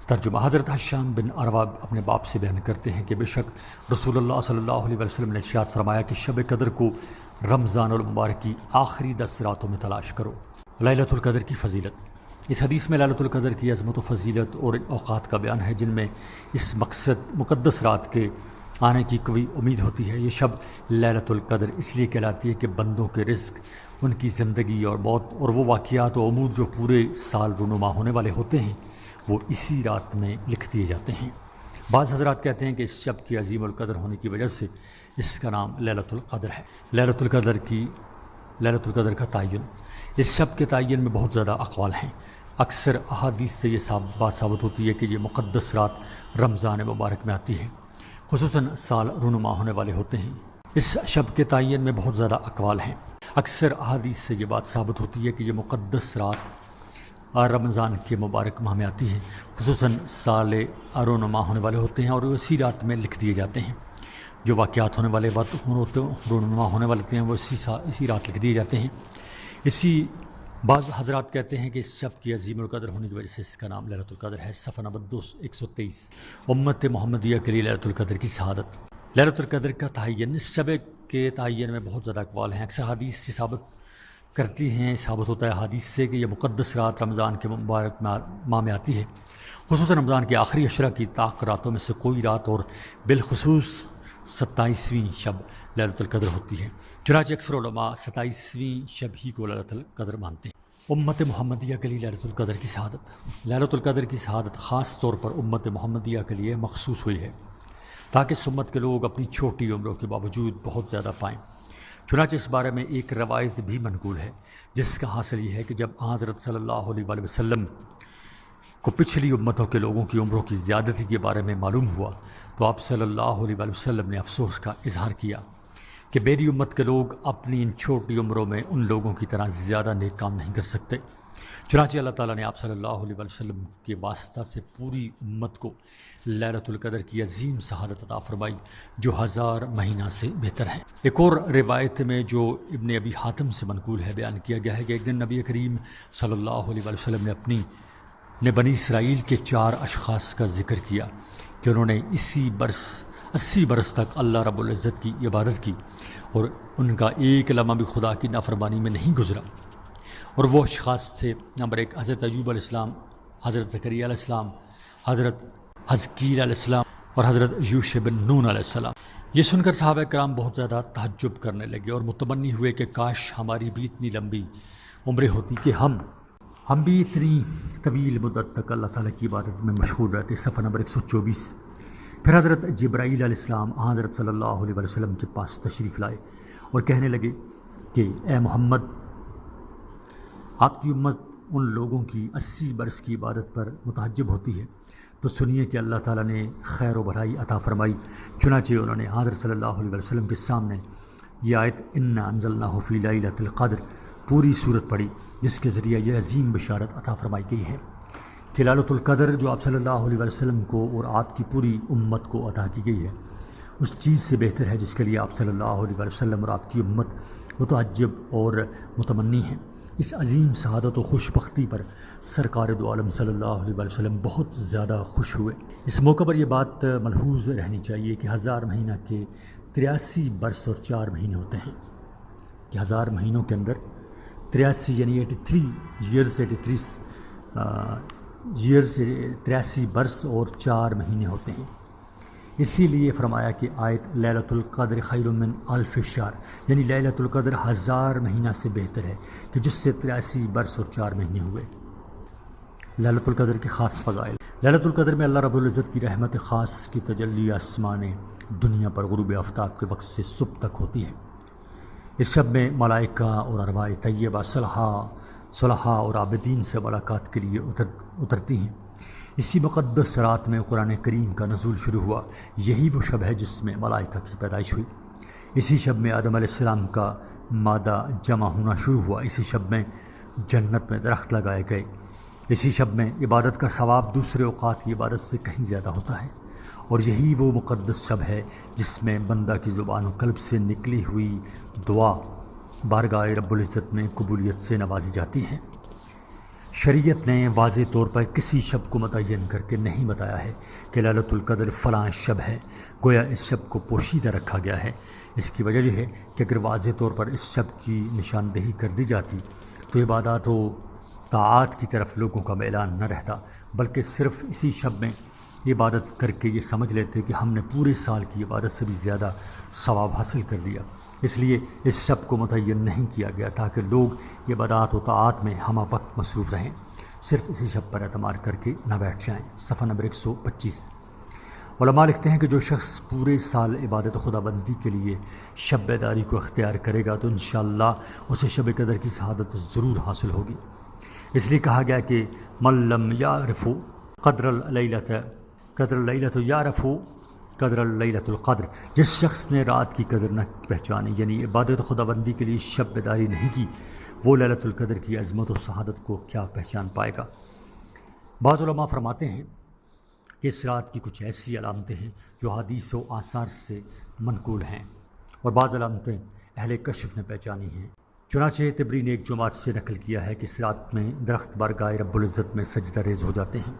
ترجمہ حضرت حشام بن عروہ اپنے باپ سے بیان کرتے ہیں کہ بے شک رسول اللہ صلی اللہ علیہ وسلم نے ارشاد فرمایا کہ شب قدر کو رمضان المبارک کی آخری 10 راتوں میں تلاش کرو۔ لیلۃ القدر کی فضیلت۔ اس حدیث میں لیلۃ القدر کی عظمت و فضیلت اور اوقات کا بیان ہے جن میں اس مقدس رات کے آنے کی قوی امید ہوتی ہے۔ یہ شب لیلۃ القدر اس لیے کہلاتی ہے کہ بندوں کے رزق، ان کی زندگی اور موت اور وہ واقعات و امور جو پورے سال رونما ہونے والے ہوتے ہیں وہ اسی رات میں لکھ دیے جاتے ہیں۔ بعض حضرات کہتے ہیں کہ اس شب کی عظیم القدر ہونے کی وجہ سے اس کا نام لیلۃ القدر ہے۔ لیلۃ القدر کا تعین۔ اس شب کے تعین میں بہت زیادہ اقوال ہیں۔ اکثر احادیث سے یہ بات ثابت ہوتی ہے کہ یہ مقدس رات رمضان مبارک میں آتی ہے، خصوصاً سال رونما ہونے والے ہوتے ہیں۔ اس شب کے تعین میں بہت زیادہ اقوال ہیں۔ اکثر احادیث سے یہ بات ثابت ہوتی ہے کہ یہ مقدس رات رمضان کے مبارک ماہ میں آتی ہے، خصوصاً سال رونما ہونے والے ہوتے ہیں اور اسی رات میں لکھ دیے جاتے ہیں۔ جو واقعات ہونے والے رونما ہونے والے ہوتے ہیں وہ اسی رات لکھ دیے جاتے ہیں۔ بعض حضرات کہتے ہیں کہ اس شب کی عظیم القدر ہونے کی وجہ سے اس کا نام لیلۃ القدر ہے۔ صفحہ نمبر 123۔ امت محمدیہ کے لیے لیلۃ القدر کی شہادت۔ لیلۃ القدر کا تعین۔ اس شب کے تعین میں بہت زیادہ اقوال ہیں۔ اکثر حدیث سے ثابت ہوتا ہے حدیث سے کہ یہ مقدس رات رمضان کے مبارک ماہ میں آتی ہے، خصوصاً رمضان کے آخری 10 کی طاق راتوں میں سے کوئی رات اور بالخصوص 27ویں شب لیلۃ القدر ہوتی ہے۔ چنانچہ اکثر علماء 27ویں شب ہی کو لیلۃ القدر مانتے ہیں۔ امت محمدیہ کے لیے لیلۃ القدر کی شہادت۔ لیلۃ القدر کی شہادت خاص طور پر امت محمدیہ کے لیے مخصوص ہوئی ہے تاکہ اس امت کے لوگ اپنی چھوٹی عمروں کے باوجود بہت زیادہ پائیں۔ چنانچہ اس بارے میں ایک روایت بھی منقول ہے جس کا حاصل یہ ہے کہ جب حضرت صلی اللہ علیہ وسلم کو پچھلی امتوں کے لوگوں کی عمروں کی زیادتی کے بارے میں معلوم ہوا تو آپ صلی اللہ علیہ وسلم نے افسوس کا اظہار کیا کہ میری امت کے لوگ اپنی ان چھوٹی عمروں میں ان لوگوں کی طرح زیادہ نیک کام نہیں کر سکتے۔ چنانچہ اللہ تعالیٰ نے آپ صلی اللہ علیہ وسلم کے واسطہ سے پوری امت کو لیلۃ القدر کی عظیم شہادت عطا فرمائی جو 1000 مہینہ سے بہتر ہے۔ ایک اور روایت میں جو ابن ابی حاتم سے منقول ہے بیان کیا گیا ہے کہ ایک دن نبی کریم صلی اللہ علیہ وسلم نے بنی اسرائیل کے 4 اشخاص کا ذکر کیا کہ انہوں نے 80 برس تک اللہ رب العزت کی عبادت کی اور ان کا ایک لمحہ بھی خدا کی نافرمانی میں نہیں گزرا، اور وہ اشخاص تھے نمبر 1 حضرت ایوب علیہ السلام، حضرت زکریا علیہ السلام، حضرت حزقیل علیہ السلام اور حضرت یوشع بن نون علیہ السلام۔ یہ سن کر صحابہ کرام بہت زیادہ تعجب کرنے لگے اور متمنی ہوئے کہ کاش ہماری بھی اتنی لمبی عمریں ہوتی کہ ہم بھی اتنی طویل مدت تک اللہ تعالیٰ کی عبادت میں مشغول رہتے۔ صفحہ نمبر 124۔ پھر حضرت جبرائیل علیہ السلام حضرت صلی اللہ علیہ وسلم کے پاس تشریف لائے اور کہنے لگے کہ اے محمد، آپ کی امت ان لوگوں کی 80 برس کی عبادت پر متحجب ہوتی ہے، تو سنیے کہ اللہ تعالیٰ نے خیر و بھلائی عطا فرمائی۔ چنانچہ انہوں نے حضرت صلی اللہ علیہ وسلم کے سامنے یہ آیت انا انزلناہ فی لیلۃ القدر پوری صورت پڑھی جس کے ذریعے یہ عظیم بشارت عطا فرمائی گئی ہے کہ لیلۃ القدر جو آپ صلی اللہ علیہ وسلم کو اور آپ کی پوری امت کو عطا کی گئی ہے اس چیز سے بہتر ہے جس کے لیے آپ صلی اللہ علیہ وسلم اور آپ کی امت متعجب اور متمنی ہیں۔ اس عظیم سعادت و خوش بختی پر سرکار دو عالم صلی اللہ علیہ وسلم بہت زیادہ خوش ہوئے۔ اس موقع پر یہ بات ملحوظ رہنی چاہیے کہ 1000 مہینہ کے 83 برس اور 4 مہینے ہوتے ہیں، کہ 1000 مہینوں کے اندر 83 یعنی 83 برس اور 4 مہینے ہوتے ہیں۔ اسی لیے فرمایا کہ آیت لیلۃ القدر خیر من الف شہر، یعنی لیلۃ القدر 1000 مہینہ سے بہتر ہے کہ جس سے 83 برس اور 4 مہینے ہوئے۔ لیلۃ القدر کے خاص فضائل۔ لیلۃ القدر میں اللہ رب العزت کی رحمت خاص کی تجلی آسمان دنیا پر غروب آفتاب کے وقت سے صبح تک ہوتی ہے۔ اس شب میں ملائکہ اور ارواح طیبہ صلحاء اور عابدین سے ملاقات کے لیے اترتی ہیں۔ اسی مقدس رات میں قرآن کریم کا نزول شروع ہوا۔ یہی وہ شب ہے جس میں ملائکہ کی پیدائش ہوئی۔ اسی شب میں آدم علیہ السلام کا مادہ جمع ہونا شروع ہوا۔ اسی شب میں جنت میں درخت لگائے گئے۔ اسی شب میں عبادت کا ثواب دوسرے اوقات کی عبادت سے کہیں زیادہ ہوتا ہے، اور یہی وہ مقدس شب ہے جس میں بندہ کی زبان و قلب سے نکلی ہوئی دعا بارگاہ رب العزت میں قبولیت سے نوازی جاتی ہے۔ شریعت نے واضح طور پر کسی شب کو متعین کر کے نہیں بتایا ہے کہ لیلۃ القدر فلاں شب ہے، گویا اس شب کو پوشیدہ رکھا گیا ہے۔ اس کی وجہ یہ ہے کہ اگر واضح طور پر اس شب کی نشاندہی کر دی جاتی تو عبادات و طاعات کی طرف لوگوں کا میلان نہ رہتا، بلکہ صرف اسی شب میں عبادت کر کے یہ سمجھ لیتے کہ ہم نے پورے سال کی عبادت سے بھی زیادہ ثواب حاصل کر لیا۔ اس لیے اس شب کو متعین نہیں کیا گیا تاکہ لوگ عبادات و طاعات میں ہمہ وقت مصروف رہیں، صرف اسی شب پر اعتماد کر کے نہ بیٹھ جائیں۔ صفحہ نمبر 125۔ علماء لکھتے ہیں کہ جو شخص پورے سال عبادت خدا بندی کے لیے شب بیداری کو اختیار کرے گا تو انشاءاللہ اسے شب قدر کی سعادت ضرور حاصل ہوگی۔ اس لیے کہا گیا کہ من لم یعرف قدر اللیلۃ یعرف قدر اللیلۃ القدر، جس شخص نے رات کی قدر نہ پہچانی، یعنی عبادت خدا بندی کے لیے شب بیداری نہیں کی، وہ لیلۃ القدر کی عظمت و سعادت کو کیا پہچان پائے گا۔ بعض علماء فرماتے ہیں کہ اس رات کی کچھ ایسی علامتیں ہیں جو حدیث و آثار سے منقول ہیں، اور بعض علامتیں اہل کشف نے پہچانی ہیں۔ چنانچہ طبری نے ایک جماعت سے نقل کیا ہے کہ اس رات میں درخت بارگاہ رب العزت میں سجدہ ریز ہو جاتے ہیں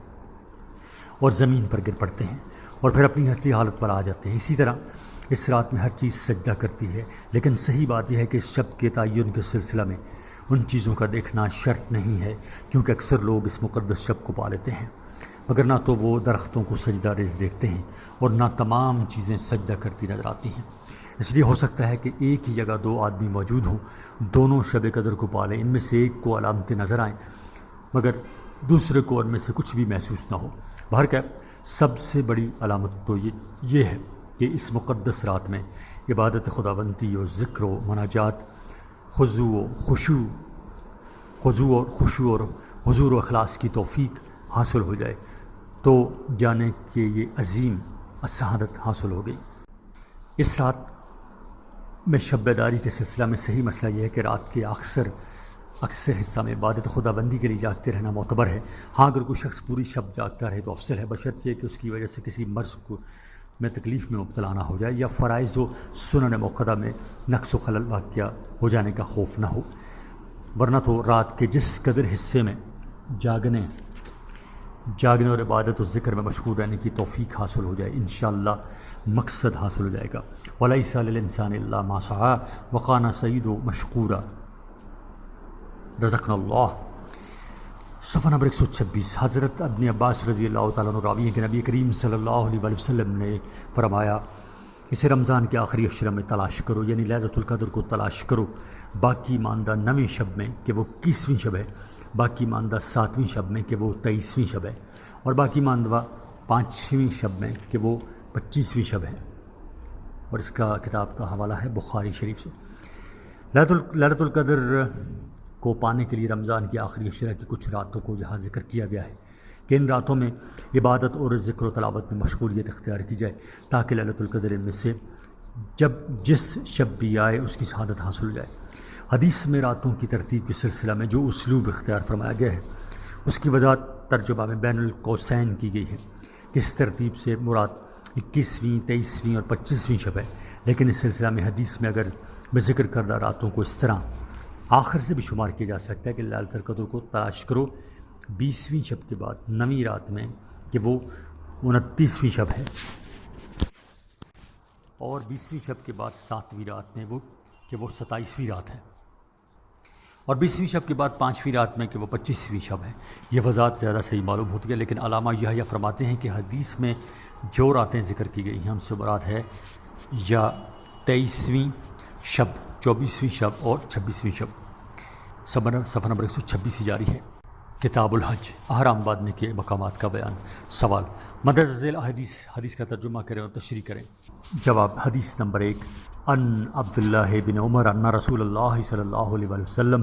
اور زمین پر گر پڑتے ہیں اور پھر اپنی اصلی حالت پر آ جاتے ہیں۔ اسی طرح اس رات میں ہر چیز سجدہ کرتی ہے، لیکن صحیح بات یہ ہے کہ اس شب کے تعین کے سلسلہ میں ان چیزوں کا دیکھنا شرط نہیں ہے، کیونکہ اکثر لوگ اس مقدس شب کو پا لیتے ہیں، مگر نہ تو وہ درختوں کو سجدہ ریز دیکھتے ہیں اور نہ تمام چیزیں سجدہ کرتی نظر آتی ہیں۔ اس لیے ہو سکتا ہے کہ ایک ہی جگہ دو آدمی موجود ہوں، دونوں شب قدر کو پالیں، ان میں سے ایک کو علامتیں نظر آئیں مگر دوسرے کو ان میں سے کچھ بھی محسوس نہ ہو۔ بہرکیف سب سے بڑی علامت تو یہ ہے کہ اس مقدس رات میں عبادت خداوندی و ذکر و مناجات، خضوع اور حضور و اخلاص کی توفیق حاصل ہو جائے تو جانے کہ یہ عظیم سعادت حاصل ہو گئی۔ اس رات میں شب بیداری کے سلسلہ میں صحیح مسئلہ یہ ہے کہ رات کے اکثر حصہ میں عبادت خدا بندی کے لیے جاگتے رہنا معتبر ہے۔ ہاں اگر کوئی شخص پوری شب جاگتا رہے تو افضل ہے، بشرطیہ کہ اس کی وجہ سے کسی مرض میں تکلیف میں مبتلا نہ ہو جائے یا فرائض و سنن موقدہ میں نقص و خلل واقع ہو جانے کا خوف نہ ہو، ورنہ تو رات کے جس قدر حصے میں جاگنے اور عبادت و ذکر میں مشغول رہنے کی توفیق حاصل ہو جائے، انشاءاللہ مقصد حاصل ہو جائے گا۔ وَلَيْسَ لِلْإِنسَانِ إِلَّا مَا سَعَىٰ وَكَانَ سَعْيُهُ مَشْكُورًا رزقنا اللہ۔ صفحہ نمبر 126۔ حضرت ابن عباس رضی اللہ تعالیٰ عنہ راوی ہیں کہ نبی کریم صلی اللہ علیہ وسلم نے فرمایا، اسے رمضان کے آخری عشرہ میں تلاش کرو، یعنی لیلۃ القدر کو تلاش کرو، باقی ماندہ 9ویں شب میں کہ وہ 21ویں شب ہے، باقی ماندہ 7ویں شب میں کہ وہ 23ویں شب ہے، اور باقی ماندہ 5ویں شب میں کہ وہ 25ویں شب ہے، اور اس کا کتاب کا حوالہ ہے بخاری شریف سے۔ لیلۃ القدر کو پانے کے لیے رمضان کی آخری عشرہ کی کچھ راتوں کو یہاں ذکر کیا گیا ہے کہ ان راتوں میں عبادت اور ذکر و تلاوت میں مشغولیت اختیار کی جائے تاکہ لیلۃ القدر میں سے جس شب بھی آئے اس کی سعادت حاصل ہو جائے۔ حدیث میں راتوں کی ترتیب کے سلسلہ میں جو اسلوب اختیار فرمایا گیا ہے اس کی وضاحت ترجمہ میں بین القوسین کی گئی ہے کہ اس ترتیب سے مراد 21ویں، 23ویں اور 25ویں شب ہے، لیکن اس سلسلہ میں حدیث میں اگر بذکر کردہ راتوں کو اس طرح آخر سے بھی شمار کیا جا سکتا ہے کہ لیلۃ القدر کو تلاش کرو 20ویں شب کے بعد 9ویں رات میں کہ وہ 29ویں شب ہے، اور 20ویں شب کے بعد 7ویں رات میں وہ 27ویں رات ہے، اور 20ویں شب کے بعد 5ویں رات میں کہ وہ 25ویں شب ہے۔ یہ وضاحت زیادہ صحیح معلوم ہوتی ہے، لیکن علامہ یحییٰ فرماتے ہیں کہ حدیث میں جو راتیں ذکر کی گئی ہیں ان سے مراد ہے یا 23ویں شب، 24ویں شب اور 26ویں شب۔ صفحہ نمبر 126 جاری ہے۔ کتاب الحج، احرام باندھنے کے مقامات کا بیان۔ سوال، مدرجہ ذیل حدیث کا ترجمہ کریں اور تشریح کریں۔ جواب، حدیث نمبر 1، ان عبداللہ بن عمر ان رسول اللہ صلی اللہ علیہ وسلم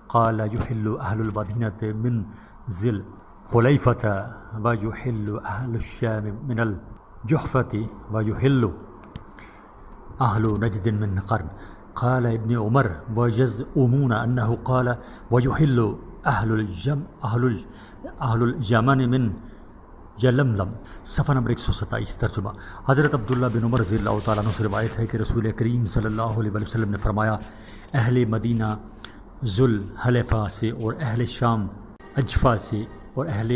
قال يحل اہل المدینہ من ذی الحلیفۃ ويحل اہل الشام من الجحفۃ ويحل اہل نجد من قرن۔ قال ابن عمر ويزعمون انه قال ويحل اہل اليمن من یلملم۔ صفحہ نمبر 127۔ ترجمہ، حضرت عبداللہ بن عمر رضی اللہ تعالیٰ عنہ سے روایت ہے کہ رسول کریم صلی اللہ علیہ وسلم نے فرمایا، اہل مدینہ ذوالحلیفہ سے اور اہل شام اجفا سے اور اہل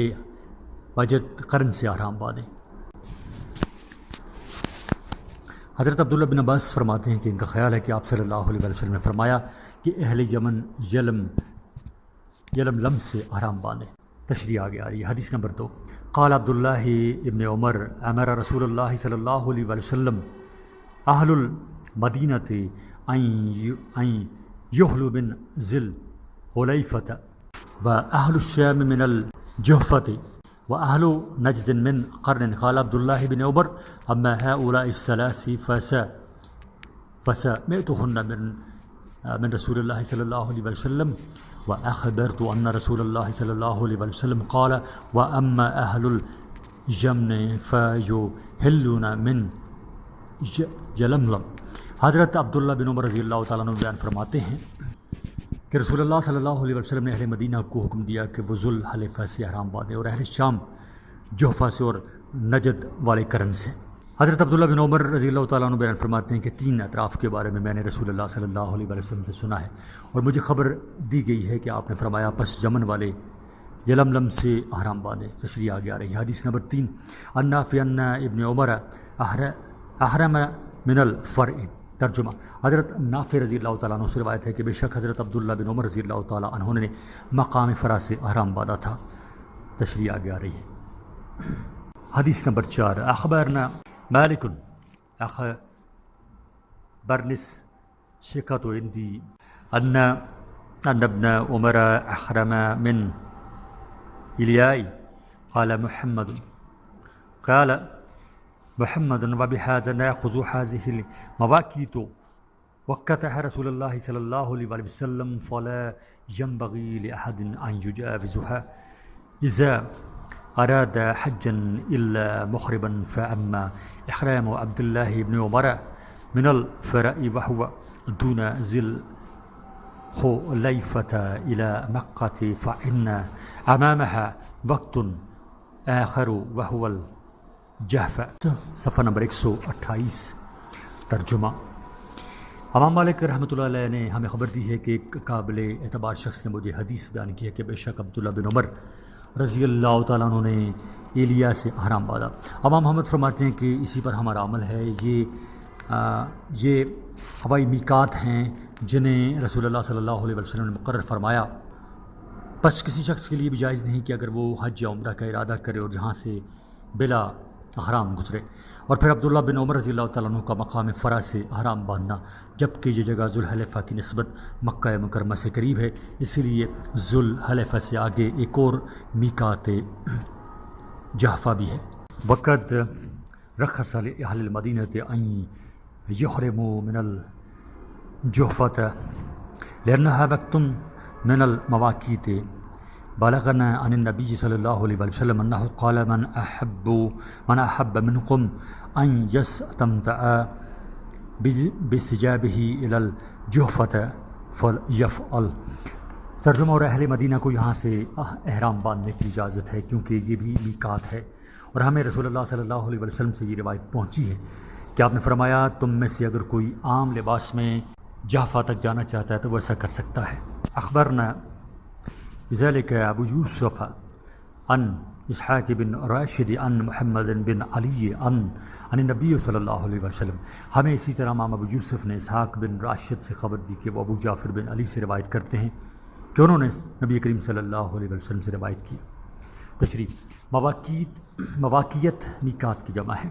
وجد قرن سے احرام باندھیں۔ حضرت عبداللہ بن عباس فرماتے ہیں کہ ان کا خیال ہے کہ آپ صلی اللہ علیہ وسلم نے فرمایا کہ اہل یمن یلملم سے احرام باندھیں۔ تشریح آگے آ رہی ہے۔ حدیث نمبر 2، قال عبداللہ ابن عمر امر رسول اللہ صلی اللہ علیہ وسلم اہل المدینۃ ان یحلوا من ذی الحلیفۃ واہل الشام من الجحفۃ واہل نجد من قرن۔ قال عبداللہ بن عمر اما هؤلاء الثلاث فسمعتهن من رسول اللہ صلی اللہ علیہ وسلم وأخبرت أن رسول الله صلى الله عليه وسلم قال وأما أهل اليمن فيحلون من یلملم۔ حضرت عبداللہ بن عمر رضی اللہ تعالیٰ عنہ بیان فرماتے ہیں کہ رسول اللہ صلی اللہ علیہ وسلم نے اہل مدینہ کو حکم دیا کہ وہ ذو الحلیفہ سے احرام باندھیں اور اہل شام جحفہ سے اور نجد والے قرن سے۔ حضرت عبداللہ بن عمر رضی اللہ تعالیٰ عنہ بیان فرماتے ہیں کہ 3 اطراف کے بارے میں نے رسول اللہ صلی اللہ علیہ وسلم سے سنا ہے اور مجھے خبر دی گئی ہے کہ آپ نے فرمایا پس یمن والے یلملم سے احرام باندھیں۔ تشریح آگے آ رہی ہے۔ حدیث نمبر 3، عن نافع ان ابن عمر احرم من الفرع۔ ترجمہ، حضرت نافع رضی اللہ تعالیٰ عنہ سے روایت ہے کہ بے شک حضرت عبداللہ بن عمر رضی اللہ تعالیٰ عنہ نے مقام فرا سے احرام باندھا تھا۔ تشریح آگے آ رہی ہے۔ حدیث نمبر 4، اخبرنا مالک اخبرنس ثقۃ عندی ان ابن عمر احرم من الیاء قال محمد وبهذا ناخذ هذه المواقیت وقتها رسول اللہ صلی اللہ علیہ وسلم فلا ينبغي لأحد ان يجاوزها اذا اراد حجا الا محرما فاما احرام عبد الله بن عمر من الفرع وهو دون ذي الحلیفۃ الى مکہ فان امامها وقت آخر وهو الجحفہ۔ صفحہ نمبر 128۔ ترجمہ، امام مالک رحمۃ اللہ علیہ نے ہمیں خبر دی ہے کہ ایک قابل اعتبار شخص نے مجھے حدیث بیان کی ہے کہ بے شک عبداللہ بن عمر رضی اللہ تعالیٰ عنہ نے ایلیا سے احرام باندھا۔ امام محمد فرماتے ہیں کہ اسی پر ہمارا عمل ہے۔ یہ ہوائی میقات ہیں جنہیں رسول اللہ صلی اللہ علیہ وسلم نے مقرر فرمایا، بس کسی شخص کے لیے بھی جائز نہیں کہ اگر وہ حج یا عمرہ کا ارادہ کرے اور جہاں سے بلا احرام گزرے۔ اور پھر عبداللہ بن عمر رضی اللہ تعالیٰ عنہ کا مقام فرا سے احرام باندھنا، جبکہ یہ جگہ ذو الحلیفہ کی نسبت مکہ مکرمہ سے قریب ہے، اسی لیے ذو الحلیفہ سے آگے ایک اور میقات جحفہ بھی ہے۔ وقد رخص لأہل المدینۃ ان یحرموا من الجحفۃ لأنها وقت من المواقیت۔ بلغنا عن النبی صلی اللہ علیہ وسلم انہ قال من احب منکم ان یستمتع بسجابہ الی الجحفۃ فلیفعل۔ ترجمہ، اور اہل مدینہ کو یہاں سے احرام باندھنے کی اجازت ہے کیونکہ یہ بھی میقات ہے، اور ہمیں رسول اللہ صلی اللہ علیہ وسلم سے یہ روایت پہنچی ہے کہ آپ نے فرمایا تم میں سے اگر کوئی عام لباس میں جحفہ تک جانا چاہتا ہے تو وہ ایسا کر سکتا ہے۔ اخبرنا بذلك ابو یوسف عن اسحاق بن راشد عن محمد بن علی عن النبی صلی اللہ علیہ وسلم۔ ہمیں اسی طرح امام ابو یوسف نے اسحاق بن راشد سے خبر دی کہ وہ ابو جعفر بن علی سے روایت کرتے ہیں کہ انہوں نے نبی کریم صلی اللہ علیہ وسلم سے روایت کی۔ تشریح، مواقیت میقات کی جمع ہے۔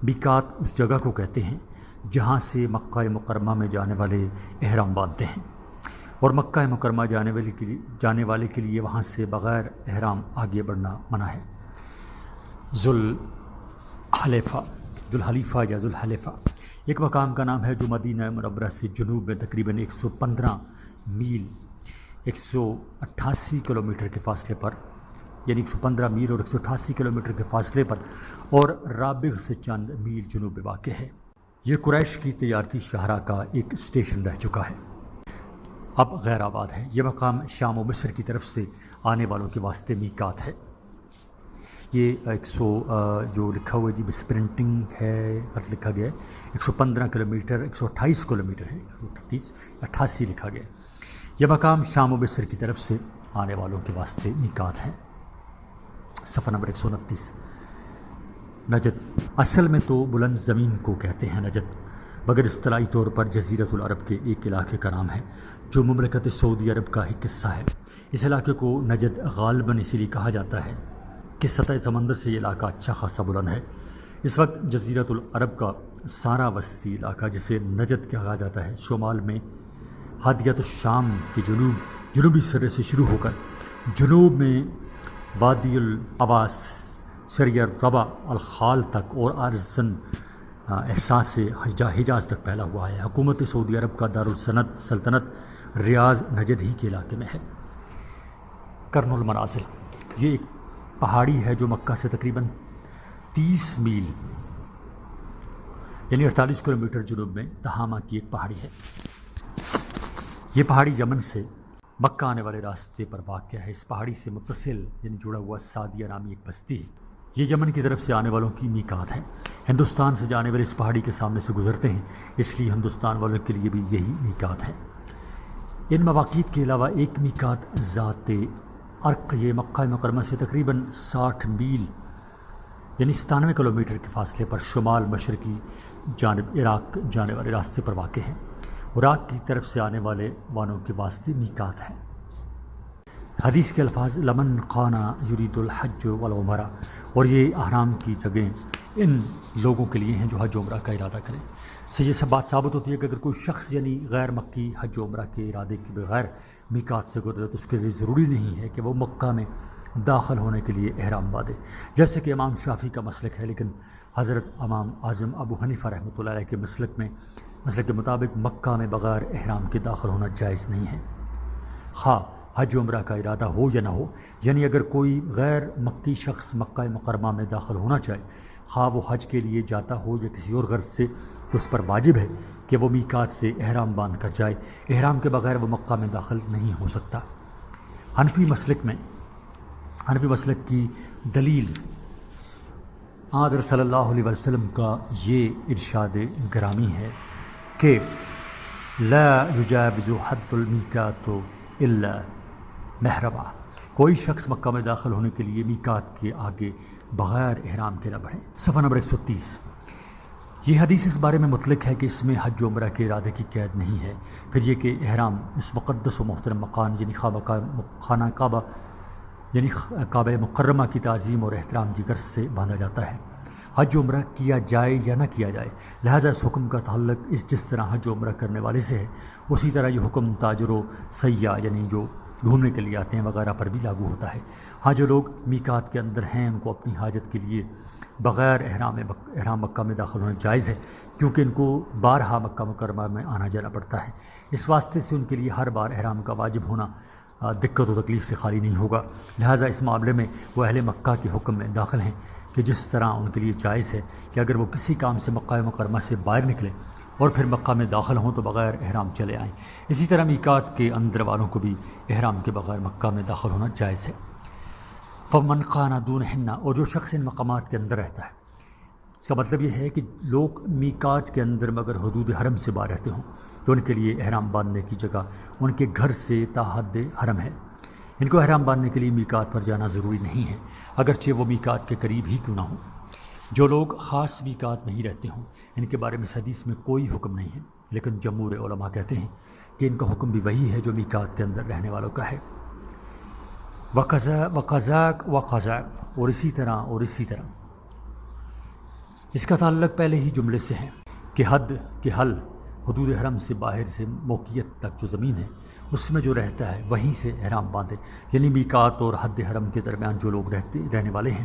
میقات اس جگہ کو کہتے ہیں جہاں سے مکہ مکرمہ میں جانے والے احرام باندھتے ہیں، اور مکہ مکرمہ جانے والے کے لیے وہاں سے بغیر احرام آگے بڑھنا منع ہے۔ ذو الحلیفہ یا ذو الحلیفہ ایک مقام کا نام ہے جو مدینہ منورہ سے جنوب میں تقریباً 115 میل 188 کلومیٹر کے فاصلے پر، یعنی 115 میل اور 188 کلومیٹر کے فاصلے پر، اور رابغ سے چند میل جنوب میں واقع ہے۔ یہ قریش کی تجارتی شاہراہ کا ایک اسٹیشن رہ چکا ہے، اب غیر آباد ہے۔ یہ مقام شام و مصر کی طرف سے آنے والوں کے واسطے میقات ہے۔ یہ 100 جو لکھا ہوا ہے جی اسپرنٹنگ ہے، غلط لکھا گیا ہے، 115 کلومیٹر 128 کلومیٹر ہے، 88 لکھا گیا ہے۔ یہ مقام شام و مصر کی طرف سے آنے والوں کے واسطے میقات ہیں۔ صفحہ نمبر 129۔ نجد اصل میں تو بلند زمین کو کہتے ہیں نجد، مگر اصطلاحی طور پر جزیرۃ العرب کے ایک علاقے کا نام ہے جو مملکت سعودی عرب کا ایک حصہ ہے۔ اس علاقے کو نجد غالباً اسی لیے کہا جاتا ہے کہ سطح سمندر سے یہ علاقہ اچھا خاصا بلند ہے۔ اس وقت جزیرۃ العرب کا سارا وسطی علاقہ جسے نجد کہا جاتا ہے، شمال میں ہادیۃ الشام کے جنوبی سرے سے شروع ہو کر جنوب میں وادی الاواس، سریہ ربع الخال تک اور ارزن احساس سے حجاز تک پھیلا ہوا ہے۔ حکومت سعودی عرب کا دارالسلطنت ریاض نجد ہی کے علاقے میں ہے۔ قرن المنازل یہ ایک پہاڑی ہے جو مکہ سے تقریباً 30 میل یعنی 48 کلومیٹر جنوب میں تہامہ کی ایک پہاڑی ہے۔ یہ پہاڑی یمن سے مکہ آنے والے راستے پر واقع ہے۔ اس پہاڑی سے متصل یعنی جڑا ہوا سعدیہ نامی ایک بستی ہے۔ یہ یمن کی طرف سے آنے والوں کی میقات ہے۔ ہندوستان سے جانے والے اس پہاڑی کے سامنے سے گزرتے ہیں، اس لیے ہندوستان والوں کے لیے بھی یہی میقات ہے۔ ان مواقیت کے علاوہ ایک میقات ذات عرق، یہ مکہ مکرمہ سے تقریباً 60 میل یعنی 97 کلومیٹر کے فاصلے پر شمال مشرقی جانب عراق جانے والے راستے پر واقع ہے۔ عراق کی طرف سے آنے والوں کے واسطے میقات ہے۔ حدیث کے الفاظ لمن قانا یرید الحج والعمرہ، اور یہ احرام کی جگہیں ان لوگوں کے لیے ہیں جو حج و عمرہ کا ارادہ کریں۔ سے یہ سب بات ثابت ہوتی ہے کہ اگر کوئی شخص یعنی غیر مکی حج و عمرہ کے ارادے کے بغیر میقات سے گزرے تو اس کے لیے ضروری نہیں ہے کہ وہ مکہ میں داخل ہونے کے لیے احرام باندھے، جیسے کہ امام شافعی کا مسلک ہے، لیکن حضرت امام اعظم ابو حنیفہ رحمۃ اللہ علیہ کے مسلک کے مطابق مکہ میں بغیر احرام کے داخل ہونا جائز نہیں ہے، خواہ حج و عمرہ کا ارادہ ہو یا نہ ہو۔ یعنی اگر کوئی غیر مکی شخص مکہ مکرمہ میں داخل ہونا چاہے، خواہ وہ حج کے لیے جاتا ہو یا کسی اور غرض سے، تو اس پر واجب ہے کہ وہ میقات سے احرام باندھ کر جائے۔ احرام کے بغیر وہ مکہ میں داخل نہیں ہو سکتا۔ حنفی مسلک کی دلیل حضرت صلی اللہ علیہ وسلم کا یہ ارشاد گرامی ہے کہ لا یجاوز حد المیقات الا محرما، کوئی شخص مکہ میں داخل ہونے کے لیے میقات کے آگے بغیر احرام کے نہ بڑھے۔ صفحہ نمبر 130۔ یہ حدیث اس بارے میں مطلق ہے کہ اس میں حج و عمرہ کے ارادے کی قید نہیں ہے۔ پھر یہ کہ احرام اس مقدس و محترم مکان یعنی خانہ کعبہ یعنی کعبہ مکرمہ کی تعظیم اور احترام کی غرض سے باندھا جاتا ہے۔ حج و عمرہ کیا جائے یا نہ کیا جائے، لہٰذا اس حکم کا تعلق جس طرح حج و عمرہ کرنے والے سے ہے، اسی طرح یہ حکم تاجر و سیاح یعنی جو گھومنے کے لیے آتے ہیں وغیرہ پر بھی لاگو ہوتا ہے۔ ہاں جو لوگ میقات کے اندر ہیں ان کو اپنی حاجت کے لیے بغیر احرام مکہ میں داخل ہونا جائز ہے، کیونکہ ان کو بارہا مکہ مکرمہ میں آنا جانا پڑتا ہے۔ اس واسطے سے ان کے لیے ہر بار احرام کا واجب ہونا دقت و تکلیف سے خالی نہیں ہوگا، لہٰذا اس معاملے میں وہ اہل مکہ کے حکم میں داخل ہیں کہ جس طرح ان کے لیے جائز ہے کہ اگر وہ کسی کام سے مکہ مکرمہ سے باہر نکلیں اور پھر مکہ میں داخل ہوں تو بغیر احرام چلے آئیں، اسی طرح میقات کے اندر والوں کو بھی احرام کے بغیر مکہ میں داخل ہونا جائز ہے۔ فمن قانا دونہن، اور جو شخص ان مقامات کے اندر رہتا ہے، اس کا مطلب یہ ہے کہ لوگ میقات کے اندر مگر حدود حرم سے باہر رہتے ہوں تو ان کے لیے احرام باندھنے کی جگہ ان کے گھر سے تا حد حرم ہے۔ ان کو احرام باندھنے کے لیے میقات پر جانا ضروری نہیں ہے، اگرچہ وہ میقات کے قریب ہی کیوں نہ ہوں۔ جو لوگ خاص میقات میں ہی رہتے ہوں ان کے بارے میں اس حدیث میں کوئی حکم نہیں ہے، لیکن جمہور علماء کہتے ہیں کہ ان کا حکم بھی وہی ہے جو میقات کے اندر رہنے والوں کا ہے۔ وقذاق اور اسی طرح اس کا تعلق پہلے ہی جملے سے ہے کہ حدود حرم سے باہر سے موقعیت تک جو زمین ہے اس میں جو رہتا ہے وہیں سے احرام باندھے، یعنی میقات اور حد حرم کے درمیان جو لوگ رہنے والے ہیں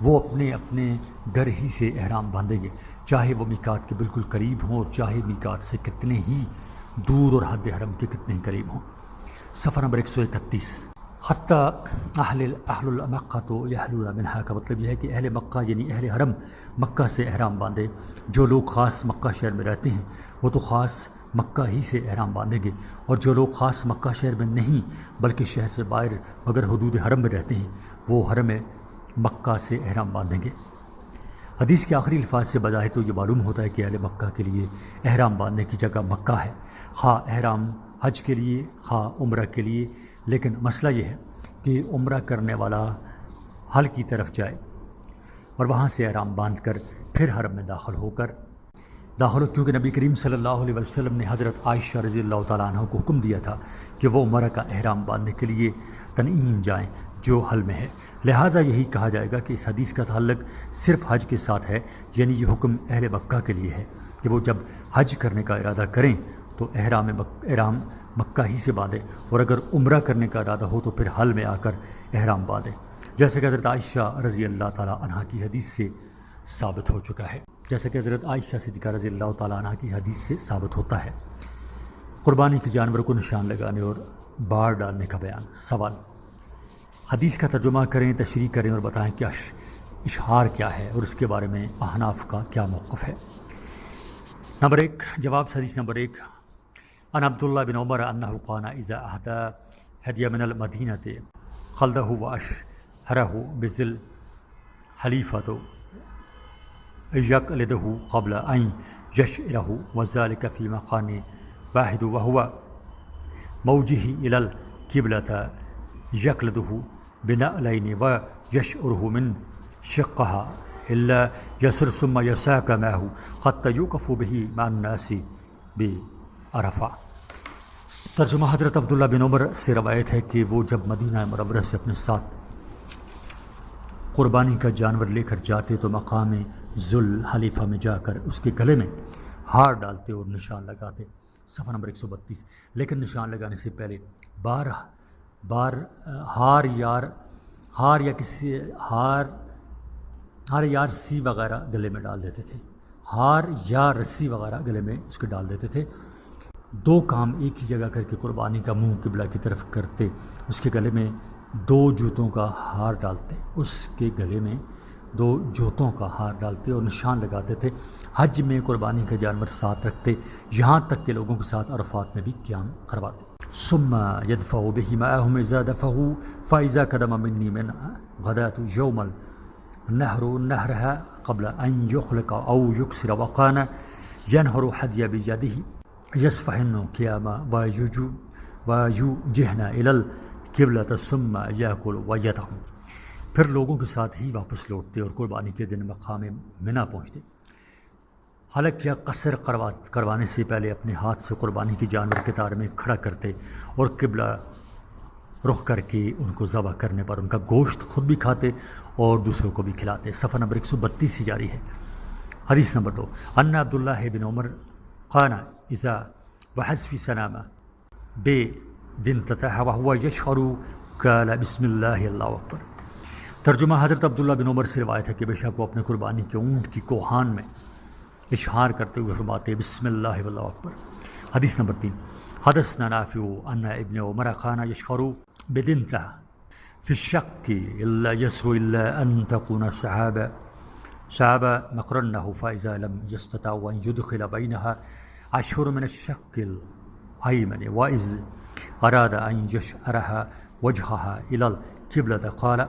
وہ اپنے گھر ہی سے احرام باندھیں گے، چاہے وہ میقات کے بالکل قریب ہوں اور چاہے میقات سے کتنے ہی دور اور حد حرم کے کتنے ہی قریب ہوں۔ صفحہ نمبر 131۔ حتیٰ اہل المکہ تو یحلون منہا کا مطلب یہ ہے کہ اہل مکہ یعنی اہل حرم مکہ سے احرام باندھے۔ جو لوگ خاص مکہ شہر میں رہتے ہیں وہ تو خاص مکہ ہی سے احرام باندھیں گے، اور جو لوگ خاص مکہ شہر میں نہیں بلکہ شہر سے باہر مگر حدود حرم میں رہتے ہیں وہ حرم مکہ سے احرام باندھیں گے۔ حدیث کے آخری الفاظ سے بظاہر تو یہ معلوم ہوتا ہے کہ اہل مکہ کے لیے احرام باندھنے کی جگہ مکہ ہے، خواہ احرام حج کے لیے خواہ عمرہ کے لیے لیکن مسئلہ یہ ہے کہ عمرہ کرنے والا حل کی طرف جائے اور وہاں سے احرام باندھ کر پھر حرم میں داخل ہو کیونکہ نبی کریم صلی اللہ علیہ وسلم نے حضرت عائشہ رضی اللہ تعالیٰ عنہ کو حکم دیا تھا کہ وہ عمرہ کا احرام باندھنے کے لیے تنعیم جائیں جو حل میں ہے، لہٰذا یہی کہا جائے گا کہ اس حدیث کا تعلق صرف حج کے ساتھ ہے، یعنی یہ حکم اہل مکہ کے لیے ہے کہ وہ جب حج کرنے کا ارادہ کریں تو احرام مکہ ہی سے باندھیں، اور اگر عمرہ کرنے کا ارادہ ہو تو پھر حل میں آ کر احرام باندھیں، جیسے کہ حضرت عائشہ رضی اللہ تعالیٰ عنہ کی حدیث سے ثابت ہو چکا ہے، جیسے کہ حضرت عائشہ صدیقہ رضی اللہ تعالیٰ عنہ کی حدیث سے ثابت ہوتا ہے۔ قربانی کے جانور کو نشان لگانے اور بار ڈالنے کا بیان۔ سوال: حدیث کا ترجمہ کریں، تشریح کریں اور بتائیں کہ اشہار کیا ہے اور اس کے بارے میں احناف کا کیا موقف ہے۔ نمبر 1 جواب حدیث نمبر 1 عن عبداللہ بن عمر انہ قال اذا اہدى ہدی من المدینۃ خلدہ واشہرہ بذل حلیفۃ یقلدہ قبل ان یشعرہ وذلک فی مکان واحد وہو موجہ الی القبلۃ یقلدہ بنعلین ویشعرہ من شقها الا یسر ثم یساک معه حتی یوقف به مع الناس بعرفہ۔ ترجمہ حضرت عبداللہ بن عمر سے روایت ہے کہ وہ جب مدینہ منورہ سے اپنے ساتھ قربانی کا جانور لے کر جاتے تو مقام ذوالحلیفہ میں جا کر اس کے گلے میں ہار ڈالتے اور نشان لگاتے۔ صفحہ نمبر 132۔ لیکن نشان لگانے سے پہلے بار ہار یا رسی وغیرہ گلے میں ڈال دیتے تھے، ہار یا رسی وغیرہ گلے میں اس کے ڈال دیتے تھے۔ 2 کام ایک ہی جگہ کر کے قربانی کا منہ قبلہ کی طرف کرتے، اس کے گلے میں 2 جوتوں کا ہار ڈالتے، اور نشان لگاتے تھے۔ حج میں قربانی کا جانور ساتھ رکھتے، یہاں تک کہ لوگوں کے ساتھ عرفات میں بھی قیام کرواتے۔ ثم يدفع به معهم اذا دفعوا فاذا قدم مني من غداة يوم النهر نهرها قبل ان يخلق او يكسر وكان ينهر حدي بيده يصفحن قياما ويوجهن الى القبلة ثم يأكل ويطعم۔ پھر لوگوں کے ساتھ ہی واپس لوٹتے اور قربانی کے دن مقام منی پہنچتے، حلق یا قصر کروانے سے پہلے اپنے ہاتھ سے قربانی کی جانور کے تار میں کھڑا کرتے اور قبلہ رخ کر کے ان کو ذبح کرنے پر ان کا گوشت خود بھی کھاتے اور دوسروں کو بھی کھلاتے۔ صفحہ نمبر 132 جاری ہے۔ حدیث نمبر 2 ان عبداللہ بن عمر قال اذا وحذف سنامہ بدن تتح وهو يشعر قال بسم اللہ اللہ اکبر۔ ترجمہ حضرت عبداللہ بن عمر سے روایت ہے کہ بے شک وہ اپنے قربانی کے اونٹ کی کوہان میں اشہار کرتے ہوئے فرماتے بسم اللہ واللہ اکبر۔ حدیث نمبر 3 حدثنا نافع ان ابن عمر كان يشعر بدنته في الشق الا يسر الا ان تكون سحابة مقرنه فاذا لم يستطع ان يدخل بينها اشهر من الشق الايمن واذ اراد ان يشعرها وجهها الى القبلة قال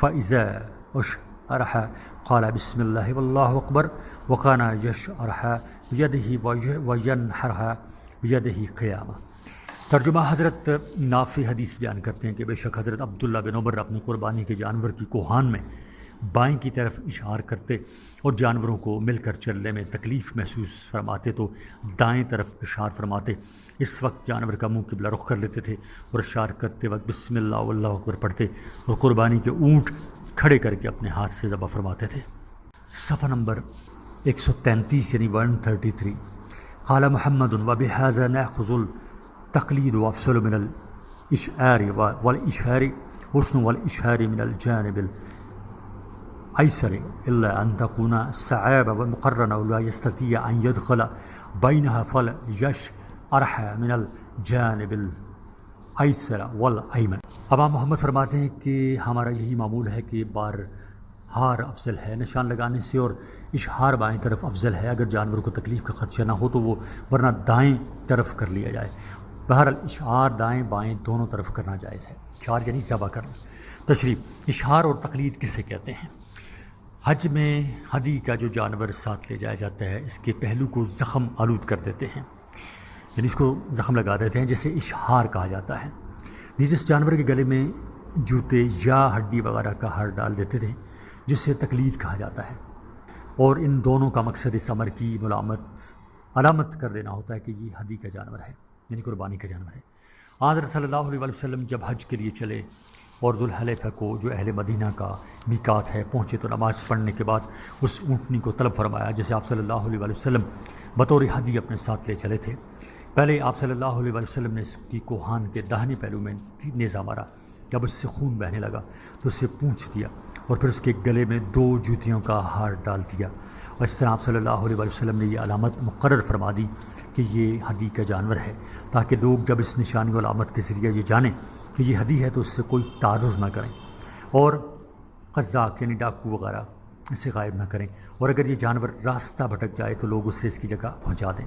فاذا اشعرها قال بسم اللہ واللہ اکبر وکان یشعرها بیدہ وینحرها بیدہ قیامہ۔ ترجمہ حضرت نافع حدیث بیان کرتے ہیں کہ بے شک حضرت عبداللہ بن عمر اپنی قربانی کے جانور کی کوہان میں بائیں کی طرف اشار کرتے اور جانوروں کو مل کر چلنے میں تکلیف محسوس فرماتے تو دائیں طرف اشار فرماتے۔ اس وقت جانور کا منہ قبلہ رخ کر لیتے تھے اور اشار کرتے وقت بسم اللہ واللہ اکبر پڑھتے اور قربانی کے اونٹ کھڑے کر کے اپنے ہاتھ سے ذبح فرماتے تھے۔ صفحہ نمبر 133 یعنی 133۔ قال محمد وبهذا ناخذ التقلید وافصل من الاشعار والاشعار حسن والاشعار من الجانب الايسر الا ان تكون الصعاب ومقرنه لا يستطيع ان يدخل بينها فليشعرها من الجانب الايسر والايمن۔ امام محمد فرماتے ہیں کہ ہمارا یہی معمول ہے کہ ہار افضل ہے نشان لگانے سے اور اشہار بائیں طرف افضل ہے اگر جانور کو تکلیف کا خدشہ نہ ہو تو وہ ورنہ دائیں طرف کر لیا جائے۔ بہرحال اشہار دائیں بائیں دونوں طرف کرنا جائز ہے۔ اشہار یعنی ذبح کرنا۔ تشریح اشہار اور تقلید کسے کہتے ہیں؟ حج میں ہدی کا جو جانور ساتھ لے جایا جاتا ہے اس کے پہلو کو زخم آلود کر دیتے ہیں، یعنی اس کو زخم لگا دیتے ہیں جسے اشہار کہا جاتا ہے۔ نیز اس جانور کے گلے میں جوتے یا ہڈی وغیرہ کا ہار ڈال دیتے تھے جسے تقلید کہا جاتا ہے، اور ان دونوں کا مقصد اس امر کی علامت کر دینا ہوتا ہے کہ یہ ہدی کا جانور ہے، یعنی قربانی کا جانور ہے۔ حضرت صلی اللہ علیہ وسلم جب حج کے لیے چلے اور ذوالحلیفہ کو، جو اہل مدینہ کا میقات ہے، پہنچے تو نماز پڑھنے کے بعد اس اونٹنی کو طلب فرمایا جسے آپ صلی اللہ علیہ وسلم بطور ہدی اپنے ساتھ لے چلے تھے۔ پہلے آپ صلی اللہ علیہ وسلم نے اس کی کوہان کے داہنے پہلو میں نیزہ مارا، جب اس سے خون بہنے لگا تو اسے پونچھ دیا اور پھر اس کے گلے میں 2 جوتیوں کا ہار ڈال دیا، اور اس طرح آپ صلی اللہ علیہ وسلم نے یہ علامت مقرر فرما دی کہ یہ ہدی کا جانور ہے، تاکہ لوگ جب اس نشانی و علامت کے ذریعے یہ جانیں کہ یہ ہدی ہے تو اس سے کوئی تعرض نہ کریں، اور قزاق یعنی ڈاکو وغیرہ اسے غائب نہ کریں، اور اگر یہ جانور راستہ بھٹک جائے تو لوگ اسے اس کی جگہ پہنچا دیں۔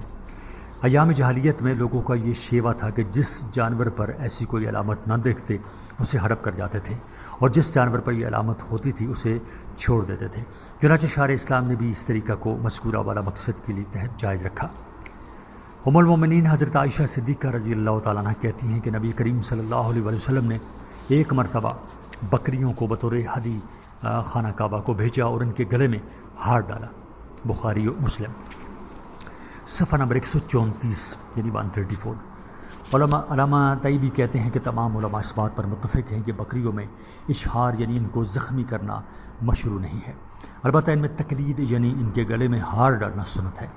ایام جاہلیت میں لوگوں کا یہ شیوا تھا کہ جس جانور پر ایسی کوئی علامت نہ دیکھتے اسے ہڑپ کر جاتے تھے، اور جس جانور پر یہ علامت ہوتی تھی اسے چھوڑ دیتے تھے۔ چنانچہ شارع اسلام نے بھی اس طریقہ کو مذکورہ والا مقصد کے لیے تحت جائز رکھا۔ ام المومنین حضرت عائشہ صدیقہ رضی اللہ تعالیٰ عنہ کہتی ہیں کہ نبی کریم صلی اللہ علیہ وسلم نے ایک مرتبہ بکریوں کو بطور ہدی خانہ کعبہ کو بھیجا اور ان کے گلے میں ہار ڈالا۔ بخاری و مسلم۔ صفحہ نمبر 134 یعنی 134۔ علامہ طیبی کہتے ہیں کہ تمام علماء اس بات پر متفق ہیں کہ بکریوں میں اشہار یعنی ان کو زخمی کرنا مشروع نہیں ہے، البتہ ان میں تقلید یعنی ان کے گلے میں ہار ڈالنا سنت ہے،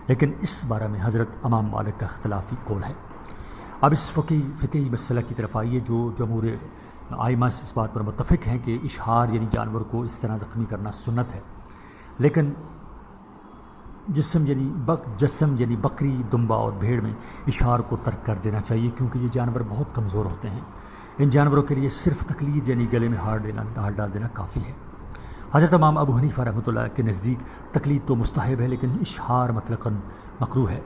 لیکن اس بارے میں حضرت امام مالک کا اختلافی قول ہے۔ اب اس فقہی مسئلہ کی طرف آئیے، جو جمہور ائمہ اس بات پر متفق ہیں کہ اشہار یعنی جانور کو اس طرح زخمی کرنا سنت ہے، لیکن جسم یعنی بکری، دمبا اور بھیڑ میں اشہار کو ترک کر دینا چاہیے، کیونکہ یہ جانور بہت کمزور ہوتے ہیں۔ ان جانوروں کے لیے صرف تقلید یعنی گلے میں ہار ڈال دینا کافی ہے۔ حضرت امام ابو حنیفہ رحمۃ اللہ کے نزدیک تقلید تو مستحب ہے، لیکن اشہار مطلقاً مکروہ ہے،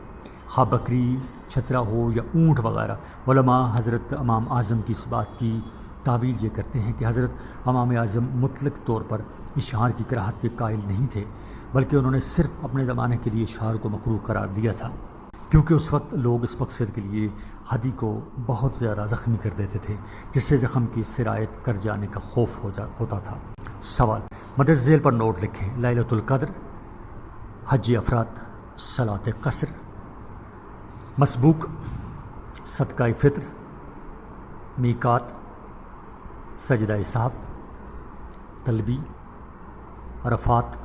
خواہ بکری، چھترا ہو یا اونٹ وغیرہ۔ علماء حضرت امام اعظم کی اس بات کی تعویل یہ کرتے ہیں کہ حضرت امام اعظم مطلق طور پر اشہار کی کراہت کے قائل نہیں تھے، بلکہ انہوں نے صرف اپنے زمانے کے لیے اشہار کو مکروہ قرار دیا تھا، کیونکہ اس وقت لوگ اس مقصد کے لیے ہدی کو بہت زیادہ زخمی کر دیتے تھے، جس سے زخم کی سرایت کر جانے کا خوف ہوتا تھا۔ سوال مدرج ذیل پر نوٹ لکھیں۔ لیلۃ القدر، حج افراد، صلاۃ قصر، مسبوق، صدقہ فطر، میقات، سجدہ سہو، طلبی، عرفات،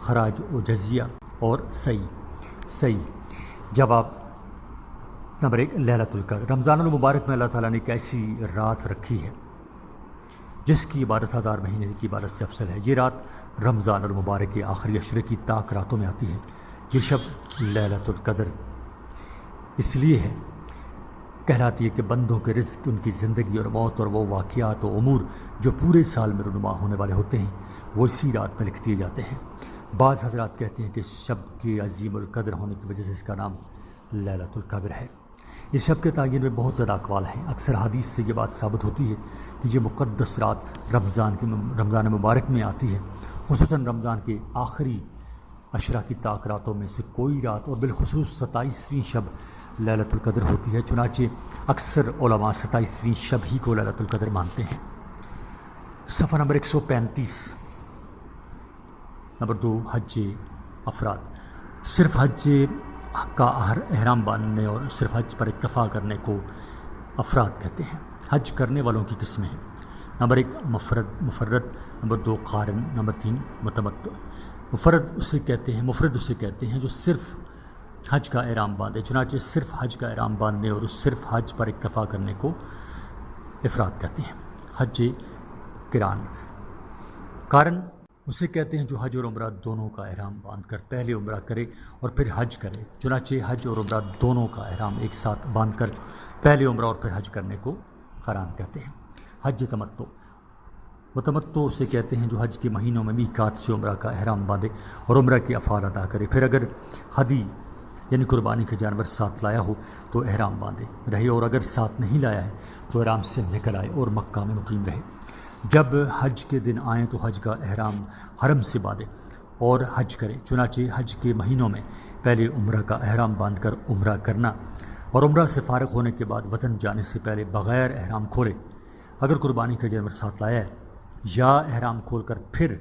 خراج و جزیہ اور سعی۔ جواب نمبر 1، لیلۃ القدر۔ رمضان المبارک میں اللہ تعالیٰ نے ایک ایسی رات رکھی ہے جس کی عبادت 1000 مہینے کی عبادت سے افضل ہے۔ یہ رات رمضان المبارک کے آخری عشرے کی طاق راتوں میں آتی ہے۔ یہ شب لیلۃ القدر اس لیے ہے کہلاتی ہے کہ بندوں کے رزق، ان کی زندگی اور موت اور وہ واقعات و امور جو پورے سال میں رونما ہونے والے ہوتے ہیں وہ اسی رات میں لکھ دیے جاتے ہیں۔ بعض حضرات کہتے ہیں کہ شب کے عظیم القدر ہونے کی وجہ سے اس کا نام لیلۃ القدر ہے۔ اس شب کے تعین میں بہت زیادہ اقوال ہیں۔ اکثر حدیث سے یہ بات ثابت ہوتی ہے کہ یہ مقدس رات رمضان مبارک میں آتی ہے، خصوصاً رمضان کے آخری عشرہ کی طاق راتوں میں سے کوئی رات، اور بالخصوص 27ویں شب لیلۃ القدر ہوتی ہے۔ چنانچہ اکثر علماء 27ویں شب ہی کو لیلۃ القدر مانتے ہیں۔ صفحہ نمبر 135۔ نمبر 2، حج افراد۔ صرف حج کا احرام باندھنے اور صرف حج پر اکتفا کرنے کو افراد کہتے ہیں۔ حج کرنے والوں کی قسمیں ہیں۔ نمبر 1، مفرد، نمبر 2، قارن، نمبر 3، متمتع۔ مفرد اسے کہتے ہیں جو صرف حج کا احرام باندھے، چنانچہ صرف حج کا احرام باندھنے اور صرف حج پر اکتفا کرنے کو افراد کہتے ہیں۔ حج قران۔ قارن اسے کہتے ہیں جو حج اور عمرہ دونوں کا احرام باندھ کر پہلے عمرہ کرے اور پھر حج کرے، چنانچہ حج اور عمرہ دونوں کا احرام ایک ساتھ باندھ کر پہلے عمرہ اور پھر حج کرنے کو قران کہتے ہیں۔ حج تمتع۔ متمتع اسے کہتے ہیں جو حج کے مہینوں میں میقات سے عمرہ کا احرام باندھے اور عمرہ کے افعال ادا کرے، پھر اگر ہدی یعنی قربانی کا جانور ساتھ لایا ہو تو احرام باندھے رہے، اور اگر ساتھ نہیں لایا ہے تو احرام سے نکل آئے اور مکہ میں مقیم رہے۔ جب حج کے دن آئیں تو حج کا احرام حرم سے باندھے اور حج کرے، چنانچہ حج کے مہینوں میں پہلے عمرہ کا احرام باندھ کر عمرہ کرنا اور عمرہ سے فارغ ہونے کے بعد وطن جانے سے پہلے بغیر احرام کھولے اگر قربانی کا جانور ساتھ لایا ہے یا احرام کھول کر پھر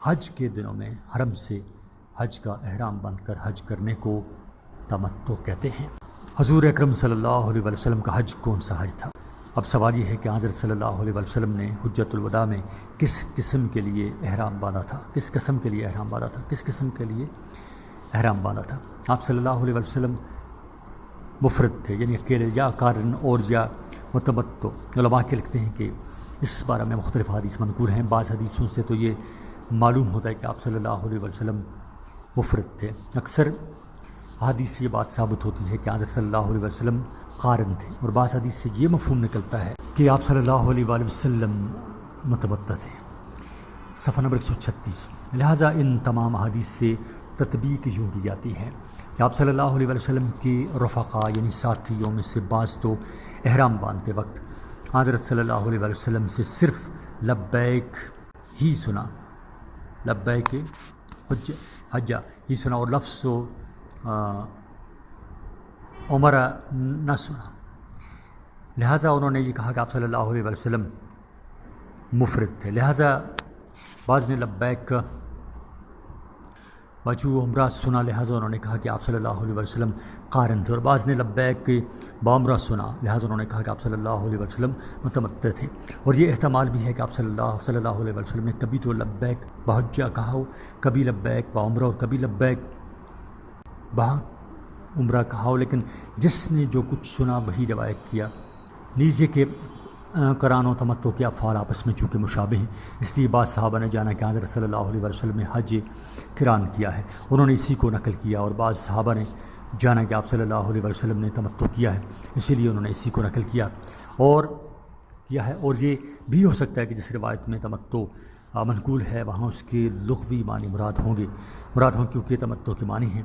حج کے دنوں میں حرم سے حج کا احرام بند کر حج کرنے کو تمتع کہتے ہیں۔ حضور اکرم صلی اللہ علیہ وسلم کا حج کون سا حج تھا؟ اب سوال یہ ہے کہ حضرت صلی اللہ علیہ وسلم نے حجۃ الوداع میں کس قسم کے لیے احرام باندھا تھا؟ کس قسم کے لیے احرام باندھا تھا؟ کس قسم کے لیے احرام باندھا تھا؟ آپ صلی اللہ علیہ وسلم مفرد تھے، یعنی اکیلے، یا قارن اور یا متمتع؟ علماء کے لکھتے ہیں کہ اس بارے میں مختلف حدیث منقول ہیں۔ بعض حدیثوں سے تو یہ معلوم ہوتا ہے کہ آپ صلی اللہ علیہ وسلم مفرد تھے۔ اکثر حدیث سے یہ بات ثابت ہوتی ہے کہ حضرت صلی اللہ علیہ وسلم قارن تھے، اور بعض حدیث سے یہ مفہوم نکلتا ہے کہ آپ صلی اللہ علیہ وآلہ وسلم متمتع تھے۔ صفحہ نمبر 136۔ لہٰذا ان تمام حدیث سے تطبیق یوں کی جاتی ہے کہ آپ صلی اللہ علیہ وسلم کے رفقا یعنی ساتھیوں میں سے بعض تو احرام باندھتے وقت حضرت صلی اللہ علیہ وسلم سے صرف لبیک ہی سنا، لبیک حجہ ہی سنا، اور لفظ و عمرہ نہ سنا۔ لہٰذا انہوں نے یہ کہا کہ آپ صلی اللہ علیہ وسلم مفرد تھے۔ لہٰذا بعض نے لبیک بچو عمرہ سنا، لہٰذا انہوں نے کہا کہ آپ صلی اللہ علیہ وسلم قارن تھے، اور بعض نے لبیک بعمرہ سنا، لہٰذا انہوں نے کہا کہ آپ صلی اللہ علیہ وسلم متمتع تھے۔ اور یہ احتمال بھی ہے کہ آپ صلی اللہ علیہ وسلم نے کبھی تو لبیک بحجہ کہا ہو، کبھی لبیک بعمرہ، اور کبھی لبیک عمرہ کہا ہو، لیکن جس نے جو کچھ سنا وہی روایت کیا۔ نیز یہ کہ قران و تمتع کے افعال آپس میں چونکہ مشابہ ہیں، اس لیے بعض صحابہ نے جانا کہ حضرت صلی اللہ علیہ وسلم نے حج قران کیا ہے، انہوں نے اسی کو نقل کیا، اور بعض صحابہ نے جانا کہ آپ صلی اللہ علیہ وسلم نے تمتع کیا ہے، اسی لیے انہوں نے اسی کو نقل کیا ہے۔ اور یہ بھی ہو سکتا ہے کہ جس روایت میں تمتع منقول ہے وہاں اس کے لغوی معنی مراد ہوں کیونکہ تمتع کے معنی ہیں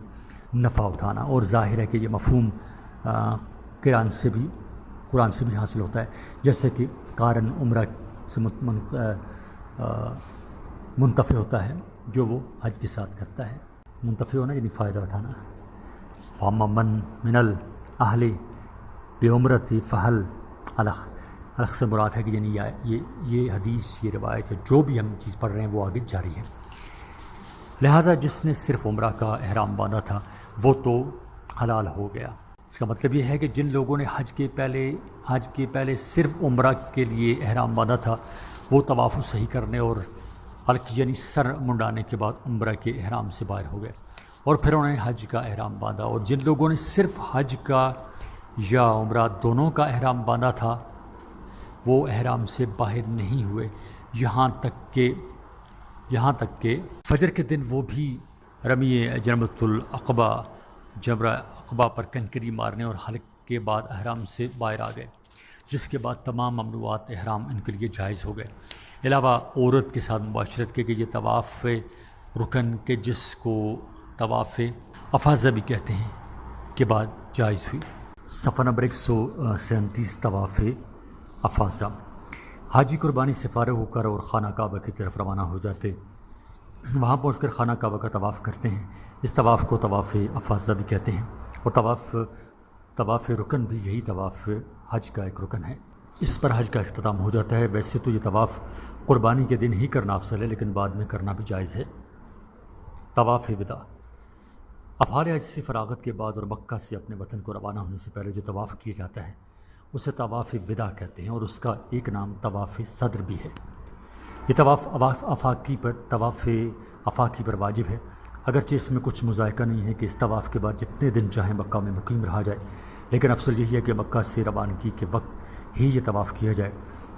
نفع اٹھانا، اور ظاہر ہے کہ یہ مفہوم قران سے بھی حاصل ہوتا ہے، جیسے کہ قارن عمرہ سے منتفع ہوتا ہے جو وہ حج کے ساتھ کرتا ہے۔ منتفع ہونا یعنی فائدہ اٹھانا۔ فَأَمَّا مَن مِّنَ الْأَهْلِ بِعُمْرَةِ فَهَلْ الخ سے مراد ہے کہ یعنی یہ حدیث، یہ روایت، جو بھی ہم چیز پڑھ رہے ہیں وہ آگے جاری ہے۔ لہٰذا جس نے صرف عمرہ کا احرام باندھا تھا وہ تو حلال ہو گیا۔ اس کا مطلب یہ ہے کہ جن لوگوں نے حج کے پہلے صرف عمرہ کے لیے احرام باندھا تھا وہ طواف صحیح کرنے اور حلق یعنی سر منڈانے کے بعد عمرہ کے احرام سے باہر ہو گئے، اور پھر انہوں نے حج کا احرام باندھا۔ اور جن لوگوں نے صرف حج کا یا عمرہ دونوں کا احرام باندھا تھا وہ احرام سے باہر نہیں ہوئے یہاں تک کہ فجر کے دن وہ بھی رمی جمرۃ العقبہ جمرہ عقبہ پر کنکری مارنے اور حلق کے بعد احرام سے باہر آ گئے، جس کے بعد تمام ممنوعات احرام ان کے لیے جائز ہو گئے، علاوہ عورت کے ساتھ مباشرت کے کہ یہ طواف رکن کے جس کو طواف افاضہ بھی کہتے ہیں کے بعد جائز ہوئی۔ صفحہ نمبر 137۔ طواف افاضہ۔ حاجی قربانی سے فارغ ہو کر اور خانہ کعبہ کی طرف روانہ ہو جاتے، وہاں پہنچ کر خانہ کعبہ کا طواف کرتے ہیں۔ اس طواف کو طواف افاضہ بھی کہتے ہیں، اور طواف رکن بھی یہی طواف حج کا ایک رکن ہے۔ اس پر حج کا اختتام ہو جاتا ہے۔ ویسے تو یہ طواف قربانی کے دن ہی کرنا افضل ہے، لیکن بعد میں کرنا بھی جائز ہے۔ طواف وداع۔ افعال حج سے فراغت کے بعد اور مکہ سے اپنے وطن کو روانہ ہونے سے پہلے جو طواف کیا جاتا ہے اسے طواف وداع کہتے ہیں، اور اس کا ایک نام طواف صدر بھی ہے۔ یہ طواف افاقی پر واجب ہے، اگرچہ اس میں کچھ مذائقہ نہیں ہے کہ اس طواف کے بعد جتنے دن چاہیں مکہ میں مقیم رہا جائے، لیکن افضل یہی ہے کہ مکہ سے روانگی کے وقت ہی یہ طواف کیا جائے۔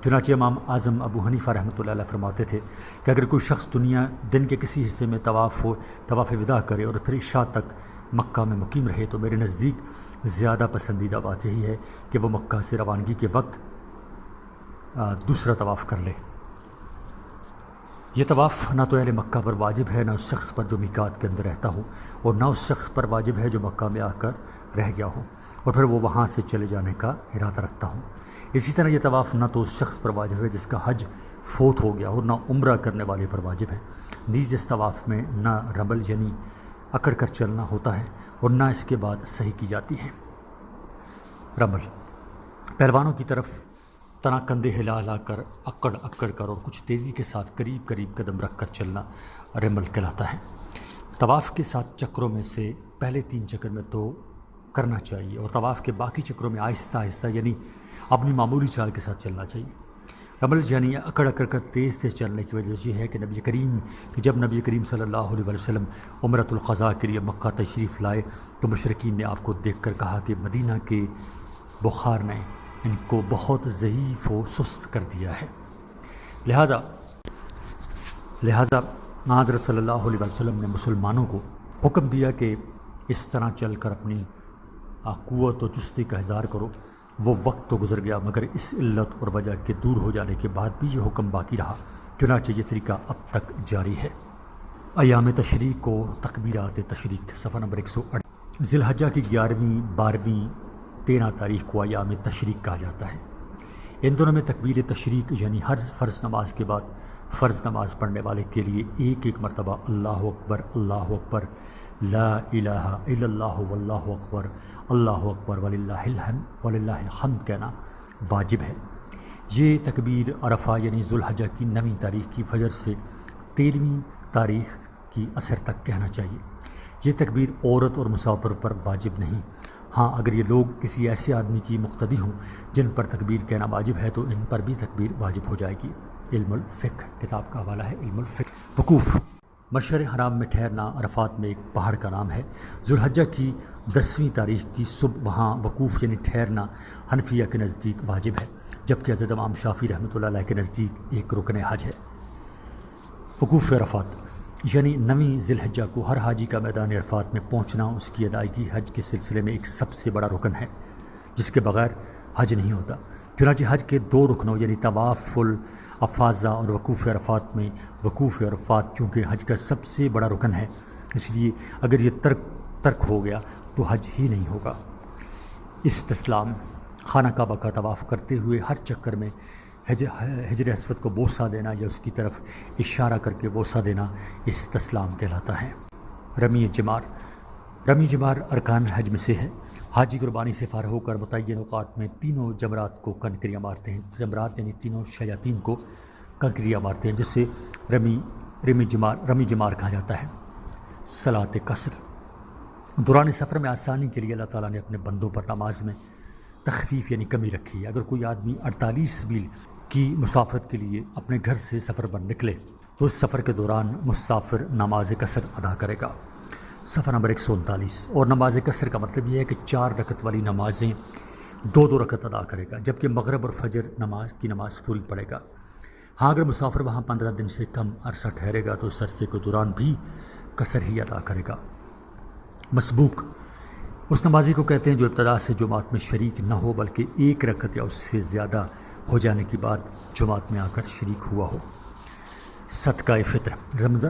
چنانچہ امام اعظم ابو حنیفہ رحمۃ اللہ علیہ فرماتے تھے کہ اگر کوئی شخص دن کے کسی حصے میں طواف وداع کرے اور پھر عشاء تک مکہ میں مقیم رہے تو میرے نزدیک زیادہ پسندیدہ بات یہی ہے کہ وہ مکہ سے روانگی کے وقت دوسرا طواف کر لے۔ یہ طواف نہ تو اہل مکہ پر واجب ہے، نہ اس شخص پر جو میقات کے اندر رہتا ہو، اور نہ اس شخص پر واجب ہے جو مکہ میں آ کر رہ گیا ہو اور پھر وہ وہاں سے چلے جانے کا ارادہ رکھتا ہو۔ اسی طرح یہ طواف نہ تو اس شخص پر واجب ہے جس کا حج فوت ہو گیا اور نہ عمرہ کرنے والے پر واجب ہے۔ نیز اس طواف میں نہ رمل یعنی اکڑ کر چلنا ہوتا ہے اور نہ اس کے بعد صحیح کی جاتی ہے۔ رمل، پہلوانوں کی طرف تنا کندھے ہلا ہلا کر اکڑ اکڑ کر اور کچھ تیزی کے ساتھ قریب قریب قدم رکھ کر چلنا رمل کہلاتا ہے۔ طواف کے 7 چکروں میں سے پہلے 3 چکر میں تو کرنا چاہیے اور طواف کے باقی چکروں میں آہستہ آہستہ یعنی اپنی معمولی چال کے ساتھ چلنا چاہیے۔ رمل یعنی اکڑ اکڑ کر تیز تیز چلنے کی وجہ یہ ہے کہ جب نبی کریم صلی اللہ علیہ وسلم عمرۃ القضاء کے لیے مکہ تشریف لائے تو مشرکین نے آپ کو دیکھ کر کہا کہ مدینہ کے بخار نے ان کو بہت ضعیف و سست کر دیا ہے، لہٰذا حضرت صلی اللہ علیہ وسلم نے مسلمانوں کو حکم دیا کہ اس طرح چل کر اپنی قوت و چستی کا اظہار کرو۔ وہ وقت تو گزر گیا مگر اس علت اور وجہ کے دور ہو جانے کے بعد بھی یہ حکم باقی رہا، چنانچہ یہ طریقہ اب تک جاری ہے۔ ایام تشریق کو تکبیرات تشریق، صفحہ نمبر 108۔ ذی الحجہ کی 11ویں، 12ویں، 13 تاریخ کو ایام تشریق کہا جاتا ہے۔ ان دونوں میں تکبیر تشریق یعنی ہر فرض نماز کے بعد فرض نماز پڑھنے والے کے لیے ایک مرتبہ اللہ اکبر، لا الہ الا اللہ واللہ اکبر وللہ الحمد کہنا واجب ہے۔ یہ تکبیر عرفہ یعنی ذی الحجہ کی 9ویں تاریخ کی فجر سے 13ویں تاریخ کی عصر تک کہنا چاہیے۔ یہ تکبیر عورت اور مسافر پر واجب نہیں، ہاں اگر یہ لوگ کسی ایسے آدمی کی مقتدی ہوں جن پر تکبیر کہنا واجب ہے تو ان پر بھی تکبیر واجب ہو جائے گی۔ علم الفقہ کتاب کا حوالہ ہے علم الفقہ۔ وقوف، مشعر حرام میں ٹھہرنا عرفات میں ایک پہاڑ کا نام ہے۔ ذی الحجہ کی 10ویں تاریخ کی صبح وہاں وقوف یعنی ٹھہرنا حنفیہ کے نزدیک واجب ہے، جبکہ حضرت امام شافعی رحمۃ اللہ علیہ کے نزدیک ایک رکن حج ہے۔ وقوف عرفات یعنی 9ویں ذی الحجہ کو ہر حاجی کا میدان عرفات میں پہنچنا اس کی ادائیگی حج کے سلسلے میں ایک سب سے بڑا رکن ہے جس کے بغیر حج نہیں ہوتا۔ چنانچہ حج کے 2 رکنوں یعنی طواف الافاضہ اور وقوف عرفات میں وقوف عرفات چونکہ حج کا سب سے بڑا رکن ہے، اس لیے اگر یہ ترک ہو گیا تو حج ہی نہیں ہوگا۔ استسلام، خانہ کعبہ کا طواف کرتے ہوئے ہر چکر میں حجر اسود کو بوسہ دینا یا اس کی طرف اشارہ کر کے بوسہ دینا استسلام کہلاتا ہے۔ رمی جمار ارکان حج میں سے ہے۔ حاجی قربانی سے فارغ ہو کر متعین اوقات میں تینوں جمرات کو کنکریاں مارتے ہیں۔ جمرات یعنی تینوں شیاطین کو کنکریاں مارتے ہیں، جس سے رمی جمار کہا جاتا ہے۔ صلاۃ قصر، دوران سفر میں آسانی کے لیے اللہ تعالیٰ نے اپنے بندوں پر نماز میں تخفیف یعنی کمی رکھی ہے۔ اگر کوئی آدمی 48 میل کی مسافت کے لیے اپنے گھر سے سفر پر نکلے تو اس سفر کے دوران مسافر نماز قصر ادا کرے گا، صفحہ نمبر 139۔ اور نماز قصر کا مطلب یہ ہے کہ 4 رکعت والی نمازیں 2 رکعت ادا کرے گا، جبکہ مغرب اور فجر کی نماز پوری پڑھے گا۔ ہاں اگر مسافر وہاں 15 دن سے کم عرصہ ٹھہرے گا تو اس عرصے کے دوران بھی قصر ہی ادا کرے گا۔ مسبوق، اس نمازی کو کہتے ہیں جو ابتدا سے جماعت میں شریک نہ ہو بلکہ 1 رکعت یا اس سے زیادہ ہو جانے کے بعد جماعت میں آ کر شریک ہوا ہو۔ صدقہ فطر،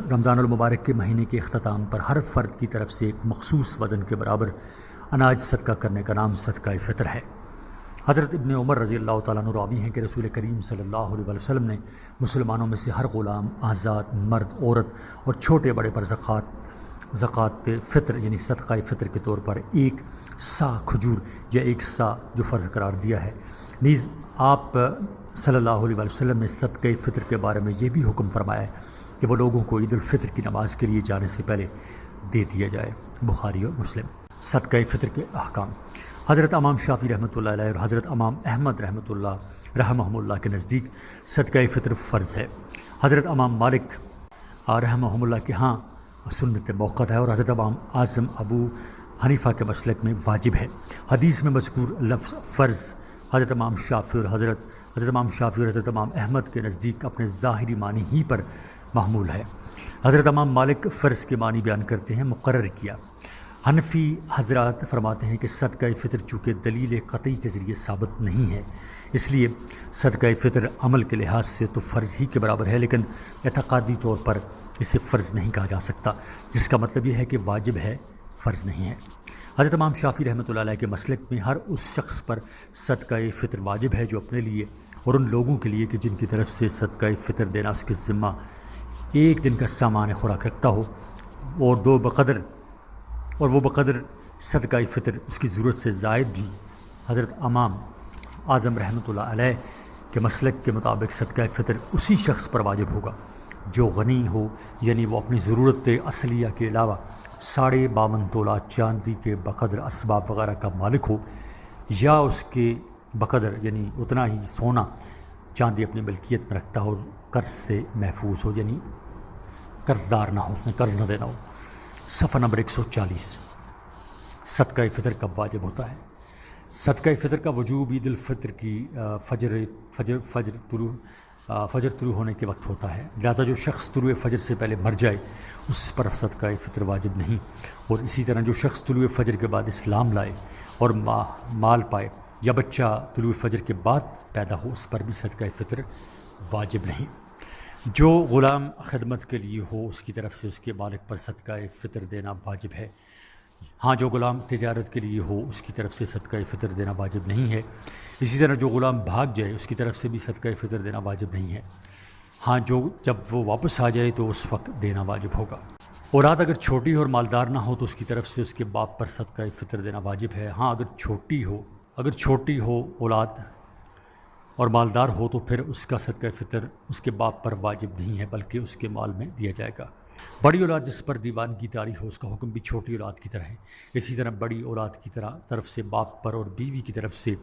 رمضان المبارک کے مہینے کے اختتام پر ہر فرد کی طرف سے ایک مخصوص وزن کے برابر اناج صدقہ کرنے کا نام صدقہ فطر ہے۔ حضرت ابن عمر رضی اللہ تعالیٰ عنہ راوی ہیں کہ رسول کریم صلی اللہ علیہ وسلم نے مسلمانوں میں سے ہر غلام، آزاد، مرد، عورت اور چھوٹے بڑے پر زکوٰۃ فطر یعنی صدقہ فطر کے طور پر 1 سا کھجور یا 1 سا جو فرض قرار دیا ہے۔ نیز آپ صلی اللہ علیہ وسلم نے صدقہ فطر کے بارے میں یہ بھی حکم فرمایا ہے کہ وہ لوگوں کو عید الفطر کی نماز کے لیے جانے سے پہلے دے دیا جائے، بخاری اور مسلم۔ صدقہ فطر کے احکام، حضرت امام شافعی رحمۃ اللہ علیہ اور حضرت امام احمد رحمہ اللہ کے نزدیک صدقہ فطر فرض ہے۔ حضرت امام مالک رحمہ اللہ کے ہاں سنت موقت ہے اور حضرت امام اعظم ابو حنیفہ کے مسلک میں واجب ہے۔ حدیث میں مذکور لفظ فرض حضرت امام شافعی اور حضرت امام احمد کے نزدیک اپنے ظاہری معنی ہی پر محمول ہے۔ حضرت امام مالک فرض کے معنی بیان کرتے ہیں مقرر کیا۔ حنفی حضرات فرماتے ہیں کہ صدقہ فطر چونکہ دلیل قطعی کے ذریعے ثابت نہیں ہے، اس لیے صدقہ فطر عمل کے لحاظ سے تو فرض ہی کے برابر ہے، لیکن اعتقادی طور پر اسے فرض نہیں کہا جا سکتا، جس کا مطلب یہ ہے کہ واجب ہے، فرض نہیں ہے۔ حضرت امام شافعی رحمۃ اللہ علیہ کے مسلک میں ہر اس شخص پر صدقہ فطر واجب ہے جو اپنے لیے اور ان لوگوں کے لیے کہ جن کی طرف سے صدقہ فطر دینا اس کے ذمہ 1 دن کا سامان خوراک رکھتا ہو، اور وہ بقدر صدقہ فطر اس کی ضرورت سے زائد بھی حضرت امام اعظم رحمۃ اللہ علیہ کے مسلک کے مطابق صدقہ فطر اسی شخص پر واجب ہوگا جو غنی ہو، یعنی وہ اپنی ضرورت اصلیہ کے علاوہ 52.5 تولہ چاندی کے بقدر اسباب وغیرہ کا مالک ہو، یا اس کے بقدر یعنی اتنا ہی سونا چاندی اپنی ملکیت میں رکھتا ہو اور قرض سے محفوظ ہو، یعنی قرض دار نہ ہو، اس نے قرض نہ دینا ہو۔ صفحہ نمبر 140۔ صدقہ فطر کب واجب ہوتا ہے؟ صدقہ فطر کا وجوب عید الفطر کی فجر طلوع ہونے کے وقت ہوتا ہے، لہٰذا جو شخص طلوع فجر سے پہلے مر جائے اس پر صدقہ فطر واجب نہیں، اور اسی طرح جو شخص طلوع فجر کے بعد اسلام لائے اور مال پائے یا بچہ طلوع فجر کے بعد پیدا ہو اس پر بھی صدقہ فطر واجب نہیں۔ جو غلام خدمت کے لیے ہو اس کی طرف سے اس کے مالک پر صدقہ فطر دینا واجب ہے۔ ہاں، جو غلام تجارت کے لیے ہو اس کی طرف سے صدقہ فطر دینا واجب نہیں ہے۔ اسی طرح جو غلام بھاگ جائے اس کی طرف سے بھی صدقہ فطر دینا واجب نہیں ہے۔ ہاں، جب وہ واپس آ جائے تو اس وقت دینا واجب ہوگا۔ اولاد اگر چھوٹی اور مالدار نہ ہو تو اس کی طرف سے اس کے باپ پر صدقہ فطر دینا واجب ہے۔ ہاں، اگر چھوٹی ہو اولاد اور مالدار ہو تو پھر اس کا صدقہ فطر اس کے باپ پر واجب نہیں ہے بلکہ اس کے مال میں دیا جائے گا۔ بڑی اولاد جس پر دیوانگی طاری ہو اس کا حکم بھی چھوٹی اولاد کی طرح ہے۔ اسی طرح بڑی اولاد کی طرف سے باپ پر اور بیوی کی طرف سے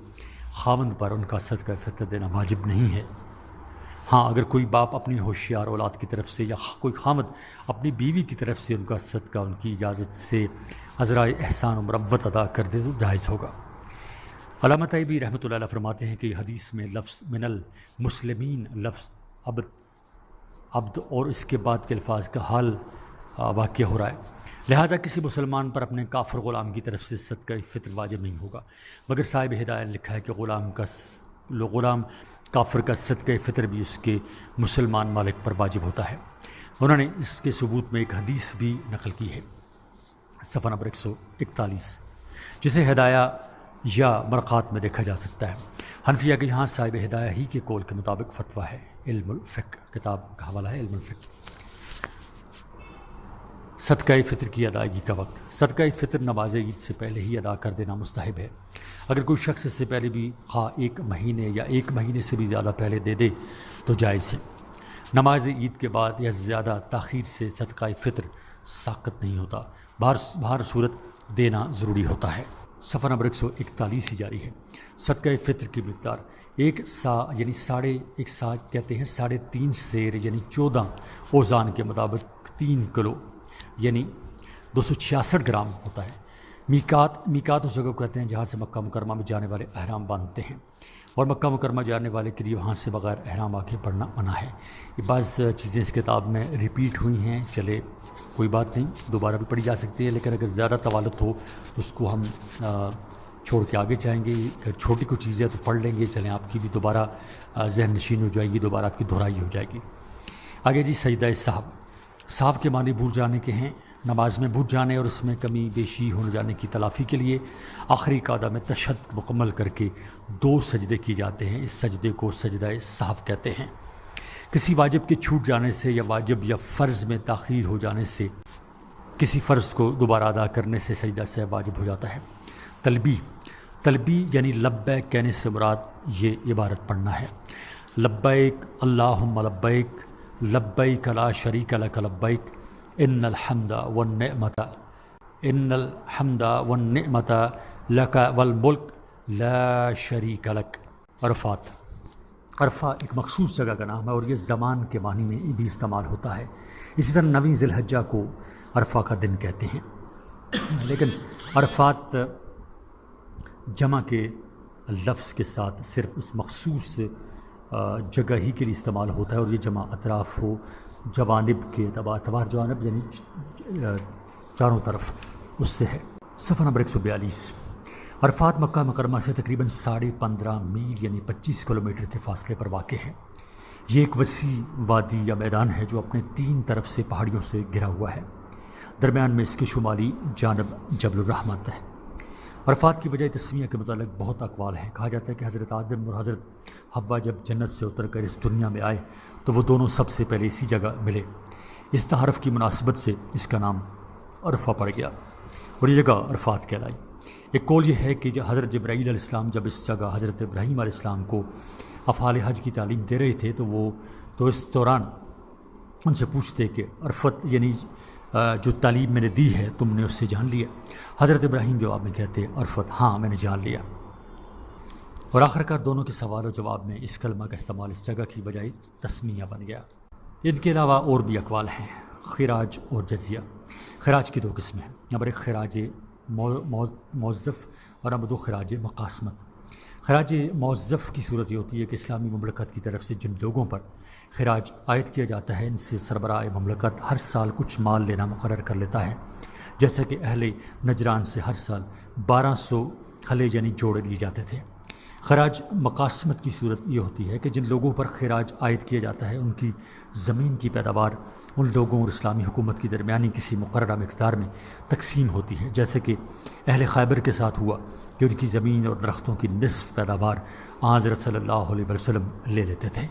خاوند پر ان کا صدقہ فطر دینا واجب نہیں ہے۔ ہاں، اگر کوئی باپ اپنی ہوشیار اولاد کی طرف سے یا کوئی خاوند اپنی بیوی کی طرف سے ان کا صدقہ ان کی اجازت سے عذرائے احسان و مروت ادا کر دے تو جائز ہوگا۔ علامہ طیبی رحمۃ اللہ علیہ فرماتے ہیں کہ حدیث میں لفظ من المسلمین لفظ عبد اور اس کے بعد کے الفاظ کا حال واقع ہو رہا ہے، لہٰذا کسی مسلمان پر اپنے کافر غلام کی طرف سے صدقہ فطر واجب نہیں ہوگا، مگر صاحب ہدایت لکھا ہے کہ غلام کافر کا صدقہ فطر بھی اس کے مسلمان مالک پر واجب ہوتا ہے۔ انہوں نے اس کے ثبوت میں ایک حدیث بھی نقل کی ہے، صفحہ نمبر 141، جسے ہدایہ یا مرقات میں دیکھا جا سکتا ہے۔ حنفیہ کے یہاں صاحب ہدایہ ہی کے قول کے مطابق فتویٰ ہے۔ علم الفقہ کتاب کا حوالہ ہے، علم الفقہ۔ صدقہ فطر کی ادائیگی کا وقت۔ صدقہ فطر نماز عید سے پہلے ہی ادا کر دینا مستحب ہے۔ اگر کوئی شخص اس سے پہلے بھی خواہ 1 مہینے یا 1 مہینے سے بھی زیادہ پہلے دے دے تو جائز ہے۔ نماز عید کے بعد یا زیادہ تاخیر سے صدقہ فطر ساقط نہیں ہوتا، بہر صورت دینا ضروری ہوتا ہے۔ صفحہ نمبر 141 ہی جاری ہے۔ صدقہ فطر کی مقدار 1 سا یعنی 1.5 سا کہتے ہیں 3.5 سیر یعنی 14 اوزان کے مطابق 3 کلو یعنی 266 گرام ہوتا ہے۔ میقات اس جگہ کو کہتے ہیں جہاں سے مکہ مکرمہ میں جانے والے احرام باندھتے ہیں، اور مکہ مکرمہ جانے والے کے لیے وہاں سے بغیر احرام آگے بڑھنا منع ہے۔ یہ بعض چیزیں اس کتاب میں ریپیٹ ہوئی ہیں، چلے کوئی بات نہیں، دوبارہ بھی پڑھی جا سکتی ہے، لیکن اگر زیادہ طوالت ہو تو اس کو ہم چھوڑ کے آگے جائیں گے۔ اگر چھوٹی کوئی چیزیں تو پڑھ لیں گے، چلیں آپ کی بھی دوبارہ ذہن نشین ہو جائے گی، دوبارہ آپ کی دہرائی ہو جائے گی۔ آگے جی، سجدہ سہو کے معنی بھول جانے کے ہیں، نماز میں بھول جانے اور اس میں کمی بیشی ہو جانے کی تلافی کے لیے آخری قاعدہ میں تشہد مکمل کر کے 2 سجدے کیے جاتے ہیں۔ اس سجدے کو سجدہ سہو کہتے ہیں۔ کسی واجب کے چھوٹ جانے سے یا واجب یا فرض میں تاخیر ہو جانے سے کسی فرض کو دوبارہ ادا کرنے سے سجدہ سہو واجب ہو جاتا ہے۔ تلبی یعنی لبیک کہنے سے مراد یہ عبارت پڑھنا ہے: لبیک اللہم لبیک لبیک لا شریک لک لبیک ان الحمد والنعمت لک والملک لا شریک لک۔ عرفہ ایک مخصوص جگہ کا نام ہے اور یہ زمان کے معنی میں بھی استعمال ہوتا ہے۔ اسی طرح 9 ذی الحجہ کو عرفہ کا دن کہتے ہیں، لیکن عرفات جمع کے لفظ کے ساتھ صرف اس مخصوص جگہ ہی کے لیے استعمال ہوتا ہے، اور یہ جمع اطراف ہو جوانب کے اتوار جوانب یعنی چاروں طرف اس سے ہے۔ صفحہ نمبر 142۔ عرفات مکہ مکرمہ سے تقریباً 15.5 میل یعنی 25 کلومیٹر کے فاصلے پر واقع ہے۔ یہ ایک وسیع وادی یا میدان ہے جو اپنے 3 طرف سے پہاڑیوں سے گھرا ہوا ہے۔ درمیان میں اس کی شمالی جانب جبل الرحمت ہے۔ عرفات کی وجہ تسمیہ کے متعلق بہت اقوال ہیں۔ کہا جاتا ہے کہ حضرت آدم اور حضرت حوا جب جنت سے اتر کر اس دنیا میں آئے تو وہ دونوں سب سے پہلے اسی جگہ ملے۔ اس تعارف کی مناسبت سے اس کا نام عرفہ پڑ گیا اور یہ جگہ عرفات کہلائی۔ ایک قول یہ ہے کہ جب حضرت جبرائیل علیہ السلام جب اس جگہ حضرت ابراہیم علیہ السلام کو افعال حج کی تعلیم دے رہے تھے تو اس دوران ان سے پوچھتے کہ عرفت یعنی جو تعلیم میں نے دی ہے تم نے اس سے جان لیا؟ حضرت ابراہیم جواب میں کہتے عرفت، ہاں میں نے جان لیا۔ اور آخرکار دونوں کے سوال و جواب میں اس کلمہ کا استعمال اس جگہ کی بجائے تسمیہ بن گیا۔ ان کے علاوہ اور بھی اقوال ہیں، خراج اور جزیہ۔ خراج کی دو قسمیں ہیں، نمبر ایک خراج موظف اور نمبر دو خراج مقاسمت۔ خراج موظف کی صورت یہ ہوتی ہے کہ اسلامی مملکت کی طرف سے جن لوگوں پر خراج عائد کیا جاتا ہے ان سے سربراہ مملکت ہر سال کچھ مال لینا مقرر کر لیتا ہے، جیسا کہ اہل نجران سے ہر سال 1200 خلے یعنی جوڑ لیے جاتے تھے۔ خراج مقاسمت کی صورت یہ ہوتی ہے کہ جن لوگوں پر خراج عائد کیا جاتا ہے ان کی زمین کی پیداوار ان لوگوں اور اسلامی حکومت کی درمیانی کسی مقررہ مقدار میں تقسیم ہوتی ہے، جیسے کہ اہل خیبر کے ساتھ ہوا کہ ان کی زمین اور درختوں کی نصف پیداوار حضرت صلی اللہ علیہ وسلم لے لیتے تھے۔